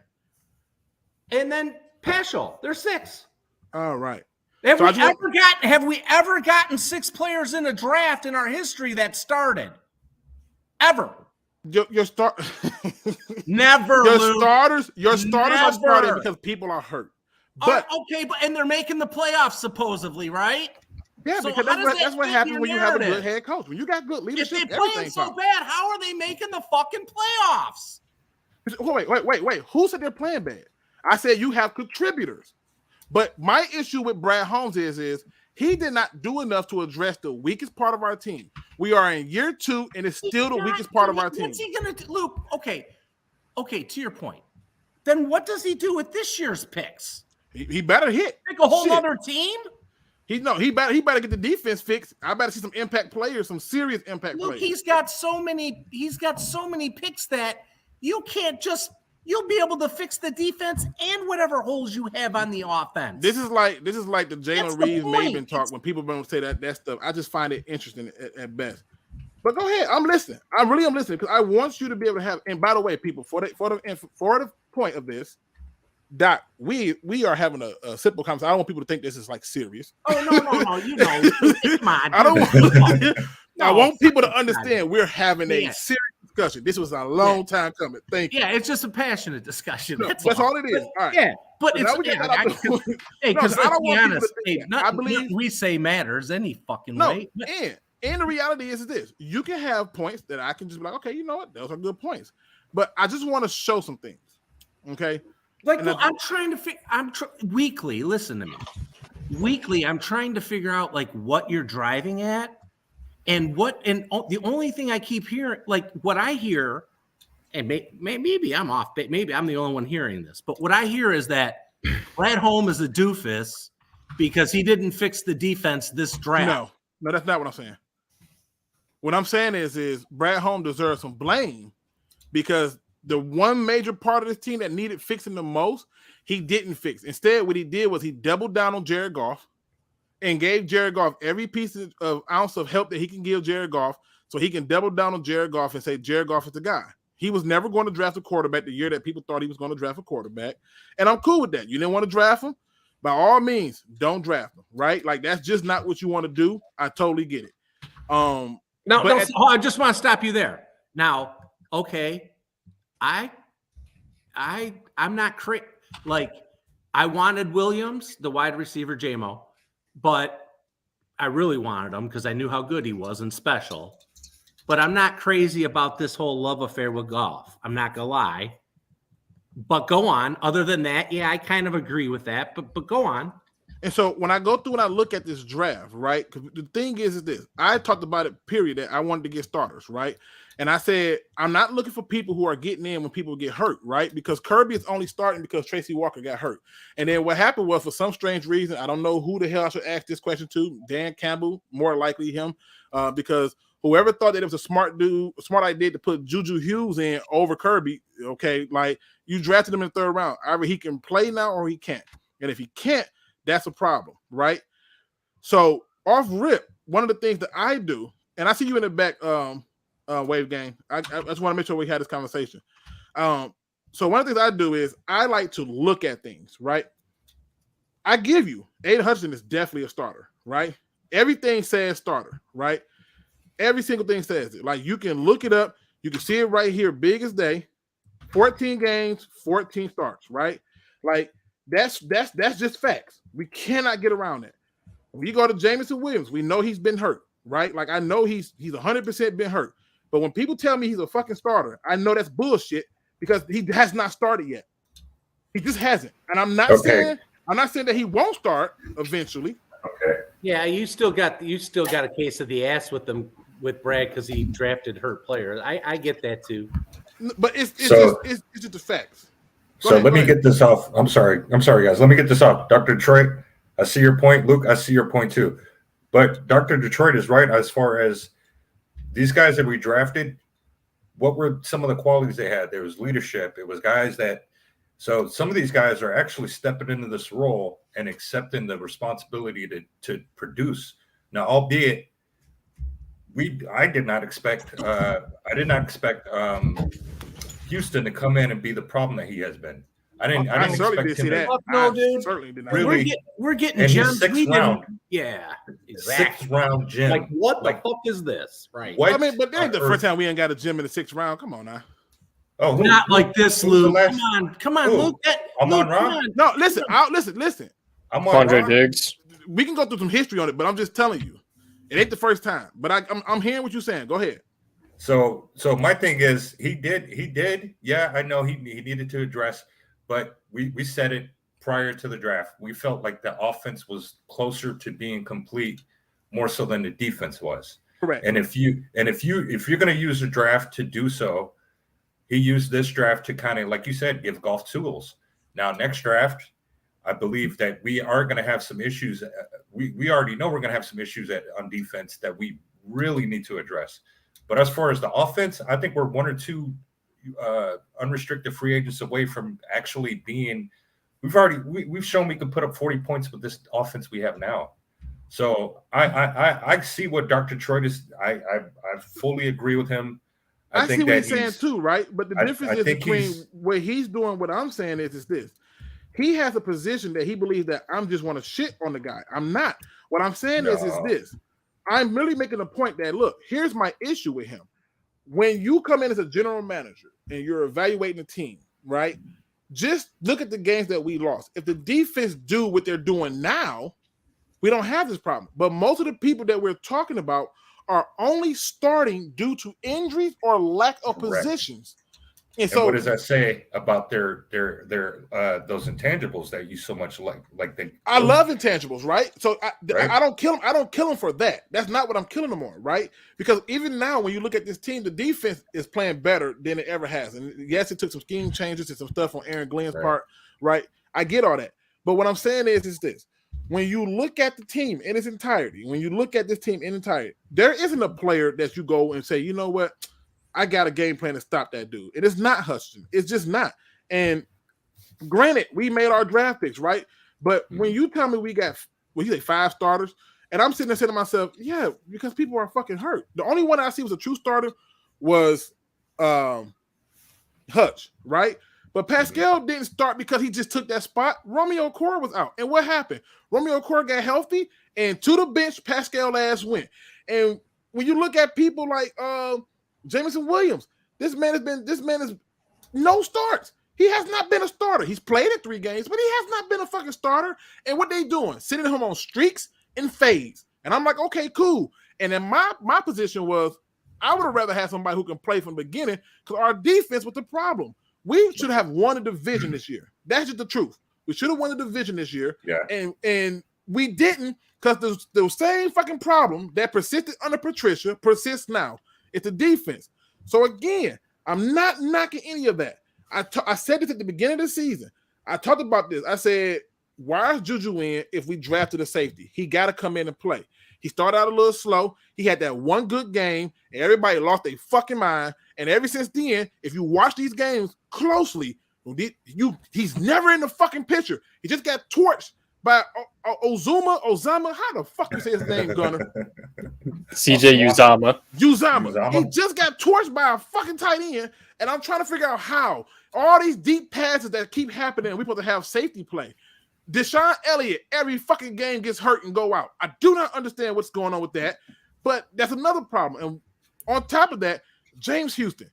And then Paschal. There's 6. All right. Have we ever gotten 6 players in a draft in our history that started? Ever? Your start. Never. Your starters are starting because people are hurt. But and they're making the playoffs supposedly, right? Yeah, so because that's what happens when you have a good head coach. When you got good leadership, if they're playing so bad, how are they making the fucking playoffs? Wait. Who said they're playing bad? I said you have contributors. But my issue with Brad Holmes is he did not do enough to address the weakest part of our team. We are in year 2, and it's still the weakest part of our team. What's he going to do? Luke, okay, to your point. Then what does he do with this year's picks? He better hit. Pick a whole other team? He better get the defense fixed. I better see some impact players, some serious impact players. He's got so many picks that you can't just you'll be able to fix the defense and whatever holes you have on the offense. This is like the Jalen Reeves Maven talk when people don't say that stuff. I just find it interesting at best. But go ahead, I'm listening. I really am listening because I want you to be able to have. And by the way, people, for the point of this, Doc, we are having a simple conversation. I don't want people to think this is like serious. Oh no, you know, come on. I don't want. I want people to understand we're having a serious discussion. This was a long time coming. Thank you. Yeah, it's just a passionate discussion. That's all it is. All right. Yeah, but because let's be honest, I believe we say matters any fucking way. And the reality is this: you can have points that I can just be like, okay, you know what, those are good points. But I just want to show some things. Okay. Like, well, I'm trying to figure. Weekly. Listen to me. Weekly, I'm trying to figure out like what you're driving at, and the only thing I keep hearing, like what I hear, and maybe I'm off. Maybe I'm the only one hearing this, but what I hear is that Brad Holmes is a doofus because he didn't fix the defense this draft. No, that's not what I'm saying. What I'm saying is Brad Holmes deserves some blame because the one major part of this team that needed fixing the most, he didn't fix. Instead, what he did was he doubled down on Jared Goff and gave Jared Goff every piece of ounce of help that he can give Jared Goff so he can double down on Jared Goff and say Jared Goff is the guy. He was never going to draft a quarterback the year that people thought he was going to draft a quarterback. And I'm cool with that. You didn't want to draft him? By all means, don't draft him, right? Like, that's just not what you want to do. I totally get it. I just want to stop you there. Now, okay, I'm not crazy. Like, I wanted Williams, the wide receiver, JMO, but I really wanted him because I knew how good he was and special. But I'm not crazy about this whole love affair with Goff. I'm not gonna lie. But go on. Other than that, yeah, I kind of agree with that. But go on. And so when I go through and I look at this draft, right? Because the thing is this. I talked about it, period, that I wanted to get starters, right? And I said, I'm not looking for people who are getting in when people get hurt, right? Because Kirby is only starting because Tracy Walker got hurt. And then what happened was, for some strange reason, I don't know who the hell I should ask this question to, Dan Campbell, more likely him, because whoever thought that it was a smart idea to put Juju Hughes in over Kirby, okay, like, you drafted him in the 3rd round. Either he can play now or he can't. And if he can't, that's a problem, right? So off rip, one of the things that I do, and I see you in the back, Wave Gang. I just want to make sure we had this conversation. So one of the things I do is I like to look at things, right? I give you Aiden Hutchinson is definitely a starter, right? Everything says starter, right? Every single thing says it. Like, you can look it up. You can see it right here, big as day. 14 games, 14 starts, right? Like, that's just facts. We cannot get around that. When you go to Jameson Williams, we know he's been hurt, right? Like, I know he's 100% been hurt. But when people tell me he's a fucking starter, I know that's bullshit because he has not started yet. He just hasn't. And I'm not saying that he won't start eventually. Okay. Yeah, you still got a case of the ass with Brad because he drafted hurt players. I get that too. But it's just the facts. Let me get this off. I'm sorry, guys. Let me get this off. Dr. Detroit, I see your point, Luke. I see your point too. But Dr. Detroit is right as far as these guys that we drafted. What were some of the qualities they had? There was leadership. It was guys that. So some of these guys are actually stepping into this role and accepting the responsibility to produce. Now, albeit I did not expect Houston to come in and be the problem that he has been. I didn't certainly expect him did see that. No, dude. Certainly did not. Really, We're getting in his gems. sixth round. Yeah, exactly. 6th round gem. Like, what the fuck is this? Right. What I mean, but that ain't the first time we ain't got a gym in the 6th round. Come on now. Oh, Not like this, Luke. Come on, Who? Luke. I'm Luke, on Ron? come on. No, listen. I'm on Andre Ron. Diggs. We can go through some history on it, but I'm just telling you, it ain't the first time. But I'm hearing what you're saying. Go ahead. So my thing is, he did. Yeah, I know he needed to address, but we said it prior to the draft. We felt like the offense was closer to being complete more so than the defense was. Correct. And if you're going to use a draft to do so, he used this draft to kind of, like you said, give Goff tools. Now, next draft, I believe that we are going to have some issues. We already know we're going to have some issues on defense that we really need to address. But as far as the offense, I think we're 1 or 2 unrestricted free agents away from actually being. We've shown we can put up 40 points with this offense we have now. So I see what Dr. Detroit is. I fully agree with him. I see what he's saying too, right? But the difference is between what he's doing, what I'm saying is this. He has a position that he believes that I'm just want to shit on the guy. I'm not. What I'm saying is this. I'm really making a point that, look, here's my issue with him. When you come in as a general manager and you're evaluating a team, right? Just look at the games that we lost. If the defense do what they're doing now, we don't have this problem. But most of the people that we're talking about are only starting due to injuries or lack of positions. And so, what does that say about their those intangibles that you so much like? I love intangibles, right? So I don't kill them. I don't kill them for that. That's not what I'm killing them on, right? Because even now, when you look at this team, the defense is playing better than it ever has. And yes, it took some scheme changes and some stuff on Aaron Glenn's part, right? I get all that. But what I'm saying is this. When you look at the team in its entirety, there isn't a player that you go and say, you know what, I got a game plan to stop that dude. It is not Huston. It's just not. And granted, we made our draft picks, right? But when you tell me we got, you say 5 starters, and I'm sitting there saying to myself, yeah, because people are fucking hurt. The only one I see was a true starter was Hutch, right? But Pascal didn't start because he just took that spot. Romeo Core was out. And what happened? Romeo Core got healthy, and to the bench, Pascal ass went. And when you look at people like Jameson Williams, this man is no starts. He has not been a starter. He's played in 3 games, but he has not been a fucking starter. And what they doing? Sitting him on streaks and fades. And I'm like, okay, cool. And then my position was, I would have rather had somebody who can play from the beginning because our defense was the problem. We should have won a division this year. That's just the truth. We should have won the division this year. Yeah. And we didn't because the same fucking problem that persisted under Patricia persists now. It's the defense. So again, I'm not knocking any of that. I said this at the beginning of the season. I talked about this. I said, why is Juju in if we drafted a safety? He got to come in and play. He started out a little slow. He had that one good game, and everybody lost their fucking mind. And ever since then, if you watch these games closely, he's never in the fucking picture. He just got torched by Ozama. How the fuck you say his name, Gunner? CJ Uzama. He just got torched by a fucking tight end, and I'm trying to figure out how. All these deep passes that keep happening, we're supposed to have safety play. Deshaun Elliott, every fucking game gets hurt and go out. I do not understand what's going on with that, but that's another problem. And on top of that, James Houston,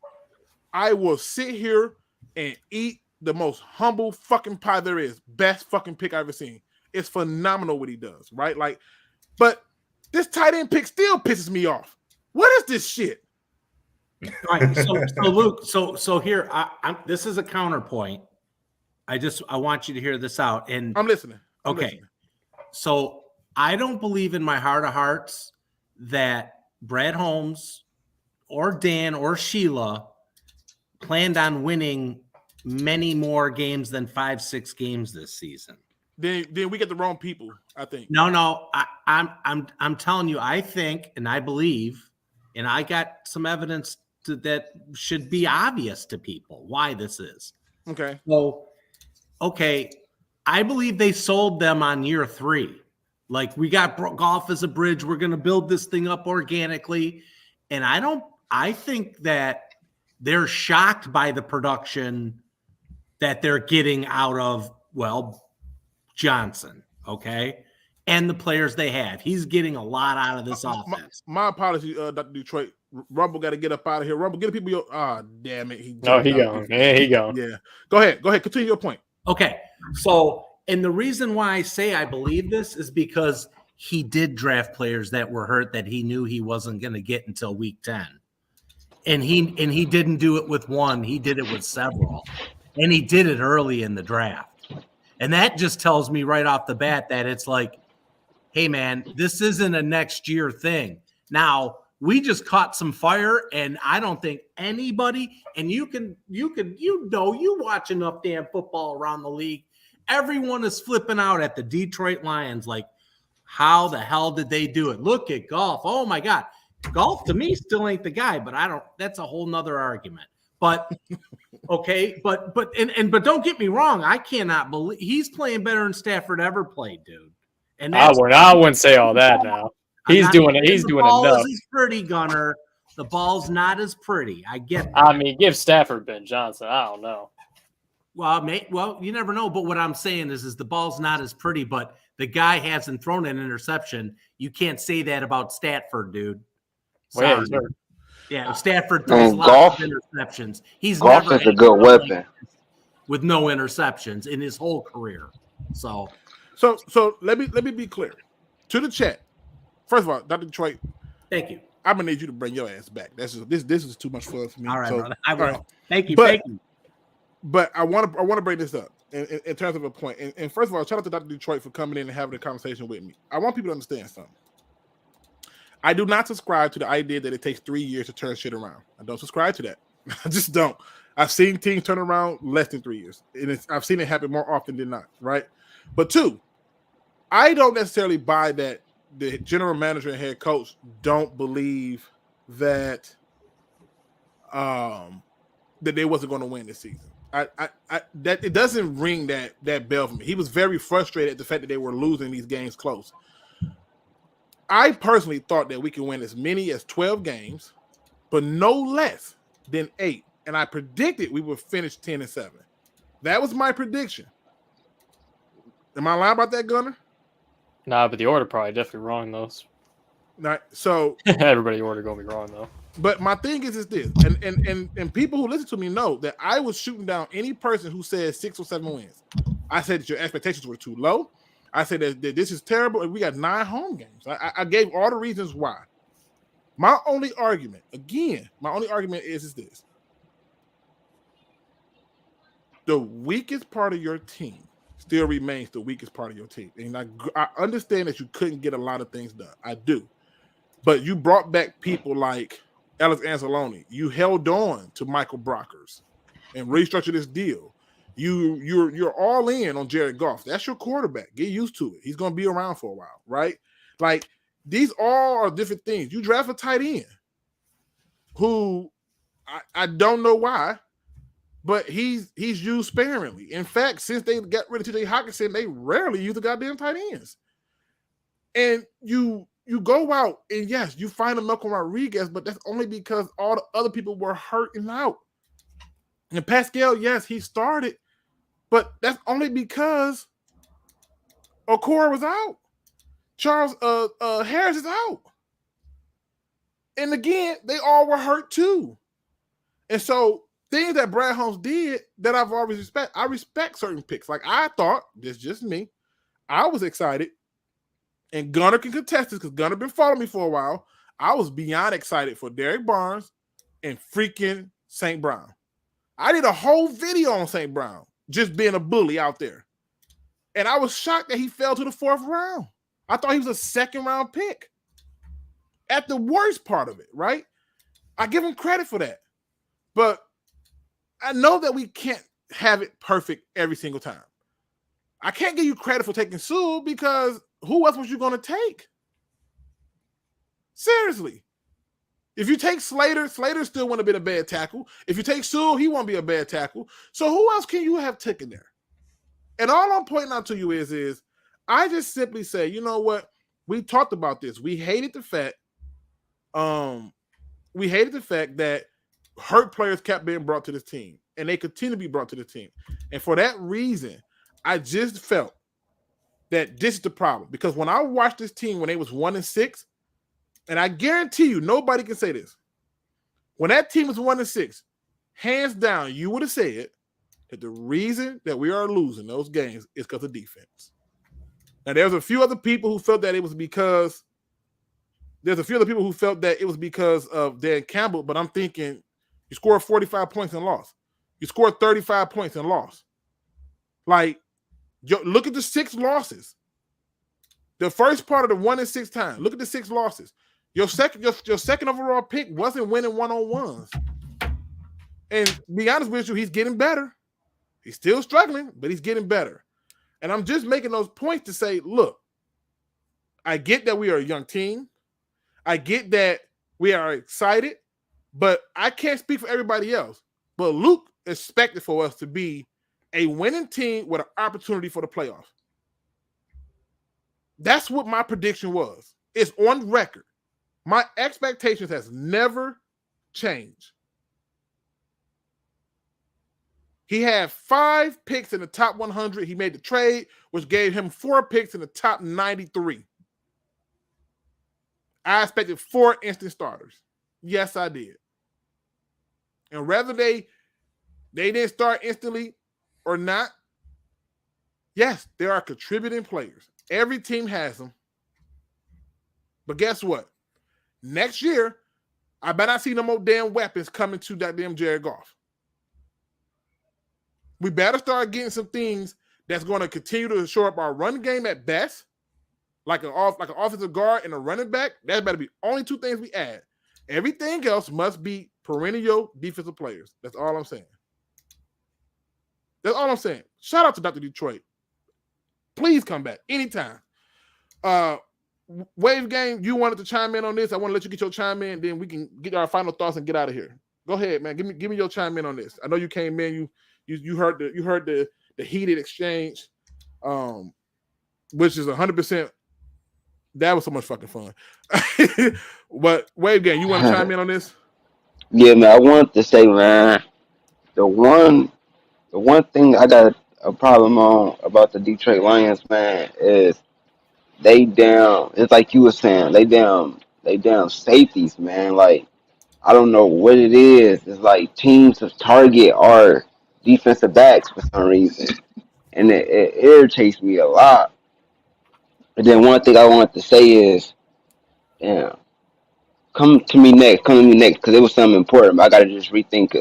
I will sit here and eat the most humble fucking pie there is. Best fucking pick I've ever seen. It's phenomenal what he does, right? Like, but this tight end pick still pisses me off. What is this shit? All right, so Luke, so here, this is a counterpoint. I want you to hear this out. And I'm listening. So I don't believe in my heart of hearts that Brad Holmes or Dan or Sheila planned on winning many more games than 5-6 games this season. then we get the wrong people, I think. No, I'm telling you, I think and I believe, and I got some evidence that should be obvious to people why this is. Okay. So, I believe they sold them on year 3. Like, we got Goff as a bridge. We're going to build this thing up organically. And I think that they're shocked by the production that they're getting out of, Johnson, okay? And the players they have. He's getting a lot out of this offense. My apologies, Dr. Detroit. Rumble got to get up out of here. Rumble, get the people. Damn it. He gone. Yeah, he gone. Yeah. Go ahead. Continue your point. Okay. So, and the reason why I say I believe this is because he did draft players that were hurt that he knew he wasn't going to get until week 10. And he didn't do it with one. He did it with several. And he did it early in the draft. And that just tells me right off the bat that it's like, hey, man, this isn't a next year thing. Now, we just caught some fire, and I don't think anybody, and you watch enough damn football around the league, everyone is flipping out at the Detroit Lions like, how the hell did they do it? Look at Goff. Oh, my God. Goff, to me, still ain't the guy, but that's a whole nother argument. But okay, but don't get me wrong. I cannot believe he's playing better than Stafford ever played, dude. And I wouldn't say all that now. He's doing enough. Ball is pretty, Gunner. The ball's not as pretty. I get that. I mean, give Stafford Ben Johnson. I don't know. Well, you never know. But what I'm saying is the ball's not as pretty, but the guy hasn't thrown an interception. You can't say that about Stafford, dude. Well, yeah, Stafford throws lots of interceptions. Goff is a good weapon with no interceptions in his whole career. So let me be clear to the chat. First of all, Dr. Detroit, thank you. I'm gonna need you to bring your ass back. This is too much fun for me. All right, brother. I will. Right. Thank you. But I want to bring this up in terms of a point. And first of all, shout out to Dr. Detroit for coming in and having a conversation with me. I want people to understand something. I do not subscribe to the idea that it takes 3 years to turn shit around. I don't subscribe to that. I just don't. I've seen teams turn around less than 3 years. And I've seen it happen more often than not, right? But 2, I don't necessarily buy that the general manager and head coach don't believe that that they wasn't going to win this season. That it doesn't ring that bell for me. He was very frustrated at the fact that they were losing these games close. I personally thought that we could win as many as 12 games, but no less than 8. And I predicted we would finish 10-7. That was my prediction. Am I lying about that, Gunner? Nah, but the order probably definitely wrong though. Not so. Everybody order gonna be wrong though. But my thing is this, and people who listen to me know that I was shooting down any person who said 6 or 7 wins. I said that your expectations were too low. I said that this is terrible, and we got 9 home games. I gave all the reasons why. My only argument is this. The weakest part of your team still remains the weakest part of your team. And I understand that you couldn't get a lot of things done. I do. But you brought back people like Alex Anzalone. You held on to Michael Brockers and restructured this deal. You're all in on Jared Goff. That's your quarterback. Get used to it. He's going to be around for a while, right? Like, these all are different things. You draft a tight end who I don't know why, but he's used sparingly. In fact, since they got rid of T.J. Hockenson, they rarely use the goddamn tight ends. And you go out and, yes, you find a Malcolm Rodriguez, but that's only because all the other people were hurting out. And Pascal, yes, he started, but that's only because Okora was out. Charles Harris is out. And again, they all were hurt too. And so things that Brad Holmes did that I've always respect. I respect certain picks. Like I thought, this is just me, I was excited, and Gunner can contest this because Gunner been following me for a while. I was beyond excited for Derek Barnes and freaking St. Brown. I did a whole video on St. Brown just being a bully out there. And I was shocked that he fell to the 4th round. I thought he was a 2nd-round pick at the worst part of it, right? I give him credit for that. But I know that we can't have it perfect every single time. I can't give you credit for taking Sewell because who else was you going to take? Seriously. If you take Slater still wouldn't have been a bad tackle. If you take Sewell, he won't be a bad tackle. So who else can you have taken there? And all I'm pointing out to you is I just simply say, you know what? We talked about this. We hated the fact that hurt players kept being brought to this team, and they continue to be brought to the team. And for that reason, I just felt that this is the problem. Because when I watched this team when they was 1-6, and I guarantee you, nobody can say this. When that team was 1-6, hands down, you would have said that the reason that we are losing those games is because of defense. Now, there's a few other people who felt that it was because of Dan Campbell, but I'm thinking you scored 45 points and lost. You scored 35 points and lost. Like, look at the 6 losses. The first part of the 1-6 time, look at the 6 losses. Your second overall pick wasn't winning one-on-ones. And to be honest with you, he's getting better. He's still struggling, but he's getting better. And I'm just making those points to say, look, I get that we are a young team. I get that we are excited, but I can't speak for everybody else. But Luke expected for us to be a winning team with an opportunity for the playoffs. That's what my prediction was. It's on record. My expectations has never changed. He had 5 picks in the top 100. He made the trade, which gave him 4 picks in the top 93. I expected 4 instant starters. Yes, I did. And whether they didn't start instantly or not, yes, there are contributing players. Every team has them. But guess what? Next year, I bet I see no more damn weapons coming to that damn Jared Goff. We better start getting some things that's going to continue to shore up our run game at best, like an offensive guard and a running back. That better be only 2 things we add. Everything else must be perennial defensive players. That's all I'm saying. That's all I'm saying. Shout out to Dr. Detroit. Please come back anytime. Wave Gang, you wanted to chime in on this. I want to let you get your chime in, then we can get our final thoughts and get out of here. Go ahead, man. Give me your chime in on this. I know you came in. You heard the heated exchange, which is 100%. That was so much fucking fun. But Wave Gang, you want to chime in on this? Yeah, man. I want to say, man, the one thing I got a problem on about the Detroit Lions, man, is they down. It's like you were saying, they down safeties, man. Like, I don't know what it is. It's like teams to target our defensive backs for some reason, and it irritates me a lot. And then one thing I want to say is, damn, come to me next, because it was something important. But I gotta just rethink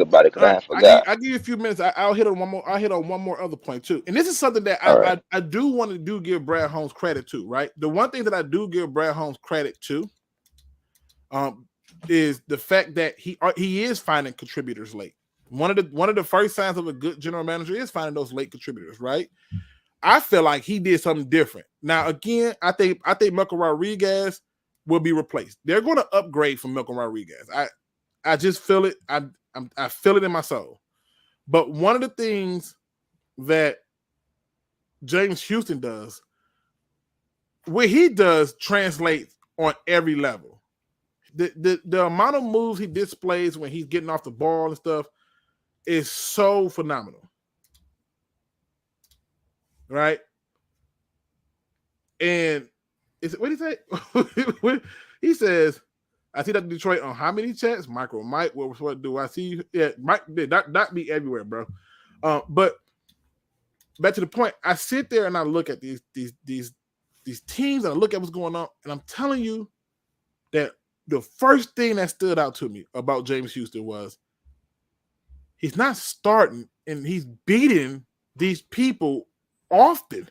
about it because I forgot. I'll give you a few minutes. I'll hit on one more. I'll hit on one more other point too. And this is something that I do want to give Brad Holmes credit to. Right, the one thing that I do give Brad Holmes credit to, is the fact that he is finding contributors late. One of the first signs of a good general manager is finding those late contributors, right? I feel like he did something different. Now, again, I think Malcolm Rodriguez will be replaced. They're going to upgrade from Malcolm Rodriguez. I just feel it. I feel it in my soul. But one of the things that James Houston does, what he does translates on every level. The amount of moves he displays when he's getting off the ball and stuff is so phenomenal. Right? And what did he say? He says, I see that Detroit on how many chats? Micro Mike, what do I see you? Yeah, Mike did not be everywhere, bro. But back to the point, I sit there and I look at these teams and I look at what's going on, and I'm telling you that the first thing that stood out to me about James Houston was he's not starting and he's beating these people often.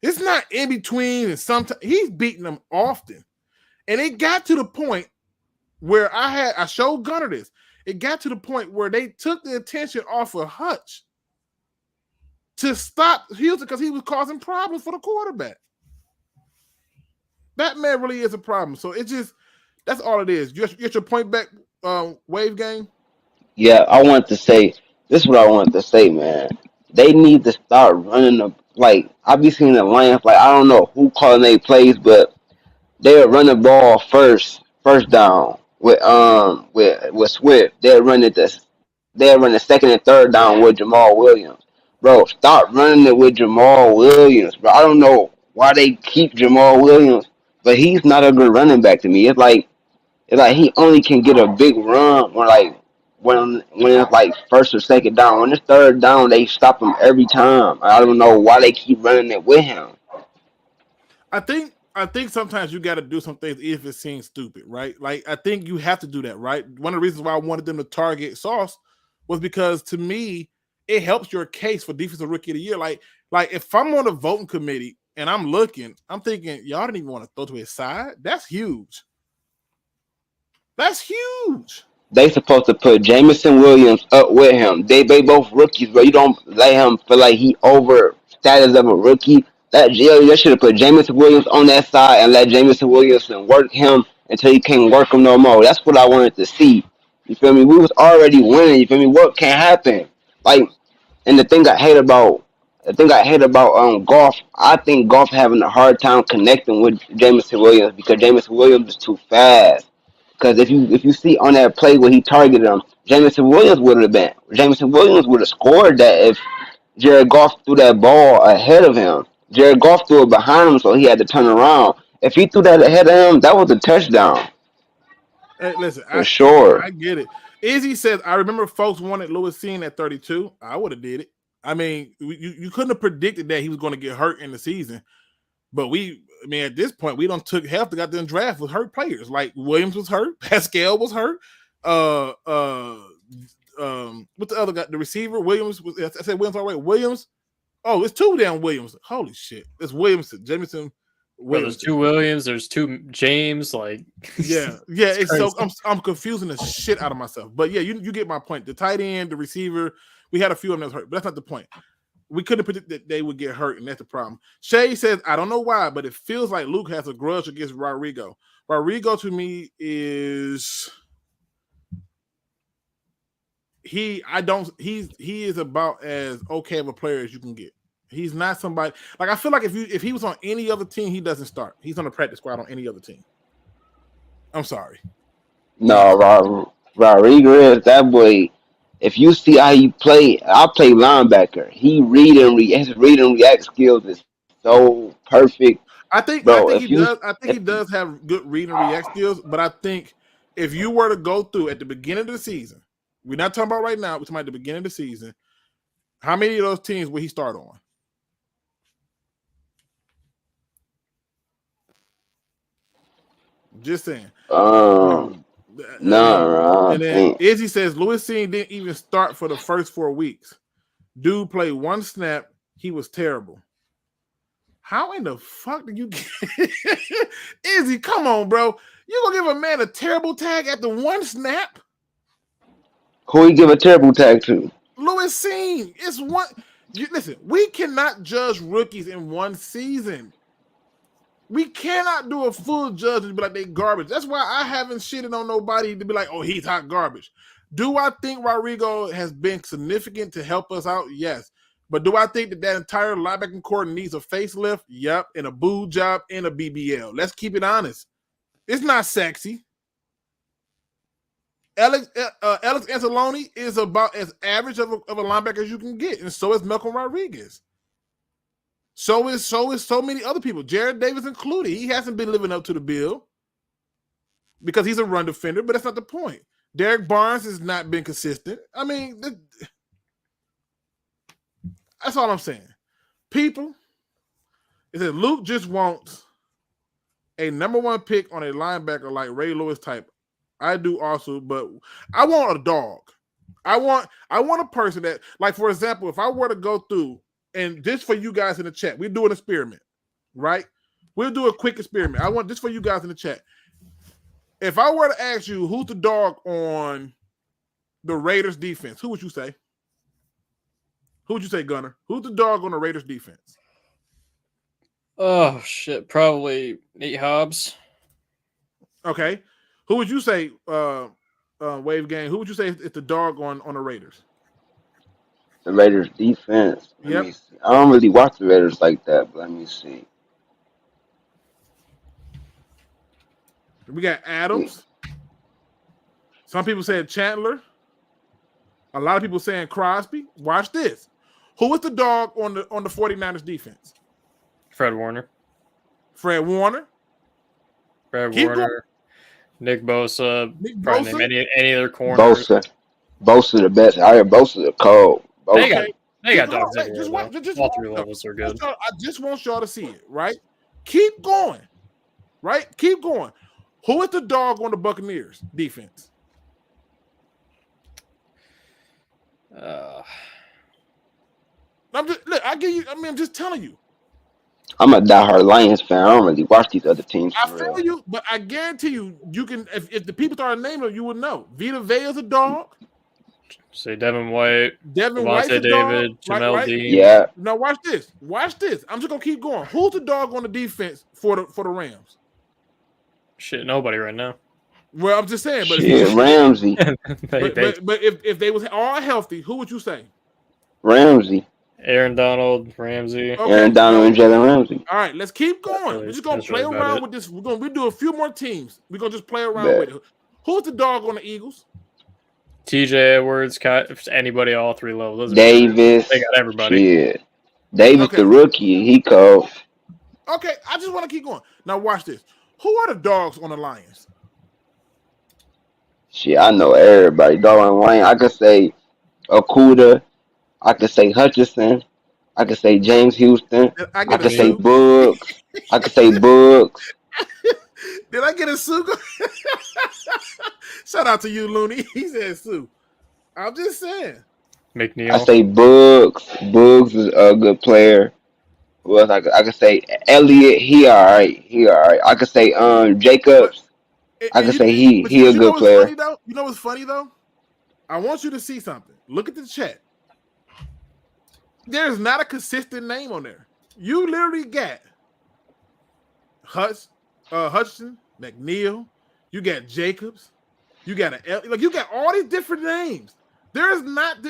It's not in between, and sometimes he's beating them often. And it got to the point where I showed Gunner this. It got to the point where they took the attention off of Hutch. to stop Houston because he was causing problems for the quarterback. That man really is a problem. So it just that's all it is. You get your point back, Wave Game. Yeah, I want to say this is what I wanted to say, man. They need to start running the like I be seeing the Lions like I don't know who calling their plays, but they would run the ball first down with Swift. They'd run the second and third down with Jamal Williams. Bro, stop running it with Jamal Williams, bro. I don't know why they keep Jamal Williams, but he's not a good running back to me. It's like he only can get a big run when it's like first or second down. When it's third down, they stop him every time. I don't know why they keep running it with him. I think sometimes you got to do some things if it seems stupid, right? Like I think you have to do that, right? One of the reasons why I wanted them to target Sauce was because to me it helps your case for defensive rookie of the year. Like if I'm on a voting committee and I'm looking, I'm thinking y'all didn't even want to throw to his side. That's huge. That's huge. They supposed to put Jameson Williams up with him. They both rookies, bro. You don't let him feel like he over status of a rookie. They should have put Jameson Williams on that side and let Jameson Williams work him until he can't work him no more. That's what I wanted to see. You feel me? We was already winning. You feel me? What can happen? Like, and the thing I hate about Goff, I think Goff having a hard time connecting with Jameson Williams because Jameson Williams is too fast. Because if you see on that play where he targeted him, Jameson Williams would have scored that if Jared Goff threw that ball ahead of him. Jared Goff threw it behind him, so he had to turn around. If he threw that ahead of him, that was a touchdown. Hey, listen, sure. I get it. Izzy says, I remember folks wanted Lewis Cine at 32. I would have did it. I mean, you couldn't have predicted that he was going to get hurt in the season. But at this point, we don't took half the goddamn draft with hurt players. Like Williams was hurt, Pascal was hurt. What the other guy? The receiver Williams was. I said Williams already. Williams. Oh, it's two damn Williams. Holy shit! It's Williams, Jameson. There's two Williams. There's two James. Like yeah. It's so I'm confusing the shit out of myself. But yeah, you get my point. The tight end, the receiver. We had a few of them that was hurt, but that's not the point. We couldn't predict that they would get hurt, and that's the problem. Shay says, I don't know why, but it feels like Luke has a grudge against Rodrigo. Rodrigo to me is he is about as okay of a player as you can get. He's not somebody like I feel like if he was on any other team, he doesn't start. He's on the practice squad on any other team. I'm sorry. No, Rodriguez, that boy. If you see how he play, I play linebacker. His read and react skills is so perfect. I think he does have good read and react skills, but I think if you were to go through at the beginning of the season, we're not talking about right now, we're talking about the beginning of the season, how many of those teams will he start on? Just saying. No. And then Izzy says Lewis Cine didn't even start for the first 4 weeks. Dude played one snap. He was terrible. How in the fuck did you get Izzy? Come on, bro. You gonna give a man a terrible tag after one snap? Who you give a terrible tag to? Lewis Cine. It's one. Listen, we cannot judge rookies in one season. We cannot do a full judgment and be like they garbage. That's why I haven't shitted on nobody to be like, oh, he's hot garbage. Do I think Rodrigo has been significant to help us out? Yes. But do I think that entire linebacking core needs a facelift? Yep. And a boo job and a BBL. Let's keep it honest. It's not sexy. Alex Anzalone is about as average of a linebacker as you can get. And so is Malcolm Rodriguez. So is so many other people, Jared Davis included. He hasn't been living up to the bill because he's a run defender, but that's not the point. Derek Barnes has not been consistent. I mean, that's all I'm saying. People, it says Luke just wants a number one pick on a linebacker like Ray Lewis type. I do also, but I want a dog. I want a person that, like, for example, if I were to go through, and just for you guys in the chat, we're doing an experiment, right? We'll do a quick experiment. I want this for you guys in the chat. If I were to ask you who's the dog on the Raiders defense, who would you say? Who would you say, Gunner? Who's the dog on the Raiders defense? Oh shit, probably Nate Hobbs. Okay. Who would you say, Wave Gang? Who would you say is the dog on the Raiders? The Raiders defense. Let Yep. me see. I don't really watch the Raiders like that, but let me see. We got Adams. Some people said Chandler. A lot of people saying Crosby. Watch this. Who is the dog on the 49ers defense? Fred Warner. Fred Warner. Keep Warner. going. Nick Bosa. Nick Probably Bosa? name any other corners. Bosa the best. I heard Bosa the cold. They Bosa. got dogs Hey, everywhere. just All watch three it. levels are good. I just want y'all to see it, right? Keep going. Right? Keep going. Who is the dog on the Buccaneers defense? I'm just telling you. I'm a diehard Lions fan. I don't really watch these other teams. I feel you, but I guarantee you can. If the people started naming them, you would know. Vita Vea's a dog. Say Devin White, Devin White's a David, dog. Jamel Right? Dean. Yeah. Now watch this. Watch this. I'm just gonna keep going. Who's the dog on the defense for the Rams? Shit, nobody right now. Well, I'm just saying, but Shit, Ramsey. but if they was all healthy, who would you say? Ramsey. Aaron Donald, Ramsey. Okay. Aaron Donald and Jalen Ramsey. All right, let's keep going. We're just gonna play around with this. We do a few more teams. We're gonna just play around with it. Who's the dog on the Eagles? TJ Edwards, anybody, all three levels. Davis. They got everybody. Yeah. Davis Okay. the rookie. He cold. Okay, I just want to keep going. Now watch this. Who are the dogs on the Lions? Shit, I know everybody. Dog on Wayne. I could say Okuda. I could say Hutchinson. I could say James Houston. I could say Books. I could say Books. Did I get a Sue? Shout out to you, Looney. He said Sue. I'm just saying. McNeil. I say Books. Books is a good player. Well, I could say Elliott. He all right. I could say Jacobs. I could say he a good player. You know what's funny though? I want you to see something. Look at the chat. There's not a consistent name on there. You literally got Hutchinson, McNeil. You got Jacobs. You got you got all these different names. It's not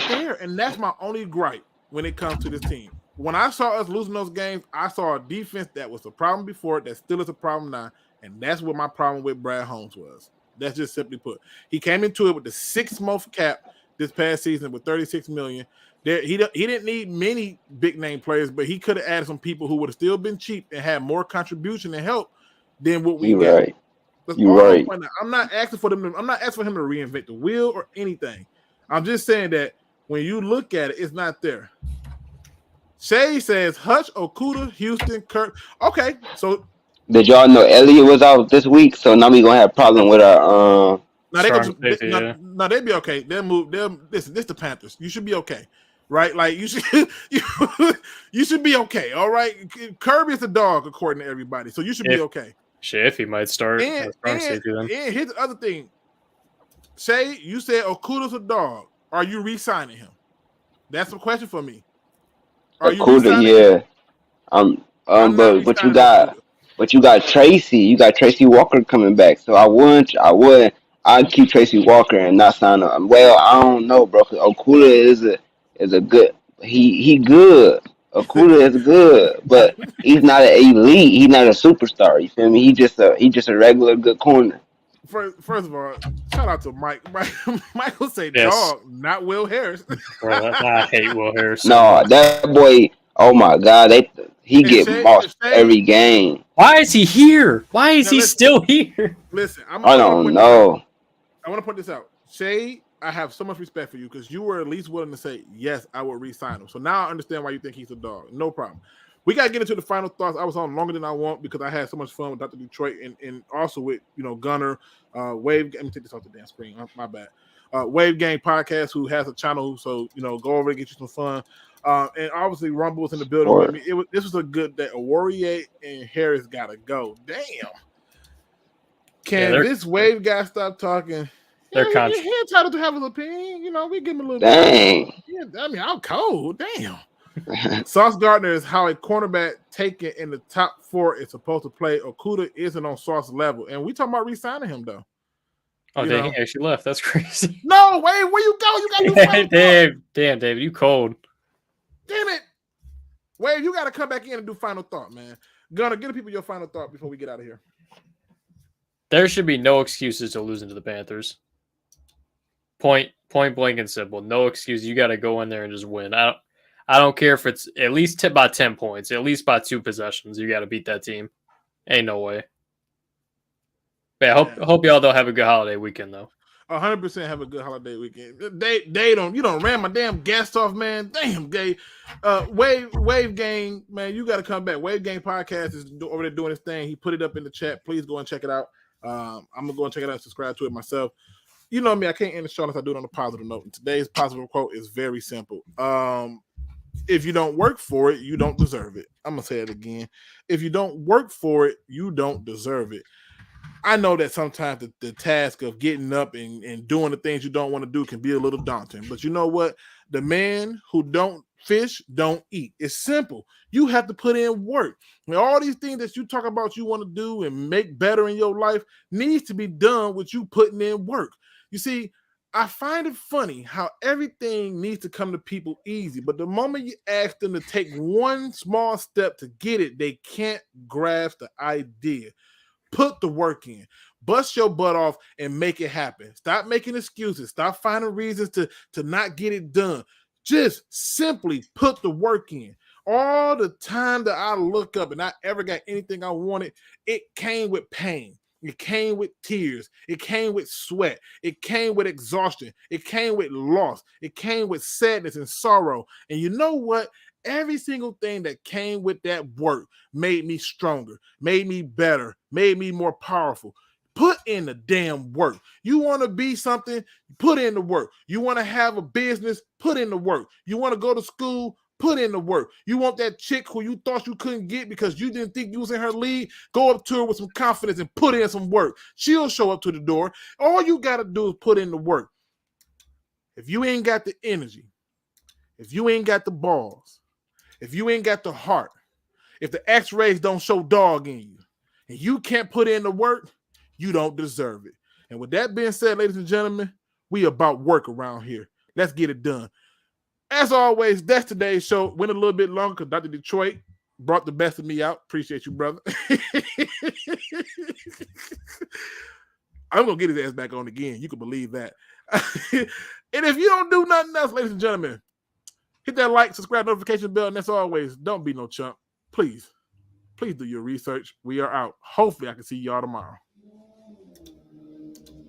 there, and that's my only gripe when it comes to this team. When I saw us losing those games, I saw a defense that was a problem before, that still is a problem now, and that's what my problem with Brad Holmes was. That's just simply put. He came into it with the 6-month cap this past season with $36 million. He didn't need many big name players, but he could have added some people who would have still been cheap and had more contribution and help than what we got. Right. That's You're all right. I'm not asking for them. I'm not asking for him to reinvent the wheel or anything. I'm just saying that when you look at it, it's not there. Shay says Hutch, Okuda, Houston, Kirk. Okay, so did y'all know Elliott was out this week? So now we gonna have a problem with our now they'd be okay. They'll move. Listen, this the Panthers. You should be okay, right? Like you should you should be okay. All right. Kirby is the dog according to everybody, so you should be okay. Shit, if he might start. And here's the other thing. Shay, you said Okuda's a dog. Are you re-signing him? That's a question for me. Are you Okuda, yeah. But you got Tracy. You got Tracy Walker coming back. So I'd keep Tracy Walker and not sign him. Well, I don't know, bro. Okuda is a good. He good. Okuda is good, but he's not an elite. He's not a superstar. You feel me? He just a regular good corner. First of all, shout out to Mike. Michael say dog, not Will Harris. Bro, I hate Will Harris. No, that boy. Oh my God, he get mossed every game. Why is he here? Why is he still here? Listen, I don't know. I want to point this out. Shay, I have so much respect for you because you were at least willing to say, yes, I will re-sign him. So now I understand why you think he's a dog. No problem. We got to get into the final thoughts. I was on longer than I want because I had so much fun with Dr. Detroit and also with, Gunner, Wave. Let me take this off the damn screen. My bad. Wave Gang Podcast, who has a channel. So, go over and get you some fun. And obviously Rumble was in the building with me. This was a good day. Warrior and Harris got to go. Damn. Can this Wave guy stop talking? Their contract. He entitled to have his opinion. You know, we give him a little Dang. bit. Yeah, I mean, I'm cold. Damn. Sauce Gardner is how a cornerback taken in the top 4 is supposed to play. Okudah isn't on Sauce level. And we talking about re-signing him, though. Oh, dang, he actually left. That's crazy. No, wait, where you go? You got to do final thought. Damn, David, you cold. Damn it. Wade, you got to come back in and do final thought, man. Gunner, give the people your final thought before we get out of here. There should be no excuses to losing to the Panthers. Point blank and simple. No excuse. You got to go in there and just win. I don't care if it's at least by 10 points, at least by 2 possessions. You got to beat that team. Ain't no way. But I hope y'all don't have a good holiday weekend, though. 100% have a good holiday weekend. They don't. You don't ran my damn gas off, man. Damn, gay. Wave Gang, man, you got to come back. Wave Gang podcast is over there doing his thing. He put it up in the chat. Please go and check it out. I'm gonna go and check it out and subscribe to it myself. You know me, I can't end the show unless I do it on a positive note. And today's positive quote is very simple. If you don't work for it, you don't deserve it. I'm gonna say it again. If you don't work for it, you don't deserve it. I know that sometimes the task of getting up and doing the things you don't want to do can be a little daunting. But you know what? The man who don't fish don't eat. It's simple. You have to put in work. And all these things that you talk about you want to do and make better in your life needs to be done with you putting in work. You see, I find it funny how everything needs to come to people easy, but the moment you ask them to take one small step to get it, they can't grasp the idea. Put the work in. Bust your butt off and make it happen. Stop making excuses. Stop finding reasons to not get it done. Just simply put the work in. All the time that I look up and I ever got anything I wanted, it came with pain. It came with tears. It came with sweat. It came with exhaustion. It came with loss. It came with sadness and sorrow. And you know what? Every single thing that came with that work made me stronger, made me better, made me more powerful. Put in the damn work. You want to be something, put in the work. You want to have a business, put in the work. You want to go to school, put in the work. You want that chick who you thought you couldn't get because you didn't think you was in her league, go up to her with some confidence and put in some work. She'll show up to the door. All you got to do is put in the work. If you ain't got the energy, if you ain't got the balls, if you ain't got the heart, if the x-rays don't show dog in you, and you can't put in the work, you don't deserve it. And with that being said, ladies and gentlemen, we about work around here. Let's get it done. As always, that's today's show. Went a little bit longer because Dr. Detroit brought the best of me out. Appreciate you, brother. I'm going to get his ass back on again. You can believe that. And if you don't do nothing else, ladies and gentlemen, hit that like, subscribe, notification bell, and as always, don't be no chump. Please do your research. We are out. Hopefully, I can see y'all tomorrow.